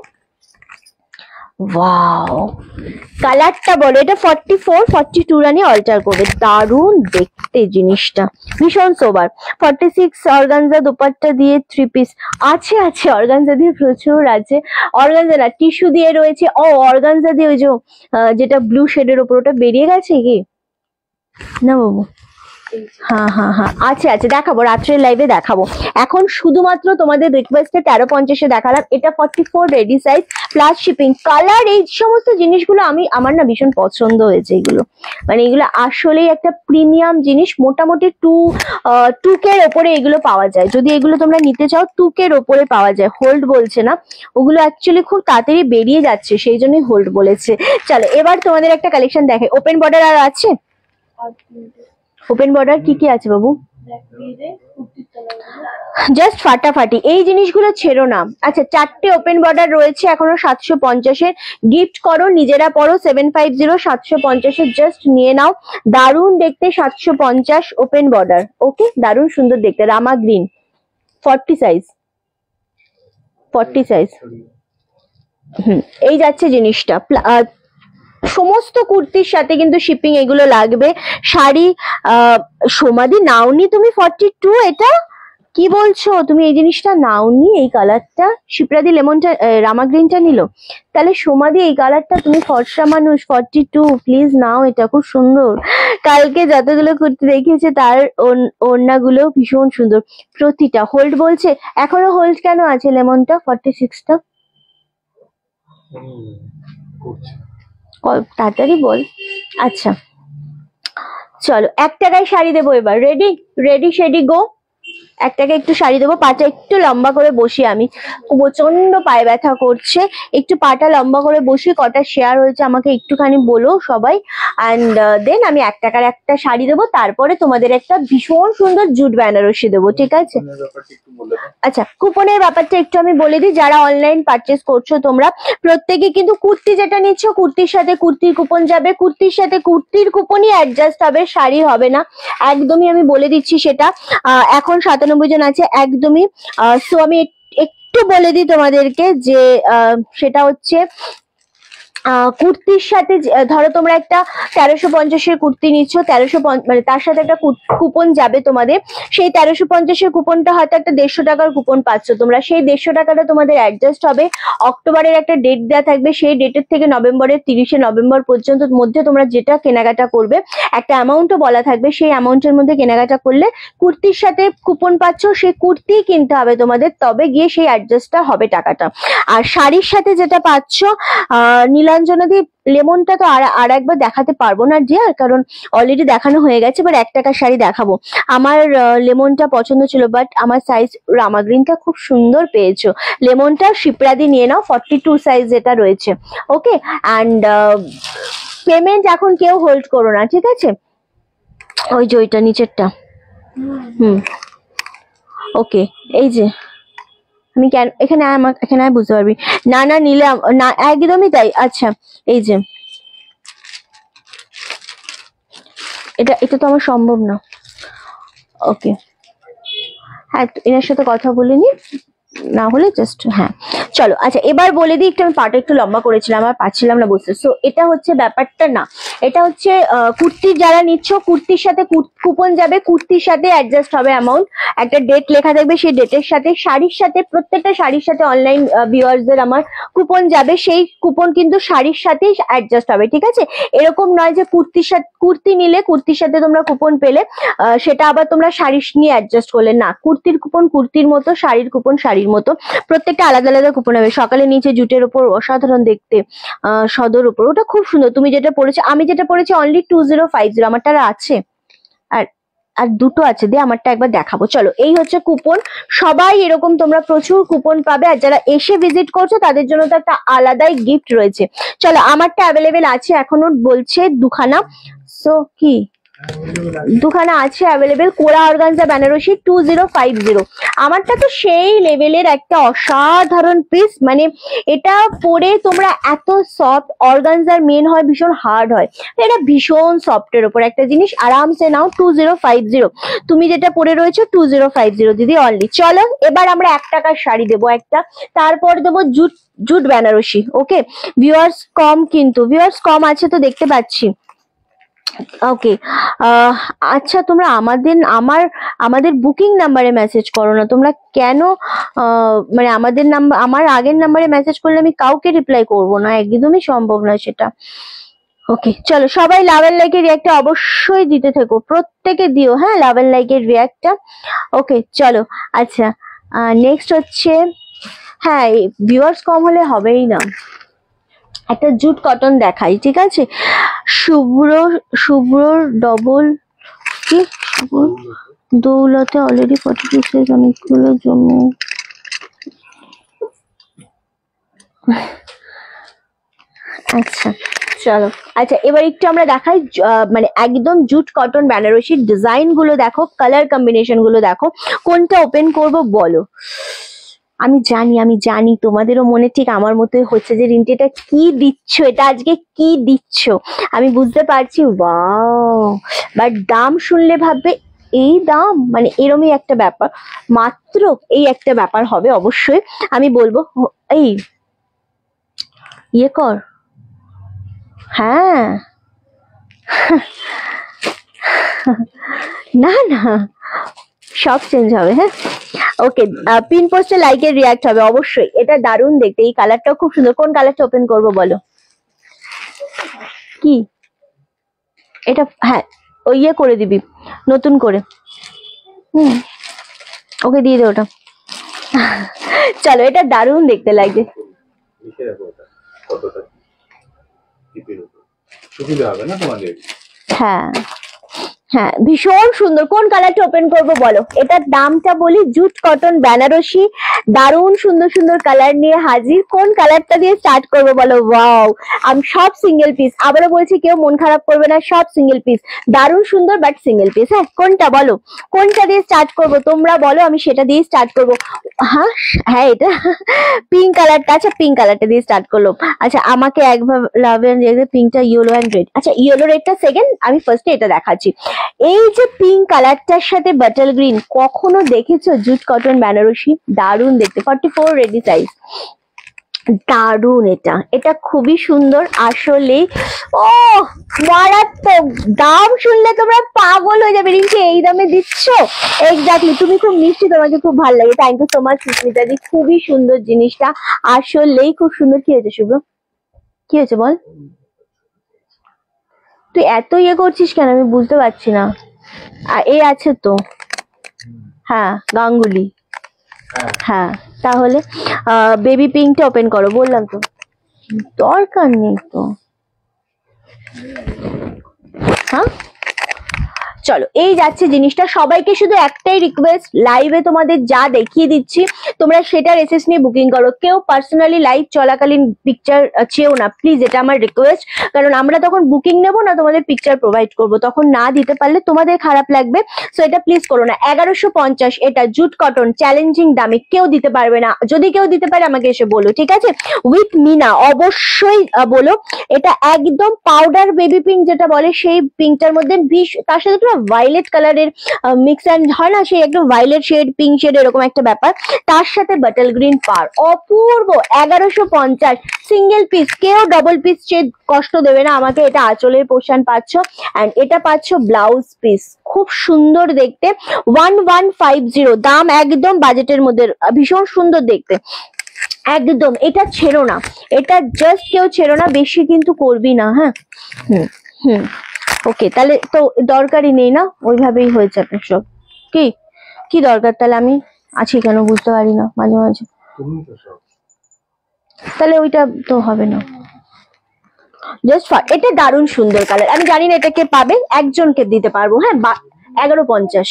ওয়াও কালারটা বলো, এটা 44 42 রানি অল্টার করবে। দারুণ দেখতে জিনিসটা, ভীষণ সোবার। 46 অর্গানজা দোপাট্টা দিয়ে 3 পিস আছে, আছে অর্গানজা দিয়ে প্রচুর আছে। অর্গানজা না, টিস্যু দিয়ে রয়েছে। ও অর্গানজা দিয়ে ওই যে যেটা ব্লু শেডের ওপর, ওটা বেরিয়ে গেছে কি না বাবু? হ্যাঁ হ্যাঁ হ্যাঁ আছে আছে, দেখাবো রাত্রের লাইভে দেখাবো। এখন শুধুমাত্র তোমাদের রিকোয়েস্টে 1350-এ দেখালাম। এটা 44 ready size plus shipping. Colour এই সমস্ত জিনিসগুলো আমার না ভীষণ পছন্দ হয়েছে এগুলো। মানে এগুলো আসলেই একটা প্রিমিয়াম জিনিস। মোটামুটি 2K এর ওপরে এগুলো পাওয়া যায়। যদি এগুলো তোমরা নিতে চাও 2K এর ওপরে পাওয়া যায়। হোল্ড বলছে না, ওগুলো অ্যাকচুয়ালি খুব তাড়াতাড়ি বেরিয়ে যাচ্ছে, সেই জন্যই হোল্ড বলেছে। চলো এবার তোমাদের একটা কালেকশন দেখে। ওপেন বর্ডার আর আছে? ওপেন বর্ডার কি কি আছে বাবু? জাস্ট ফাটাফাটি, এই জিনিসগুলো ছেড়ো না। আচ্ছা 4টে ওপেন বর্ডার রয়েছে এখনো 750-এর। গিফট করো, নিজেরা পড়ো। 750 750-এর জাস্ট নিয়ে নাও। দারুণ দেখতে 750 ওপেন বর্ডার। ওকে দারুণ সুন্দর দেখতে, রামা গ্রিন 40 সাইজ, 40 সাইজ। এই যাচ্ছে জিনিসটা সমস্ত কুর্তির সাথে কিন্তু শিপিং এগুলো লাগবে। শাড়ি সমাধি নাওনি তুমি 42, এটা কি বলছো তুমি? এই জিনিসটা নাওনি, এই কালারটা শিপ্রাদি লেমনটা রামা গ্রিনটা নিল, তাহলে সমাধি এই কালারটা তুমি ফর্সা মানুষ 42 প্লিজ নাও, এটা খুব সুন্দর। কালকে যতগুলো কুর্তি দেখিয়েছে তার ওড়নাগুলো ভীষণ সুন্দর প্রতিটা। হোল্ড বলছে, এখনো হোল্ড কেন আছে লেমনটা 46টা? করছে। তাড়াতাড়ি বল। আচ্ছা চলো 1 টাকায় শাড়ি দেবো এবার। রেডি রেডি শেডি গো। 1 টাকায় একটু শাড়ি দেবো, পাটা একটু লম্বা করে বসি, আমি প্রচন্ড পায়ে ব্যথা করছে, একটু পাটা লম্বা করে বসি। কটা শেয়ার হয়েছে আমাকে একটুখানি বলো সবাই, অ্যান্ড দেন আমি 1 টাকার একটা শাড়ি দেবো, তারপরে তোমাদের একটা ভীষণ সুন্দর জুট বেনারসি দেবো, ঠিক আছে? আচ্ছা কুপনের ব্যাপারটা একটু আমি বলে দিই, যারা অনলাইন পারচেস করছো তোমরা প্রত্যেকে কিন্তু কুর্তি যেটা নিচ্ছ কুর্তির সাথে কুর্তির কুপন যাবে, কুর্তির সাথে কুর্তির কুপনই অ্যাডজাস্ট হবে, শাড়ি হবে না, একদমই আমি বলে দিচ্ছি সেটা। এখন 97 জন আছে একদমই। সো আমি একটু বলে দিই তোমাদেরকে যে সেটা হচ্ছে কুর্তির সাথে ধরো তোমরা একটা 1350-এর কুর্তি নিচ্ছ, 1350 মানে তার সাথে একটা কুপন যাবে তোমাদের, সেই 1350-এর কুপনটা হয়তো একটা 150 টাকার কুপন পাচ্ছ তোমরা, সেই 150 টাকাটা তোমাদের অ্যাডজাস্ট হবে। অক্টোবরের একটা ডেট দেওয়া থাকবে, সেই ডেটের থেকে নভেম্বরের 30শে নভেম্বর পর্যন্ত মধ্যে তোমরা যেটা কেনাকাটা করবে একটা অ্যামাউন্টও বলা থাকবে, সেই অ্যামাউন্টের মধ্যে কেনাকাটা করলে কুর্তির সাথে কুপন পাচ্ছ, সেই কুর্তি কিনতে হবে তোমাদের, তবে গিয়ে সেই অ্যাডজাস্টটা হবে টাকাটা। আর শাড়ির সাথে যেটা পাচ্ছ নীলাঞ্জনাদি লেমনটা তো আর একবার দেখাতে পারবো না ডিয়ার, কারণ অলরেডি দেখানো হয়ে গেছে, বাট 1 টাকার শাড়ি দেখাবো। আমার লেমনটা পছন্দ ছিল, বাট আমার সাইজ রামা গ্রিনটা খুব সুন্দর পেয়েছো, লেমনটা শিপ্রাদি নিয়ে নাও 42 সাইজ যেটা রয়েছে, ওকে? অ্যান্ড পেমেন্ট এখন কেউ হোল্ড করো না, ঠিক আছে? ওই যে ওইটা নিচেরটা, ওকে। এই যে আমি কেন এখানে এখানে বুঝতে পারবি না, না নিলে না, একদমই তাই। আচ্ছা এই যে এটা তো আমার সম্ভব না, ওকে। হ্যাঁ এনার সাথে কথা বলিনি, না হলে জাস্ট হ্যাঁ চলো। আচ্ছা এবার বলে দিই, একটু আমি পাটা একটু লম্বা করেছিলাম আর পাচ্ছিলাম না বুঝতে। সো এটা হচ্ছে ব্যাপারটা, না এটা হচ্ছে কুর্তির যারা নিচ্ছ কুর্তির সাথে কুপন যাবে, কুর্তির সাথে অ্যাডজাস্ট হবে অ্যামাউন্ট, একটা ডেট লেখা থাকবে, সেই ডেটের সাথে শাড়ির সাথে প্রত্যেকটা শাড়ির সাথে অনলাইন ভিউয়ার্সদের আমার কুপন যাবে, সেই কুপন কিন্তু শাড়ির সাথেই অ্যাডজাস্ট হবে, ঠিক আছে? এরকম নয় যে কুর্তির সাথে কুর্তি নিলে কুর্তির সাথে তোমরা কুপন পেলে সেটা আবার তোমরা শাড়ি নিয়ে অ্যাডজাস্ট করলে, না, কুর্তির কুপন কুর্তির মতো, শাড়ির কুপন শাড়ির মতো, প্রত্যেকটা আলাদা আলাদা কুপন হবে। সকালে নিচে জুটের উপর অসাধারণ দেখতে, সদর উপর, ওটা খুব সুন্দর। তুমি যেটা পড়েছো, আমি যেটা পড়েছি অনলি 2050, আমারটা আছে আর আর দুটো আছে, দিয়ে আমারটা একবার দেখাবো। চলো এই হচ্ছে কুপন, সবাই এরকম তোমরা প্রচুর কুপন পাবে, আর যারা এসে ভিজিট করছো তাদের জন্য তো একটা আলাদাই গিফট রয়েছে। চলো আমারটা অ্যাভেলেবেল আছে এখনো বলছে দুখানা, সো কি দুখানা আছে অ্যাভেলেবেল, কোরা অর্গানজা বেনারসি 2050। আমারটা তো সেই লেভেলের একটা অসাধারণ পিস, মানে এটা পরে তোমরা এত সফট, অর্গানজার মেন হয় ভীষণ হার্ড হয়, এটা ভীষণ সফটের উপর একটা জিনিস, আরামসে নাও 2050। তুমি যেটা পরে রয়েছো 2050 দিদি অনলি। চলো এবার আমরা 1 টাকার শাড়ি দেবো একটা, তারপর দেবো জুট জুট বেনারসি, ওকে? ভিউয়ার্স কম, কিন্তু ভিউয়ার্স কম আছে তো দেখতে পাচ্ছি, ওকে। আচ্ছা তোমরা আমাদের বুকিং নাম্বারে মেসেজ করো না তোমরা কেন? মানে আমাদের নাম্বার, আমার আগের নাম্বারে মেসেজ করলে আমি কাউকে রিপ্লাই করবো না, একদমই সম্ভব না সেটা, ওকে? চলো সবাই লাভ এন্ড লাইকের রিয়াক্টটা অবশ্যই দিতে থেকো, প্রত্যেকে দিও, হ্যাঁ লাভ এন্ড লাইকের রিয়াক্টটা, ওকে? চলো আচ্ছা নেক্সট হচ্ছে, হ্যাঁ ভিউয়ার্স কম হলে হবেই না, একটা জুট কটন দেখাই, ঠিক আছে? শুভ্রর ডবল কি দৌলতে অলরেডি 42 সাইজ অনেকগুলো জন্য, আচ্ছা চলো। আচ্ছা এবার একটু আমরা দেখাই, মানে একদম জুট কটন বেনারসির ডিজাইন গুলো দেখো, কালার কম্বিনেশন গুলো দেখো, কোনটা ওপেন করব বলো? আমি জানি তোমাদেরও মনে ঠিক আমার মতো হচ্ছে যে রিন্টি এটা কি দিচ্ছ, এটা আজকে কি দিচ্ছ, আমি বুঝতে পারছি, ওয়াও, বাট দাম শুনলে ভাববে এই দাম, মানে এরমই একটা ব্যাপার, মাত্র এই একটা ব্যাপার হবে অবশ্যই। আমি বলবো এই ইয়ে কর, হ্যাঁ না না সব চেঞ্জ হবে। হ্যাঁ ওকে, পিন পোস্টে লাইকের রিয়াক্ট হবে অবশ্যই। এটা দারুণ দেখতে, এই কালারটাও খুব সুন্দর। কোন কালারটা ওপেন করবো বলো? কি এটা? হ্যাঁ ওই ইয়ে করে দিবি নতুন করে। ওকে দিয়ে দে ওটা। চলো, এটা দারুণ দেখতে লাগছে। লিখে রাখো ওটা কতটা টিপের উপর সুবিধা হবে না তোমাদের। হ্যাঁ হ্যাঁ ভীষণ সুন্দর। কোন কালারটা ওপেন করবো বলো? এটার দামটা বলি, জুট কটন বেনারসি, দারুণ সুন্দর সুন্দর কালার নিয়ে হাজির। কোন কালারটা দিয়ে স্টার্ট করবো বলো? ওয়াও, আমি সব সিঙ্গেল পিস, আবারও বলছি কেউ মন খারাপ করবে না, সব সিঙ্গেল পিস, দারুণ সুন্দর বাট সিঙ্গেল পিস। হ্যাঁ কোনটা বলো? কোনটা দিয়ে স্টার্ট করবো তোমরা বলো, আমি সেটা দিয়ে স্টার্ট করবো। হ্যাঁ হ্যাঁ এটা পিঙ্ক কালারটা। আচ্ছা পিঙ্ক কালারটা দিয়ে স্টার্ট করলো। আচ্ছা আমাকে একভাবে পিঙ্কটা, ইয়েলো অ্যান্ড রেড। আচ্ছা ইয়েলো রেডটা সেকেন্ড, আমি ফার্স্টে এটা দেখাচ্ছি। এই যে পিঙ্ক কালারটার সাথে বাটল গ্রিন, কখনো দেখেছো জুট কটন বেনারসি? দারুণ দেখতে, 44 রেডি সাইজ, দারুণ। এটা এটা খুবই সুন্দর আসলে। ও মারাত্মক, দাম শুনলে তোমরা পাগল হয়ে যাবে। রিঙ্কি এই দামে দিচ্ছ? এক্স্যাক্টলি, তুমি খুব মিষ্টি, তোমাকে খুব ভালো লাগে। থ্যাংক ইউ সো মাচ সুস্মিতাদি, খুবই সুন্দর জিনিসটা, আসলেই খুব সুন্দর। কি হয়েছে শুভ্র? কি হয়েছে বল? তুই এত ইয়ে করছিস কেন আমি বুঝতে পারছি না। এ আছে তো, হ্যাঁ গাঙ্গুলি। হ্যাঁ তাহলে বেবি পিঙ্কটা ওপেন করো, বললাম তো দরকার নেই তো। হ্যাঁ চলো, এই যাচ্ছে জিনিসটা। সবাইকে শুধু একটাই রিকোয়েস্ট, লাইভে তোমাদের যা দেখিয়ে দিচ্ছি তোমরা সেটার এসএস নিয়ে বুকিং করো। কেউ পার্সোনালি লাইভ চলাকালীন পিকচার চেয়েও না প্লিজ, এটা আমার রিকোয়েস্ট। কারণ আমরা তখন বুকিং নেবো না, তোমাদের পিকচার প্রোভাইড করবো, তখন না দিতে পারলে তোমাদের খারাপ লাগবে। সো এটা প্লিজ করো না। 1150, এটা জুট কটন, চ্যালেঞ্জিং দামে, কেউ দিতে পারবে না। যদি কেউ দিতে পারে আমাকে এসে বলো, ঠিক আছে? উইথ মিনা অবশ্যই বলো। এটা একদম পাউডার বেবি পিঙ্ক যেটা বলে, সেই পিঙ্কটার মধ্যে তার সাথে একটা ভায়োলেট কালারের মিক্স অ্যান্ড হয় না, সেই একদম ভায়োলেট শেড পিঙ্ক শেড এরকম একটা ব্যাপার, তার সাথে বাটল গ্রিন পার, অপূর্ব। 1150 সিঙ্গেল পিস, কেউ ডবল পিস চেয়ে কষ্ট দেবে না আমাকে। এটা আঁচলের পোর্শন পাচ্ছ, অ্যান্ড এটা পাচ্ছ ব্লাউজ পিস, খুব সুন্দর দেখতে। 1150, দাম একদম বাজেটের মধ্যে, ভীষণ সুন্দর দেখতে একদম। এটা ছেড়ো না, এটা জাস্ট কেউ ছেড়ো না, বেশি কিন্তু করবি না। হ্যাঁ হুম হুম ওকে, তাহলে তো দরকারই নেই না, ওইভাবেই হয়ে যাবে সব। কি কি দরকার তাহলে? আমি আছি কেন বুঝতে পারি না মাঝে মাঝে। তাহলে ওইটা তো হবে না, জাস্ট এটা দারুণ সুন্দর কালার। আমি জানি না এটা কে পাবে, একজনকে দিতে পারবো। হ্যাঁ 1150,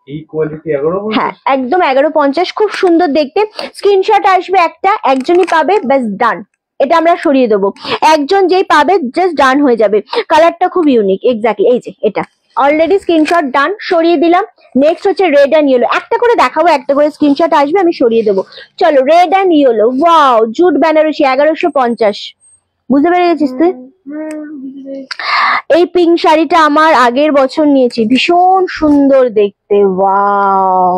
এই কোয়ালিটি 1150? হ্যাঁ একদম 1150, খুব সুন্দর দেখতে। স্ক্রিনশট আসবে একটা, একজনই পাবে, ব্যাস ডান। এটা আমরা সরিয়ে দেবো, একজন যেই পাবে জাস্ট ডান হয়ে যাবে। কালারটা খুব ইউনিক, এক্স্যাক্টলি। এই যে এটা অলরেডি স্ক্রিনশট ডান, সরিয়ে দিলাম। নেক্সট হচ্ছে রেড অ্যান্ড ইয়েলো, একটা করে দেখাবো, একটা করে স্ক্রিনশট আসবে, আমি সরিয়ে দেবো। চলো red and yellow, wow jute Banarasi 1150, বুঝতে পেরে গেছিস তুই? এই পিঙ্ক শাড়িটা আমার আগের বছর নিয়েছি, ভীষণ সুন্দর দেখতে। ওয়াও,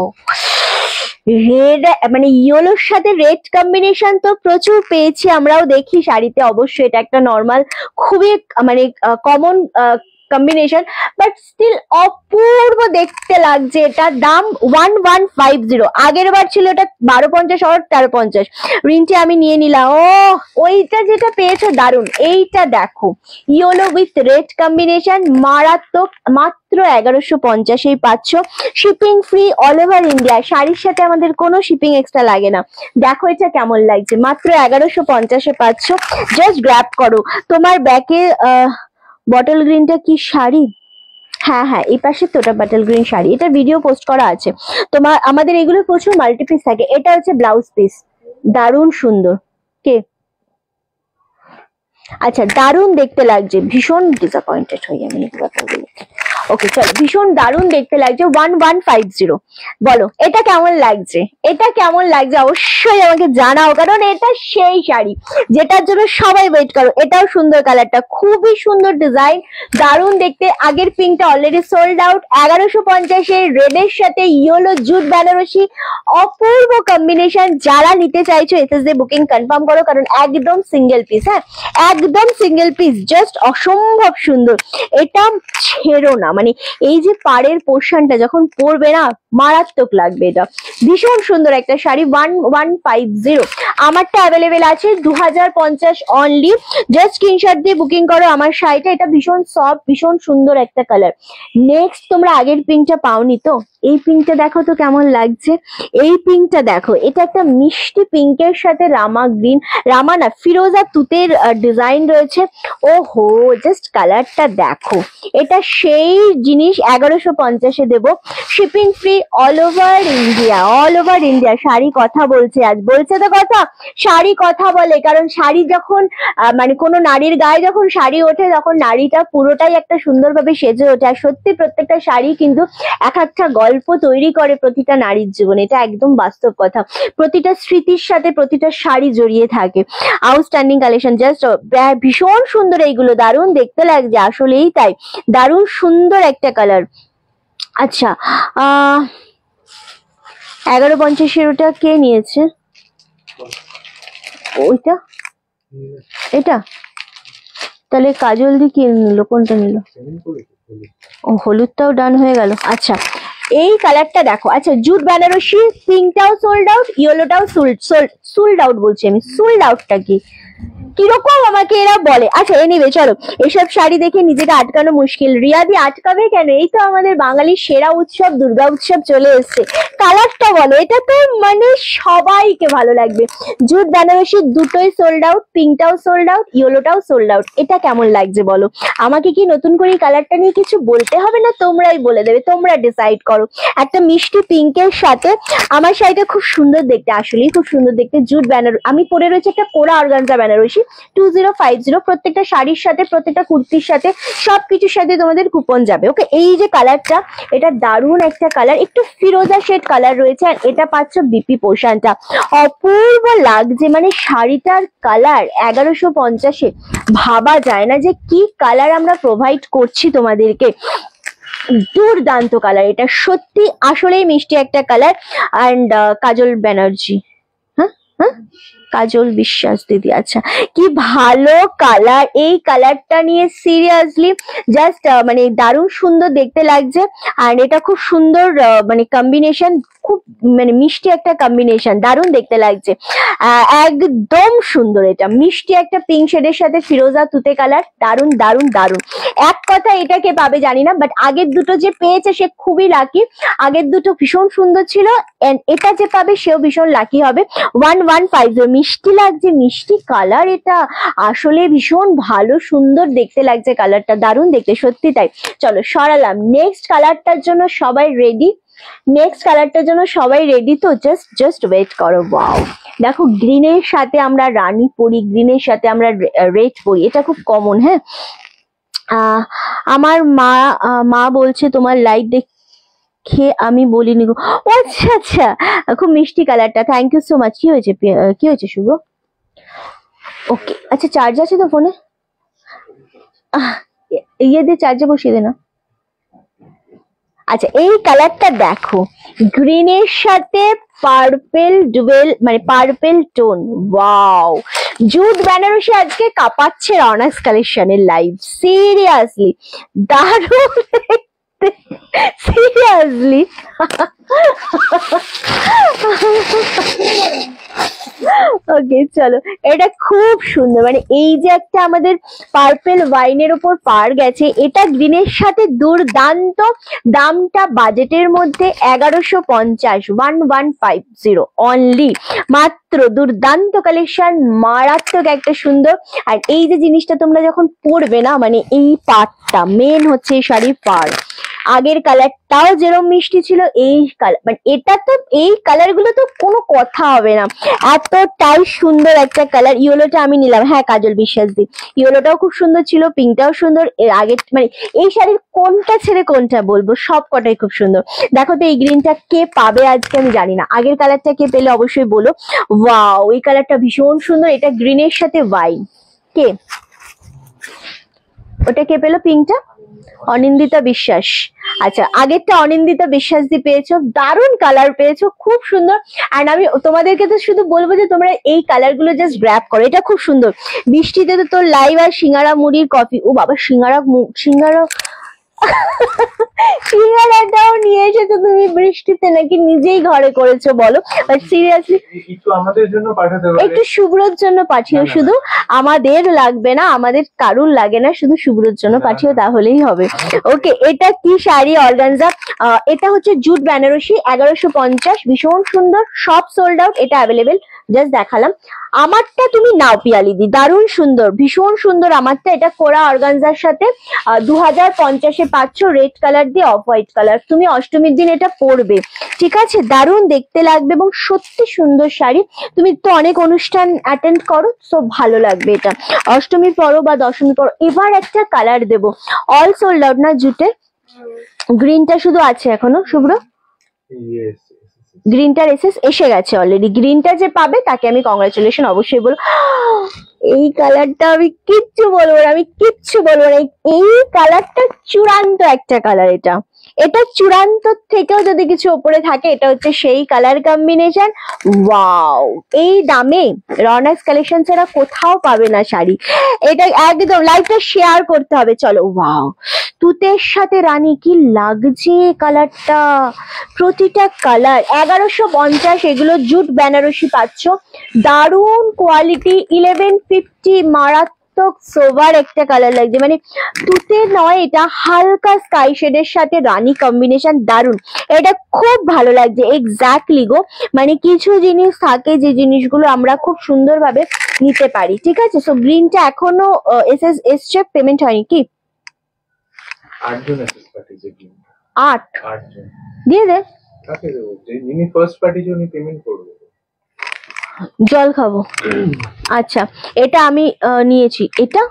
রেড মানে ইয়েলোর সাথে রেড কম্বিনেশন তো প্রচুর পেয়েছি, আমরাও দেখি শাড়িতে। অবশ্যই এটা একটা নর্মাল, খুবই মানে কমন কম্বিনেশন, বাট স্টিল অপূর্ব দেখতে লাগছে। এটার দাম 1150, আগের বার ছিল এটা 1250 আর 1350। রিন্টি আমি নিয়ে নিলাম। ও ওইটা যেটা পেয়েছো দারুন, এইটা দেখো ইয়েলো উইথ রেড কম্বিনেশন, মারাত্মক। মাত্র 1150 পাচ্ছ, shipping free all over India. শাড়ির সাথে আমাদের কোনো শিপিং এক্সট্রা লাগে না। দেখো এটা কেমন লাগছে, মাত্র 1150 পাচ্ছ, জাস্ট গ্র্যাব করো। তোমার ব্যাকে বটল গ্রিনটা কি শাড়ি? হ্যাঁ হ্যাঁ এই পাশে তো ওটা বটল গ্রিন শাড়ি, এটা ভিডিও পোস্ট করা আছে তোমার। আমাদের এগুলো প্রচুর মাল্টিপিস থাকে। এটা হচ্ছে ব্লাউজ পিস, দারুণ সুন্দর। কে? আচ্ছা দারুণ দেখতে লাগছে, ভীষণ ডিসঅ্যাপয়েন্টেড হয়ে আমি ব্যাপারগুলো। ওকে চলো, ভীষণ দারুণ দেখতে লাগছে, 1150। বলো এটা কেমন লাগছে, এটা কেমন লাগছে অবশ্যই আমাকে জানাও, কারণ এটা সেই শাড়ি যেটার জন্য সবাই ওয়েট করো। এটাও সুন্দর, কালারটা খুবই সুন্দর, ডিজাইন দারুণ দেখতে। আগের পিঙ্কটা অলরেডি সোল্ড আউট। 1150-এর রেডের সাথে ইয়েলো জুট বেনারসি, অপূর্ব কম্বিনেশন। যারা নিতে চাইছো এসএসডি বুকিং কনফার্ম করো, কারণ একদম সিঙ্গেল পিস, হ্যাঁ একদম সিঙ্গেল পিস, জাস্ট অসম্ভব সুন্দর। এটা ছেড়ো না, মানে এই যে পাড়ের পোর্শনটা যখন পরবে না মারাত্মক লাগবে। এটা ভীষণ সুন্দর একটা শাড়ি, 1150। আমারটা অ্যাভেলেবেল আছে 2050 অনলি। জাস্ট স্ক্রিনশট দিয়ে বুকিং করো আমার শাড়িটা। এটা ভীষণ সফট, ভীষণ সুন্দর একটা কালার। নেক্সট তোমরা আগের পিঙ্কটা পাওনি তো, এই পিঙ্কটা দেখো তো কেমন লাগছে। এই পিঙ্কটা দেখো, এটা একটা মিষ্টি পিঙ্কের সাথে রামা গ্রিন, রামা না ফিরোজা তুতের ডিজাইন রয়েছে। ওহো জাস্ট কালারটা দেখো, এটা সেই জিনিস 1150-এ দেবো, shipping free all over India, all over India. Sari কথা বলছে, আজ বলছে তো কথা, শাড়ি কথা বলে। কারণ শাড়ি যখন মানে কোনো নারীর গায়ে যখন শাড়ি ওঠে, তখন নারীটা পুরোটাই একটা সুন্দরভাবে সেজে ওঠে। আর সত্যি প্রত্যেকটা শাড়ি কিন্তু এক একটা গল্প তৈরি করে প্রতিটা নারীর জীবনে, এটা একদম বাস্তব কথা। প্রতিটা স্মৃতির সাথে প্রতিটা শাড়ি জড়িয়ে থাকে। আউটস্ট্যান্ডিং কালেকশন, জাস্ট ভীষণ সুন্দর, এইগুলো দারুণ দেখতে লাগছে, আসলেই তাই, দারুণ সুন্দর একটা কালার। আচ্ছা 1150-এর ওটা কে নিয়েছে? ওইটা, এটা তাহলে কাজল দি কে নিল, কোনটা নিল? ও হলুদটাও ডান হয়ে গেল। আচ্ছা এই কালারটা দেখো, আচ্ছা জুট বেনারসি, পিঙ্কটাও সোল্ড আউট, ইয়েলোটাও সোল্ড আউট বলছি আমি, সোল্ড আউটটা কি কিরকম আমাকে এরা বলে। আচ্ছা এনিওয়ে চলো, এসব শাড়ি দেখে নিজেকে আটকানো মুশকিল। রিয়াদি আটকাবে কেন, এই তো আমাদের বাঙালির সেরা উৎসব দুর্গা উৎসব চলে এসছে। কালারটা বলো, এটা তো মানে সবাইকে ভালো লাগবে। জুট বেনারসি দুটোই সোল্ড আউট, পিঙ্কটাও সোল্ড আউট, ইয়েলোটাও সোল্ড আউট। এটা কেমন লাগছে বলো, আমাকে কি নতুন করে এই কালারটা নিয়ে কিছু বলতে হবে না, তোমরাই বলে দেবে, তোমরা ডিসাইড করো। একটা মিষ্টি পিঙ্কের সাথে আমার শাড়িটা খুব সুন্দর দেখতে, আসলেই খুব সুন্দর দেখতে। জুট বেনারসি, আমি পরে রয়েছে একটা কোরা অর্গানজা বেনারসি 2050। প্রত্যেকটা শাড়ির সাথে, প্রত্যেকটা কুর্তির সাথে, সবকিছুর সাথে তোমাদের কুপন যাবে। ওকে, এই যে কালারটা, এটা দারুণ একটা কালার, একটু ফিরোজা শেড কালার রয়েছে। আর এটা পাচ্ছ বিপি পোর্শনটা, অপূর্ব লাগছে। মানে শাড়িটার কালার 1150-এ ভাবা যায় না যে কি কালার আমরা প্রোভাইড করছি তোমাদেরকে। দুর্দান্ত কালার, এটা সত্যি আসলেই মিষ্টি একটা কালার। অ্যান্ড কাজল ব্যানার্জি, হ্যাঁ হ্যাঁ কাজল বিশ্বাস দিদি, আচ্ছা কি ভালো কালার। এই কালারটা নিয়ে সিরিয়াসলি জাস্ট মানে দারুণ সুন্দর দেখতে লাগছে। আর এটা খুব সুন্দর মানে কম্বিনেশন, খুব মানে মিষ্টি একটা কম্বিনেশন, দারুণ দেখতে লাগছে, একদম সুন্দর। এটা মিষ্টি একটা পিঙ্ক শেডের সাথে ফিরোজা তুতে কালার, দারুণ দারুণ দারুণ। এক কথা এটাকে পাবে জানি না, বাট আগের দুটো যে পেয়েছে সে খুবই লাকি। আগের দুটো ভীষণ সুন্দর ছিল, এন্ড এটা যে পাবে সেও ভীষণ লাকি হবে। 1150, মিষ্টি লাগছে, মিষ্টি কালার, এটা আসলে ভীষণ ভালো সুন্দর দেখতে লাগছে কালারটা, দারুণ দেখতে, সত্যি তাই। চলো সরালাম, নেক্সট কালারটার জন্য সবাই রেডি, নেক্সট কালারটার জন্য সবাই রেডি তো, জাস্ট ওয়েট করো। ওয়াও দেখো, গ্রিনের সাথে আমরা রানী পরি, গ্রিনের সাথে আমরা রেড পরি, এটা খুব কমন। হ্যাঁ আমার মা বলছে তোমার লাইট দেখে আমি বলিনি গো। আচ্ছা আচ্ছা, খুব মিষ্টি কালারটা, থ্যাংক ইউ সো মাচ। কি হয়েছে শুভ? ওকে আচ্ছা, চার্জ আছে তো ফোনে? ইয়ে দিয়ে চার্জে বসিয়ে দে না। আচ্ছা এই কালারটা দেখো, গ্রিনের সাথে পার্পেল ডুয়েল, মানে purple tone. Wow, jute Banarasi আজকে কাঁপাচ্ছে রনাক্স কালেকশনের লাইভ, সিরিয়াসলি দারুণ সিরিয়াসলি। ওকে চলো, এটা খুব সুন্দর, মানে এই যে একটা আমাদের পার্পেল ওয়াইনের উপর পার গেছে, এটা গ্রিনের সাথে দুর্দান্ত। দামটা বাজেটের মধ্যে 1150, 1150 অনলি, মাত্র। দুর্দান্ত কালেকশন, মারাত্মক একটা সুন্দর। আর এই যে জিনিসটা তোমরা যখন পরবে না, মানে এই পাড়টা মেন হচ্ছে এই শাড়ির পাড়, আগের কালারটাও যেরকম মিষ্টি ছিল, এই কালার মানে এটা তো, এই কালার গুলো তো কোনো কথা হবে না, এতটাই সুন্দর একটা কালার। ইয়েলোটা আমি নিলাম, হ্যাঁ কাজল বিশ্বাস দি, ইয়েলোটাও খুব সুন্দর ছিল, পিঙ্কটাও সুন্দর। এর আগে মানে এই শাড়ির কোনটা ছেড়ে কোনটা বলবো, সব কটাই খুব সুন্দর। দেখো তো এই গ্রিনটা কে পাবে আজকে আমি জানি না, আগের কালারটা কে পেলে অবশ্যই বলো। ওয়াও, এই কালারটা ভীষণ সুন্দর, এটা গ্রিনের সাথে ওয়াইন। কে ওটা কে পেলো পিঙ্কটা? অনিন্দিতা বিশ্বাস। আচ্ছা, আগেরটা অনিন্দিতা বিশ্বাস দি পেয়েছো, দারুণ কালার পেয়েছো, খুব সুন্দর। এন্ড আমি তোমাদেরকে তো শুধু বলবো যে তোমরা এই কালার গুলো জাস্ট গ্র্যাব করো, এটা খুব সুন্দর। বৃষ্টিতে তো তোর লাইভ আর সিঙ্গারা মুড়ির কফি, ও বাবা সিঙ্গারাটাও সিঙ্গারাটাও নিয়ে এসেছো তুমি বৃষ্টিতে, নাকি নিজেই ঘরে করেছো বলো? বাট সিরিয়াসলি একটু আমাদের জন্য পাঠাতে হবে, একটু শুভ্রর জন্য পাঠিও, শুধু আমাদের লাগবে না, আমাদের কারুর লাগে না, শুধু শুভ্রর জন্য পাঠিও, তাহলেই হবে। ওকে, এটা কি শাড়ি? অর্গানজা। এটা হচ্ছে জুট বেনারসি, 1150, ভীষণ সুন্দর, সব সোল্ড আউট। এটা অ্যাভেলেবেল, জাস্ট দেখালাম। আমারটা তুমি নাও পিয়ালিদি, দারুণ সুন্দর, ভীষণ সুন্দর আমারটা। এটা কোরা অর্গানজার সাথে 2050-এ পাচ্ছ, রেড কালার দিয়ে অফ হোয়াইট কালার। তুমি অষ্টমীর দিন এটা পরবে, ঠিক আছে? দারুণ দেখতে লাগবে এবং সত্যি সুন্দর শাড়ি। তুমি তো অনেক অনুষ্ঠান অ্যাটেন্ড করো, সো ভালো লাগবে এটা, অষ্টমীর পরও বা দশমীর পরও। এবার একটা কালার দেবো, অল সোল্ড আউট না জুটে, গ্রিনটা শুধু আছে এখনো শুভ্র, ইয়েস গ্রিনটার এসএস এসে গেছে অলরেডি। গ্রিনটা যে পাবে তাকে আমি কংগ্রাচুলেশন অবশ্যই বলবো। এই কালারটা আমি কিচ্ছু বলবো না, আমি কিচ্ছু বলবো না, এই কালারটা চূড়ান্ত একটা কালার। এটা এটা চূড়ান্ত থেকেও যদি কিছু ওপরে থাকে, এটা হচ্ছে সেই কালার কম্বিনেশন। ওয়াও, এই দামে রনাক্স কালেকশন ছাড়া কোথাও পাবে না শাড়ি। এটা একদম লাইভটা শেয়ার করতে হবে, চলো। ওয়াও, তুতের সাথে রানী, কি লাগছে কালারটা, প্রতিটা কালার 1150। এগুলো জুট বেনারসি পাচ্ছ, দারুণ কোয়ালিটি, 1150, মারাত্মক সোভার একটা কালার লাগছে, মানে তুতের নয়, এটা হালকা স্কাই শেডের সাথে রানী কম্বিনেশন, দারুণ। এটা খুব ভালো লাগছে, এক্স্যাক্টলি গো, মানে কিছু জিনিস থাকে যে জিনিসগুলো আমরা খুব সুন্দরভাবে নিতে পারি, ঠিক আছে? সো গ্রিনটা এখনো এসছে, পেমেন্ট হয়নি কি? 8 জন এসএস পাঠিয়েছে, 8 8 জন দিয়ে দে, কাকে দেবো? যিনি ফার্স্ট পাঠিয়েছে উনি পেমেন্ট করবে। জল খাবো। আচ্ছা, এটা আমি নিয়েছি। এটা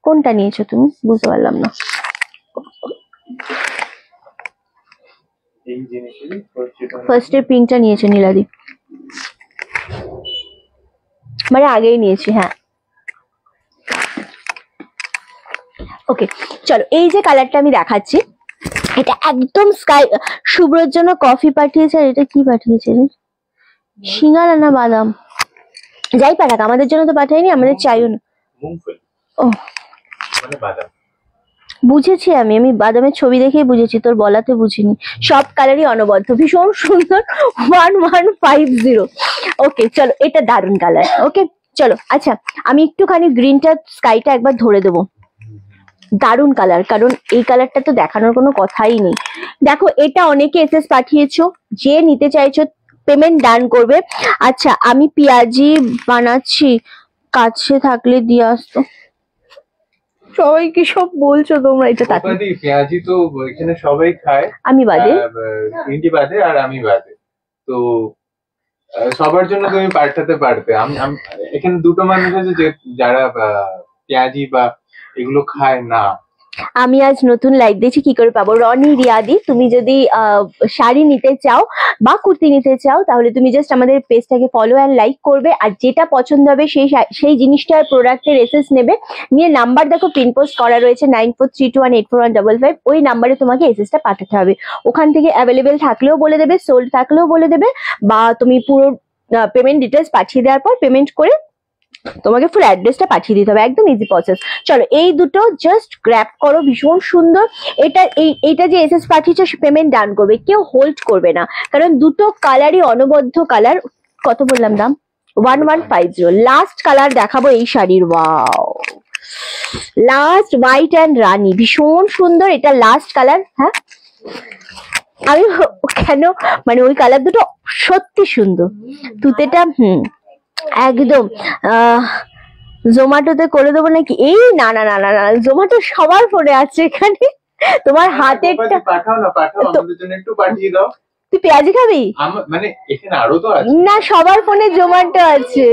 কোনটা নিয়েছো তুমি? বুঝতে পারলাম না। এই জিনিসেরই ফার্স্ট এর পিঙ্কটা নিয়েছে নীলাদি, মানে আগেই নিয়েছি, হ্যাঁ। ওকে, চলো, এই যে কালারটা আমি দেখাচ্ছি, এটা একদম স্কাই। শুভ্রর জন্য কফি পাঠিয়েছে, আর এটা কি পাঠিয়েছে রে? সিঙ্গারা না বাদাম? যাই পাঠাক, আমাদের জন্য তো পাঠায়নি, আমাদের চাইও না। মুংফলি ও মানে বাদাম। বুঝেছি, আমি বাদামের ছবি দেখেই বুঝেছি, তোর বলাতে বুঝিনি। সব কালারই অনবদ্য, ভীষণ সুন্দর, 1150। ওকে চলো, এটা দারুণ কালার। ওকে চলো, আচ্ছা আমি একটুখানি গ্রিনটা স্কাইটা একবার ধরে দেবো, দারুণ কালার, কারণ এই কালারটা তো দেখানোর কোনো কথাই নেই। দেখো, এটা অনেকে এসএস পাঠিয়েছো, যে নিতে চাইছো পেমেন্ট ডান করবে। আচ্ছা, আমি পেঁয়াজি বানাচ্ছি, কাছে থাকলে দিয়ে আসতো। সবাই কি সব বলছো তোমরা? এটা তাকে পেঁয়াজি তো এখানে সবাই খায়, আমি বাদে, ইন্ডি বাদে আর আমি বাদে, তো সবার জন্য তুমি পাঠাতে পারতে। এখানে দুটো মানুষ আছে যে যারা পেঁয়াজি বা এগুলো খায় না। আমি আজ নতুন লাইভ দিয়েছি, কি করে পাবো? রনি রিয়াদি, তুমি যদি শাড়ি নিতে চাও বা কুর্তি নিতে চাও, তাহলে তুমি জাস্ট আমাদের পেজটাকে ফলো অ্যান্ড লাইক করবে, আর যেটা পছন্দ হবে সেই জিনিসটার প্রোডাক্টের এসএস নেবে, নিয়ে নাম্বার দেখো পিন পোস্ট করা রয়েছে 9432184155, ওই নাম্বারে তোমাকে এসএসটা পাঠাতে হবে। ওখান থেকে অ্যাভেলেবেল থাকলেও বলে দেবে, সোল্ড থাকলেও বলে দেবে, বা তুমি পুরো পেমেন্ট ডিটেলস পাঠিয়ে দেওয়ার পর পেমেন্ট করে তোমাকে ফুল অ্যাড্রেসটা পাঠিয়ে দিতে হবে, একদম ইজি প্রসেস। চলো, এই দুটো জাস্ট গ্র্যাব করো, ভীষণ সুন্দর। এইটা যে এসএস পাঠিয়েছো পেমেন্ট ডান করবে, কেউ হোল্ড করবে না, কারণ দুটো কালারই অনবদ্য কালার। কত বললাম দাম? 1150। লাস্ট কালার দেখাবো এই শাড়ির, ওয়াও, লাস্ট হোয়াইট অ্যান্ড রানী, ভীষণ সুন্দর, এটা লাস্ট কালার। হ্যাঁ, আমি কেন মানে ওই কালার দুটো সত্যি সুন্দর, তুতেটা একদম জোম্যাটোতে করে দেবো নাকি? এই না না না না না, জোম্যাটো সবার ফোনে আছে এখানে, তোমার হাতেরটা পাঠাও না, পাঠাও আমাদের জন্য একটু পাঠিয়ে দাও। তুই পেঁয়াজি খাবি? মানে এখানে আরো তো আছে না, সবার ফোনে জোম্যাটো আছে,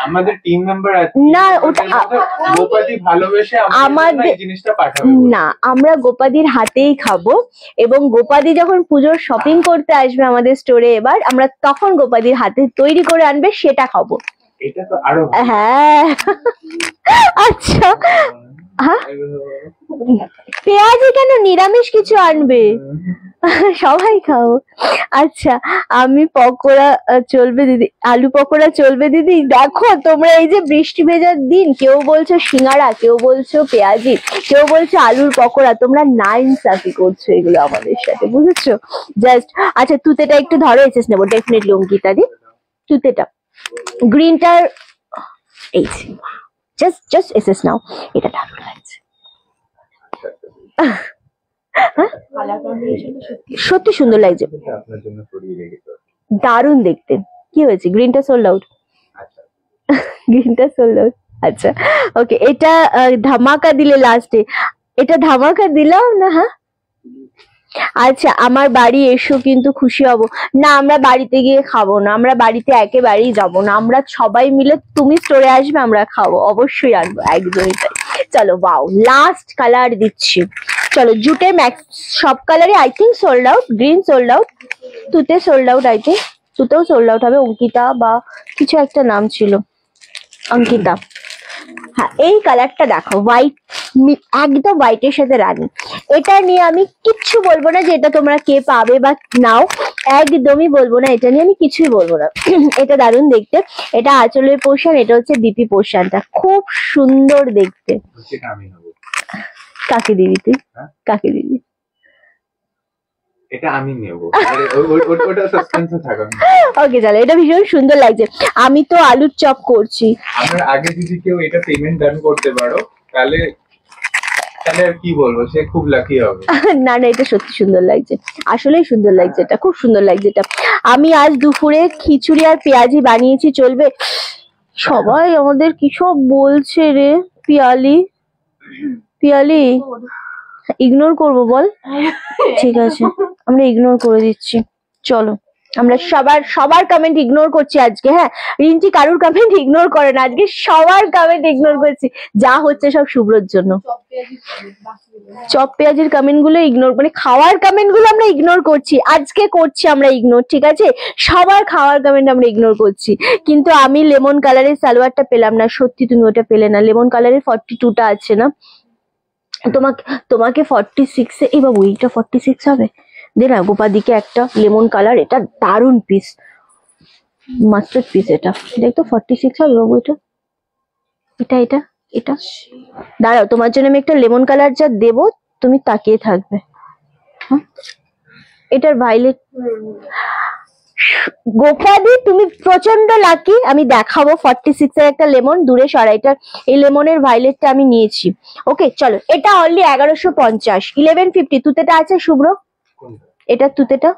আমাদের টিম মেম্বার আছে না ওটা গোপাদি ভালোবেসে আমাদের এই জিনিসটা পাঠাবে না, আমরা গোপাদির হাতেই খাবো, এবং গোপাদি যখন পুজোর শপিং করতে আসবে আমাদের স্টোরে এবার, আমরা তখন গোপাদির হাতে তৈরি করে আনবে, সেটা খাবো। এটা তো আরো হ্যাঁ আচ্ছা, হ্যাঁ পেঁয়াজি কেন, নিরামিষ কিছু আনবে, সবাই খাও। আচ্ছা, আমি পকোড়া চলবে দিদি, আলু পকোড়া চলবে দিদি। দেখো তোমরা এই যে বৃষ্টি ভেজার দিন, কেউ বলছো সিঙ্গারা, কেউ বলছো পেঁয়াজি, কেউ বলছো আলুর পকোড়া, তোমরা নাইনসাফি করছো এগুলো আমাদের সাথে, বুঝেছো? জাস্ট আচ্ছা, তুতেটা একটু ধরো, এসেস নেবো ডেফিনেটলি, অঙ্কিতা দি তুতেটা, গ্রিনটার এই জাস্ট এসেস নাও, এটা দারুণ লাগছে, সত্যি সুন্দর লাগছে, দারুণ দেখতে। কি হয়েছে, গ্রিনটা সোল্ড আউট, গ্রিনটা সোল্ড আউট। আচ্ছা ওকে, এটা ধামাকা দিলে লাস্টে, এটা ধামাকা দিলাম না? হ্যাঁ আচ্ছা, আমার বাড়ি এসো কিন্তু খুশি হব। না, আমরা বাড়িতে গিয়ে খাবো না, আমরা বাড়িতে একেবারেই যাবো না, আমরা সবাই মিলে, তুমি স্টোরে আসবে, আমরা খাবো, অবশ্যই আনবো, একদমই তাই। চলো বাও, লাস্ট কালার দিচ্ছি, চলো জুটে ম্যাক্স সব কালারই I think sold out, green sold out, তুতে সোল্ড আউট, আই থিঙ্ক তুতেও সোল্ড আউট হবে, অঙ্কিতা বা কিছু একটা নাম ছিল, অঙ্কিতা। হ্যাঁ, এই কালারটা দেখো, হোয়াইট, একদম হোয়াইটের সাথে রানী, এটা নিয়ে আমি কিচ্ছু বলবো না যে এটা তোমরা কে পাবে বা নাও, একদমই বলবো না, এটা নিয়ে আমি কিছুই বলবো না। এটা দারুণ দেখতে, এটা আঁচলের পোর্শন, এটা হচ্ছে বিপি পোর্শনটা, খুব সুন্দর দেখতে। কাকে দিবি তুই, কাকে দিবি? এটা আমি নেব, ওটা সাসপেন্সে থাকা। ওকে চলো, এটা ভীষণ সুন্দর লাগছে, আমি তো আলুর চপ করছি। আমরা আগে যদি কেউ এটা পেমেন্ট ডান করতে পারো, তাহলে আর কি বলবো, সে খুব লাকি হবে। না না, এটা সত্যি সুন্দর লাগছে, আসলেই সুন্দর লাগছে, এটা খুব সুন্দর লাগছে। এটা আমি আজ দুপুরে খিচুড়ি আর পেঁয়াজি বানিয়েছি, চলবে? সবাই আমাদের কি সব বলছে রে, পিয়ালি পিয়ালি ইগনোর করবো বল? ঠিক আছে, আমরা ইগনোর করে দিচ্ছি, চলো আমরা সবার কমেন্ট ইগনোর করছি আজকে। হ্যাঁ, রিন্টি কারুর কমেন্ট ইগনোর করে না আজকে, সবার কমেন্ট ইগনোর করছি, যা হচ্ছে সব শুভ্রর জন্য। চপ পেঁয়াজের কমেন্ট গুলো ইগনোর, মানে খাওয়ার কমেন্ট গুলো আমরা ইগনোর করছি, আজকে করছি আমরা ইগনোর, ঠিক আছে? সবার খাওয়ার কমেন্ট আমরা ইগনোর করছি। কিন্তু আমি লেমন কালারের সালোয়ারটা পেলাম না, সত্যি তুমি ওটা পেলে না, লেমন কালারের 42টা আছে না, তোমাকে 46 এই বাবু, এইটা 46 হবে, দে না গোপাদিকে একটা লেমন কালার, এটা দারুন পিস, মাস্টার্ড পিস, এটা দেখতো 46 হবে বাবু, এটা এটা এটা এটা দাঁড়াও, তোমার জন্য আমি একটা লেমন কালার যা দেবো, তুমি তাকিয়ে থাকবে। এটার ভাইলেট, গোপাদি তুমি প্রচন্ড লাকি, আমি দেখাবো 46 এর একটা লেমন, দূরে সরাইটার এই লেমনের ভাইলেটটা আমি নিয়েছি। ওকে চলো, এটা অনলি 1150, 1150। তুতেটা আছে শুভ্র, এটা তুতেটা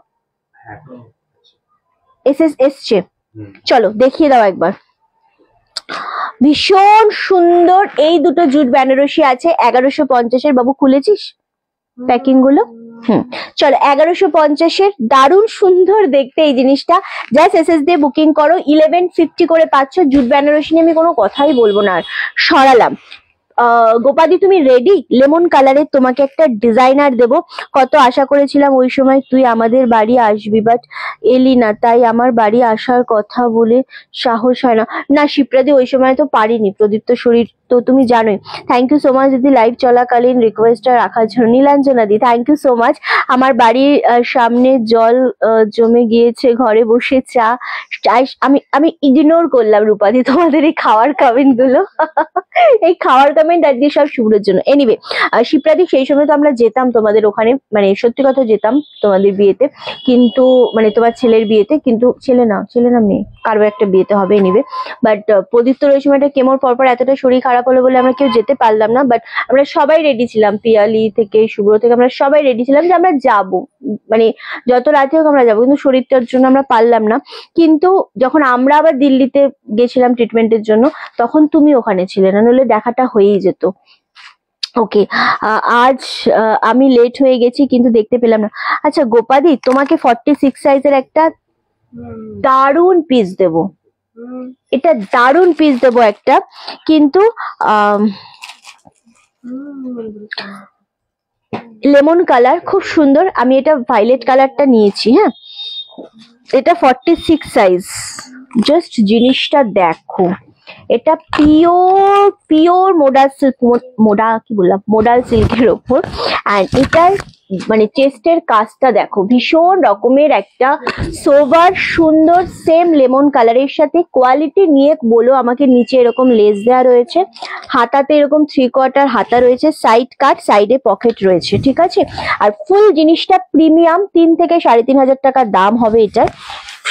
এসছে, চলো দেখিয়ে দাও একবার, ভীষণ সুন্দর। এই দুটো জুট বেনারসি আছে 1150-এর, বাবু খুলেছিস প্যাকিং গুলো? চলো 1150-এর, দারুণ সুন্দর দেখতে এই জিনিসটা, জাস্ট এসএস দিয়ে বুকিং করো, 1150 করে পাচ্ছ। জুট বেনারসি নিয়ে আমি কোনো কথাই বলবো না, আর সরালাম। গোপাদি তুমি রেডি? লেমন কালারের তোমাকে একটা ডিজাইনার দেবো, কত আশা করেছিলাম ওই সময় তুই আমাদের বাড়ি আসবি, বাট এলি না, তাই আমার বাড়ি আসার কথা বলে সাহস হয় না। না শিপ্রাদি, ওই সময় তো পারিনি, প্রদীপ্ত শরীর তো তুমি জানোই। থ্যাংক ইউ সো মাচ দিদি, লাইভ চলাকালীন রিকোয়েস্টটা রাখার জন্য। নীলাঞ্জনা দি, থ্যাংক ইউ সো মাচ। আমার বাড়ির সামনে জল জমে গিয়েছে, ঘরে বসে চা, আমি ইগনোর করলাম রূপাদি তোমাদের এই খাওয়ার কমেন্ট গুলো। এই খাওয়ার কমেন্ট আজকে সব শুভ্রের জন্য। এনিওয়ে শিপ্রাদি, সেই সময় তো আমরা যেতাম তোমাদের ওখানে, মানে সত্যি কথা যেতাম তোমাদের বিয়েতে, কিন্তু মানে তোমার ছেলের বিয়েতে, কিন্তু ছেলে না মেয়ে, কারো একটা বিয়েতে হবে। এনিওয়ে, বাট প্রদীপ্তর ওই সময়টা কেমোর পরপর এতটা শরীর খারাপ হলো বলে আমরা কেউ যেতে পারলাম না, বাট আমরা সবাই রেডি ছিলাম, পিয়ালি থেকে শুভ্র থেকে আমরা সবাই রেডি ছিলাম যে আমরা যাব, মানে যত রাতে হোক আমরা যাবো, কিন্তু শরীরটার জন্য আমরা পারলাম না। কিন্তু যখন আমরা আবার দিল্লিতে গেছিলাম ট্রিটমেন্টের জন্য, তখন তুমি ওখানে ছিলে না, নইলে দেখাটা হয়েই যেত। ওকে, আজ আমি লেট হয়ে গেছি কিন্তু দেখতে পেলাম না। আচ্ছা গোপাদি, তোমাকে 46 সাইজের একটা দারুন পিস দেব, এটা দারুন পিস দেব একটা, কিন্তু লেমন কালার খুব সুন্দর। আমি এটা ভাইলেট কালারটা নিয়েছি। হ্যাঁ, এটা 46 সাইজ। জাস্ট জিনিসটা দেখো, এটা pure pure modal silk, modal সিল্কের ওপর। অ্যান্ড এটার মানে চেস্টের কাজটা দেখো, ভীষণ রকমের একটা সোবার সুন্দর সেম লেমন কালারের সাথে কোয়ালিটি নিয়ে বলো আমাকে। নিচে এরকম লেস দেওয়া রয়েছে, হাতাতে এরকম 3/4 হাতা রয়েছে, সাইড কাট, সাইডে পকেট রয়েছে, ঠিক আছে। আর ফুল জিনিসটা প্রিমিয়াম, 3 থেকে 3,500 টাকা দাম হবে এটার।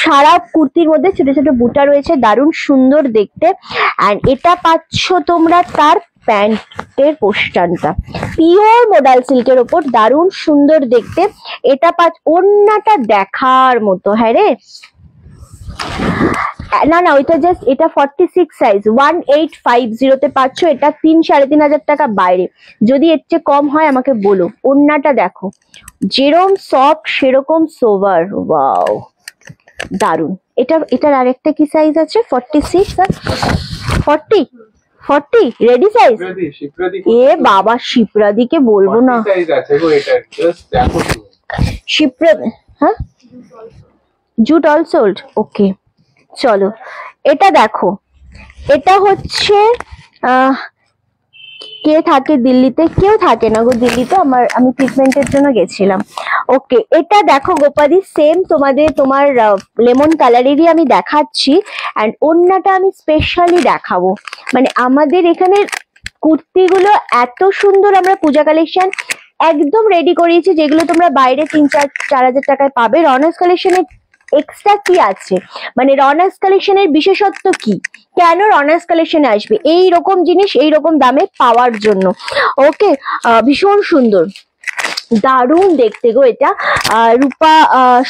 সারা কুর্তির মধ্যে ছোট ছোট বুটা রয়েছে, দারুণ সুন্দর দেখতে। অ্যান্ড এটা পাচ্ছ তোমরা তার প্যান্টের পোস্টানটা, পিওর মোডাল সিল্কের ওপর, দারুণ সুন্দর দেখতে। এটা ওড়নাটা দেখার মতো। হ্যাঁ রে, না না ওইটা জাস্ট, এটা 46 সাইজ 1850 তে পাচ্ছ। এটা 3-3,500 টাকা বাইরে। যদি এর চেয়ে কম হয় আমাকে বলো। ওড়নাটা দেখো, যেরকম সফট সেরকম সোভার। ওয়াও, দারুন। এটার আরেকটা কি সাইজ আছে? 46 আর 40 রেডি সাইজ। এ বাবা, শিপ্রাদিকে বলবো না। শিপ্রাদি, হ্যাঁ, জুট অল সোল্ড। ওকে চলো, এটা দেখো, এটা হচ্ছে কে থাকে দিল্লিতে? কেউ থাকে না গো দিল্লিতে, আমি ট্রিটমেন্টের জন্য গেছিলাম। ওকে, এটা দেখো গোপাদি, সেম তোমার লেমন কালারেরই আমি দেখাচ্ছি। অ্যান্ড ওড়নাটা আমি স্পেশালি দেখাবো। মানে আমাদের এখানে কুর্তিগুলো এত সুন্দর, আমরা পূজা কালেকশন একদম রেডি করিয়েছি, যেগুলো তোমরা বাইরে 3-4 হাজার টাকায় পাবে। রনাস কালেকশনের এক্সট্রা কি আছে, মানে রনাস কালেকশনের বিশেষত্ব কি, কেন রনাস কালেকশনে আসবে এই রকম জিনিস এই রকম দামে পাওয়ার জন্য। ওকে, ভীষণ সুন্দর, দারুণ দেখতে গো এটা। রূপা,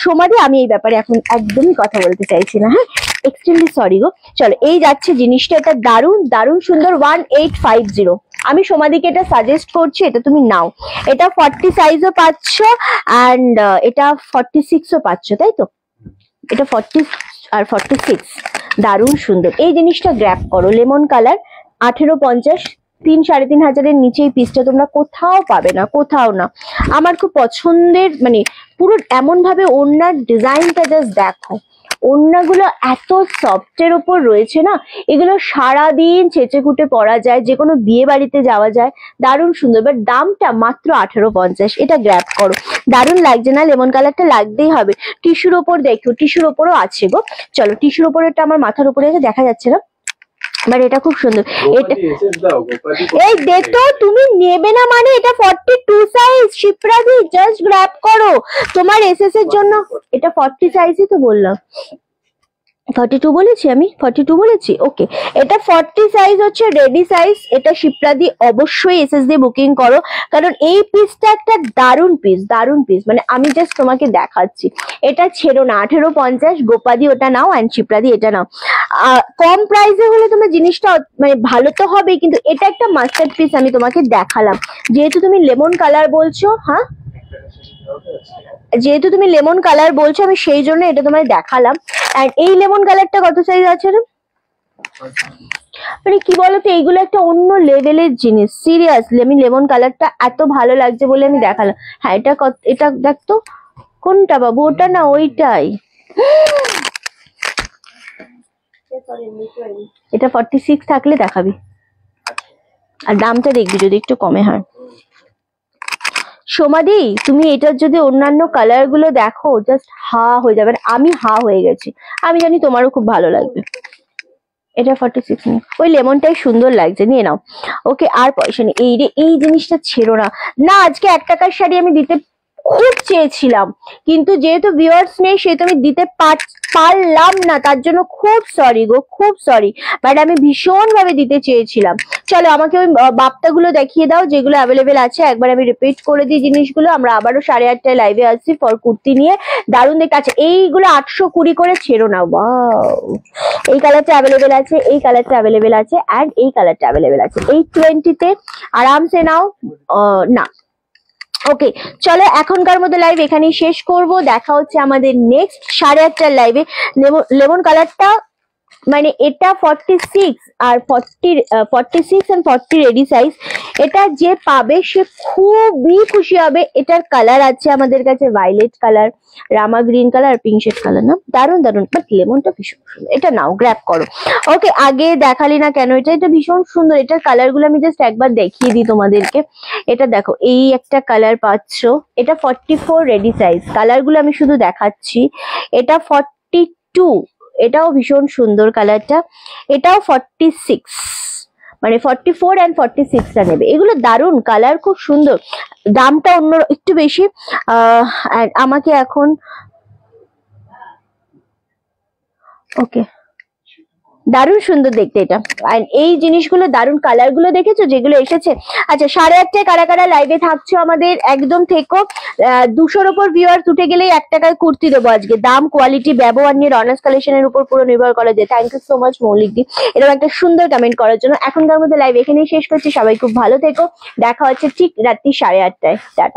সোমাদি, আমি এই ব্যাপারে এখন একদমই কথা বলতে চাইছি না। হ্যাঁ, এক্সট্রিমলি সরি গো। চলো, এই যাচ্ছে জিনিসটা, এটা দারুণ দারুণ সুন্দর। 1850। আমি সোমাদিকে এটা সাজেস্ট করছি, এটা তুমি নাও। এটা 40 সাইজও পাচ্ছ, অ্যান্ড এটা 46ও পাচ্ছ, তাই তো? এটা 40 আর 46, দারুণ সুন্দর। এই জিনিসটা গ্র্যাব করো, লেমন কালার, 1850। 3-3,500 নিচে এই পিসটা তোমরা কোথাও পাবে না, কোথাও না। আমার খুব পছন্দের, মানে পুরো এমন ভাবে ওড়নার ডিজাইনটা জাস্ট দেখো। ওড়নাগুলো এত সফটের ওপর রয়েছে না, এগুলো সারাদিন চেঁচে কুটে পরা যায়, যে কোনো বিয়ে বাড়িতে যাওয়া যায়, দারুণ সুন্দর। বাট দামটা মাত্র 1850। এটা গ্র্যাব করো, দারুণ লাগছে না? লেমন কালারটা লাগতেই হবে। টিস্যুর ওপর দেখো, টিস্যুর ওপরও আছে গো। চলো, টিস্যুর ওপরেরটা আমার মাথার উপরে দেখা যাচ্ছে না, বাট এটা খুব সুন্দর। এটা এই দেখো, তুমি নেবে না মানে? এটা 42 সাইজ শিপ্রাদি, জাস্ট গ্র্যাব করো তোমার এসএস এর জন্য। এটা 40 সাইজই তো বললাম, 42 বলেছি আমি, 42 বলেছি। ওকে, এটা 40 সাইজ হচ্ছে রেডি সাইজ। এটা শিপ্রাদি অবশ্যই এসএস দিয়ে বুকিং করো, কারণ এই পিসটা একটা দারুণ পিস, দারুণ পিস। মানে আমি জাস্ট তোমাকে দেখাচ্ছি, এটা ছেড়ো না। 1850, গোপাদি ওটা নাও, অ্যান্ড শিপ্রাদি এটা নাও। কম প্রাইসে হলে তোমার জিনিসটা মানে ভালো তো হবে, কিন্তু এটা একটা মাস্টার পিস আমি তোমাকে দেখালাম। যেহেতু তুমি লেমন কালার বলছো, হ্যাঁ যেহেতু তুমি লেমন কালার বলছো, আমি সেই জন্য এটা তোমায় দেখালাম। এন্ড এই লেমন কালারটা কত সাইজ আছে রে? মানে কি বলতো, এইগুলো একটা অন্য লেভেলের জিনিস, সিরিয়াসলি। আমি লেমন কালারটা এত ভালো লাগছে বলে আমি দেখালাম। হ্যাঁ, এটা দেখতো কোনটা বাবু, ওটা না ওইটাই। এটা 46 থাকলে দেখাবি, আর দামটা দেখবি যদি একটু কমে হয়। সোমাদি, তুমি এটার যদি অন্যান্য কালার গুলো দেখো, জাস্ট হা হয়ে যাবে। আমি হা হয়ে গেছি, আমি জানি তোমারও খুব ভালো লাগবে। এটা 46 নেই, ওই লেমনটাই সুন্দর লাগছে, নিয়ে নাও। ওকে, আর পয়সা নেই। এই জিনিসটা ছেড়ো না। না, আজকে 1 টাকার শাড়ি আমি দিতে খুব চেয়েছিলাম, কিন্তু যেহেতু ভিউয়ার্স নেই সেহেতু আমি দিতে পারলাম না, তার জন্য খুব সরি গো, খুব সরি। বাট আমি ভীষণ ভাবে দিতে চেয়েছিলাম। চলো আমাকে ওই বাপ্তাগুলো দেখিয়ে দাও যেগুলো অ্যাভেলেবেল আছে। একবার আমি রিপিট করে দিই জিনিসগুলো। আমরা আবারও 8:30টায় লাইভে আসছি ফর কুর্তি নিয়ে, দারুণ দেখতে আছে। এইগুলো 820 করে, ছেড়ো না। ওয়াও, এই কালারটা অ্যাভেলেবেল আছে, এই কালারটা অ্যাভেলেবেল আছে, অ্যান্ড এই কালারটা অ্যাভেলেবেল আছে। 820-তে আরামসে নাও। না, ওকে, চলো এখনকার মতো লাইভ এখানেই শেষ করব। দেখা হচ্ছে আমাদের নেক্সট 8:30টার লাইভে। লেমন কালারটা মানে এটা 46 আর 46 এন্ড 40 রেডি সাইজ। এটা যে পাবে সে খুবই খুশি হবে। এটার কালার আছে আমাদের কাছে ভায়োলেট কালার, রামা green colour, pink shade colour. না, দারুন দারুন, বাট লেমনটা ভীষণ সুন্দর। এটা নাও, গ্র্যাব করো। ওকে, আগে দেখালি না কেন? এটা ভীষণ সুন্দর। এটার কালার গুলো আমি জাস্ট একবার দেখিয়ে দিই তোমাদেরকে। এটা দেখো, এই একটা কালার পাচ্ছ, এটা 44 রেডি সাইজ। কালার গুলো আমি শুধু দেখাচ্ছি। এটা 42, এটাও ভীষণ সুন্দর কালারটা। এটাও 46, মানে 44 এন্ড 46টা নেবে। এগুলো দারুন কালার, খুব সুন্দর। দামটা অন্য একটু বেশি। আমাকে এখন ওকে, দারুণ সুন্দর দেখতে এটা। আর এই জিনিসগুলো দারুণ, কালার গুলো দেখেছো যেগুলো এসেছে। আচ্ছা, 8:30টায় কারা কারা লাইভে থাকছো আমাদের একদম থেকো। 200-র উপর ভিউয়ার্স উঠে গেলেই 1 টাকায় কুর্তি দেবো আজকে। দাম, কোয়ালিটি, ব্যবহার নিয়ে রনাস কালেকশনের উপর পুরো নির্ভর করে। যে থ্যাংক ইউ সো মাচ মৌলিক দি এরকম একটা সুন্দর কমেন্ট করার জন্য। এখনকার মধ্যে লাইভ এখানেই শেষ করছি। সবাই খুব ভালো থেকো। দেখা হচ্ছে ঠিক রাত্রি 8:30টায়। টাটা।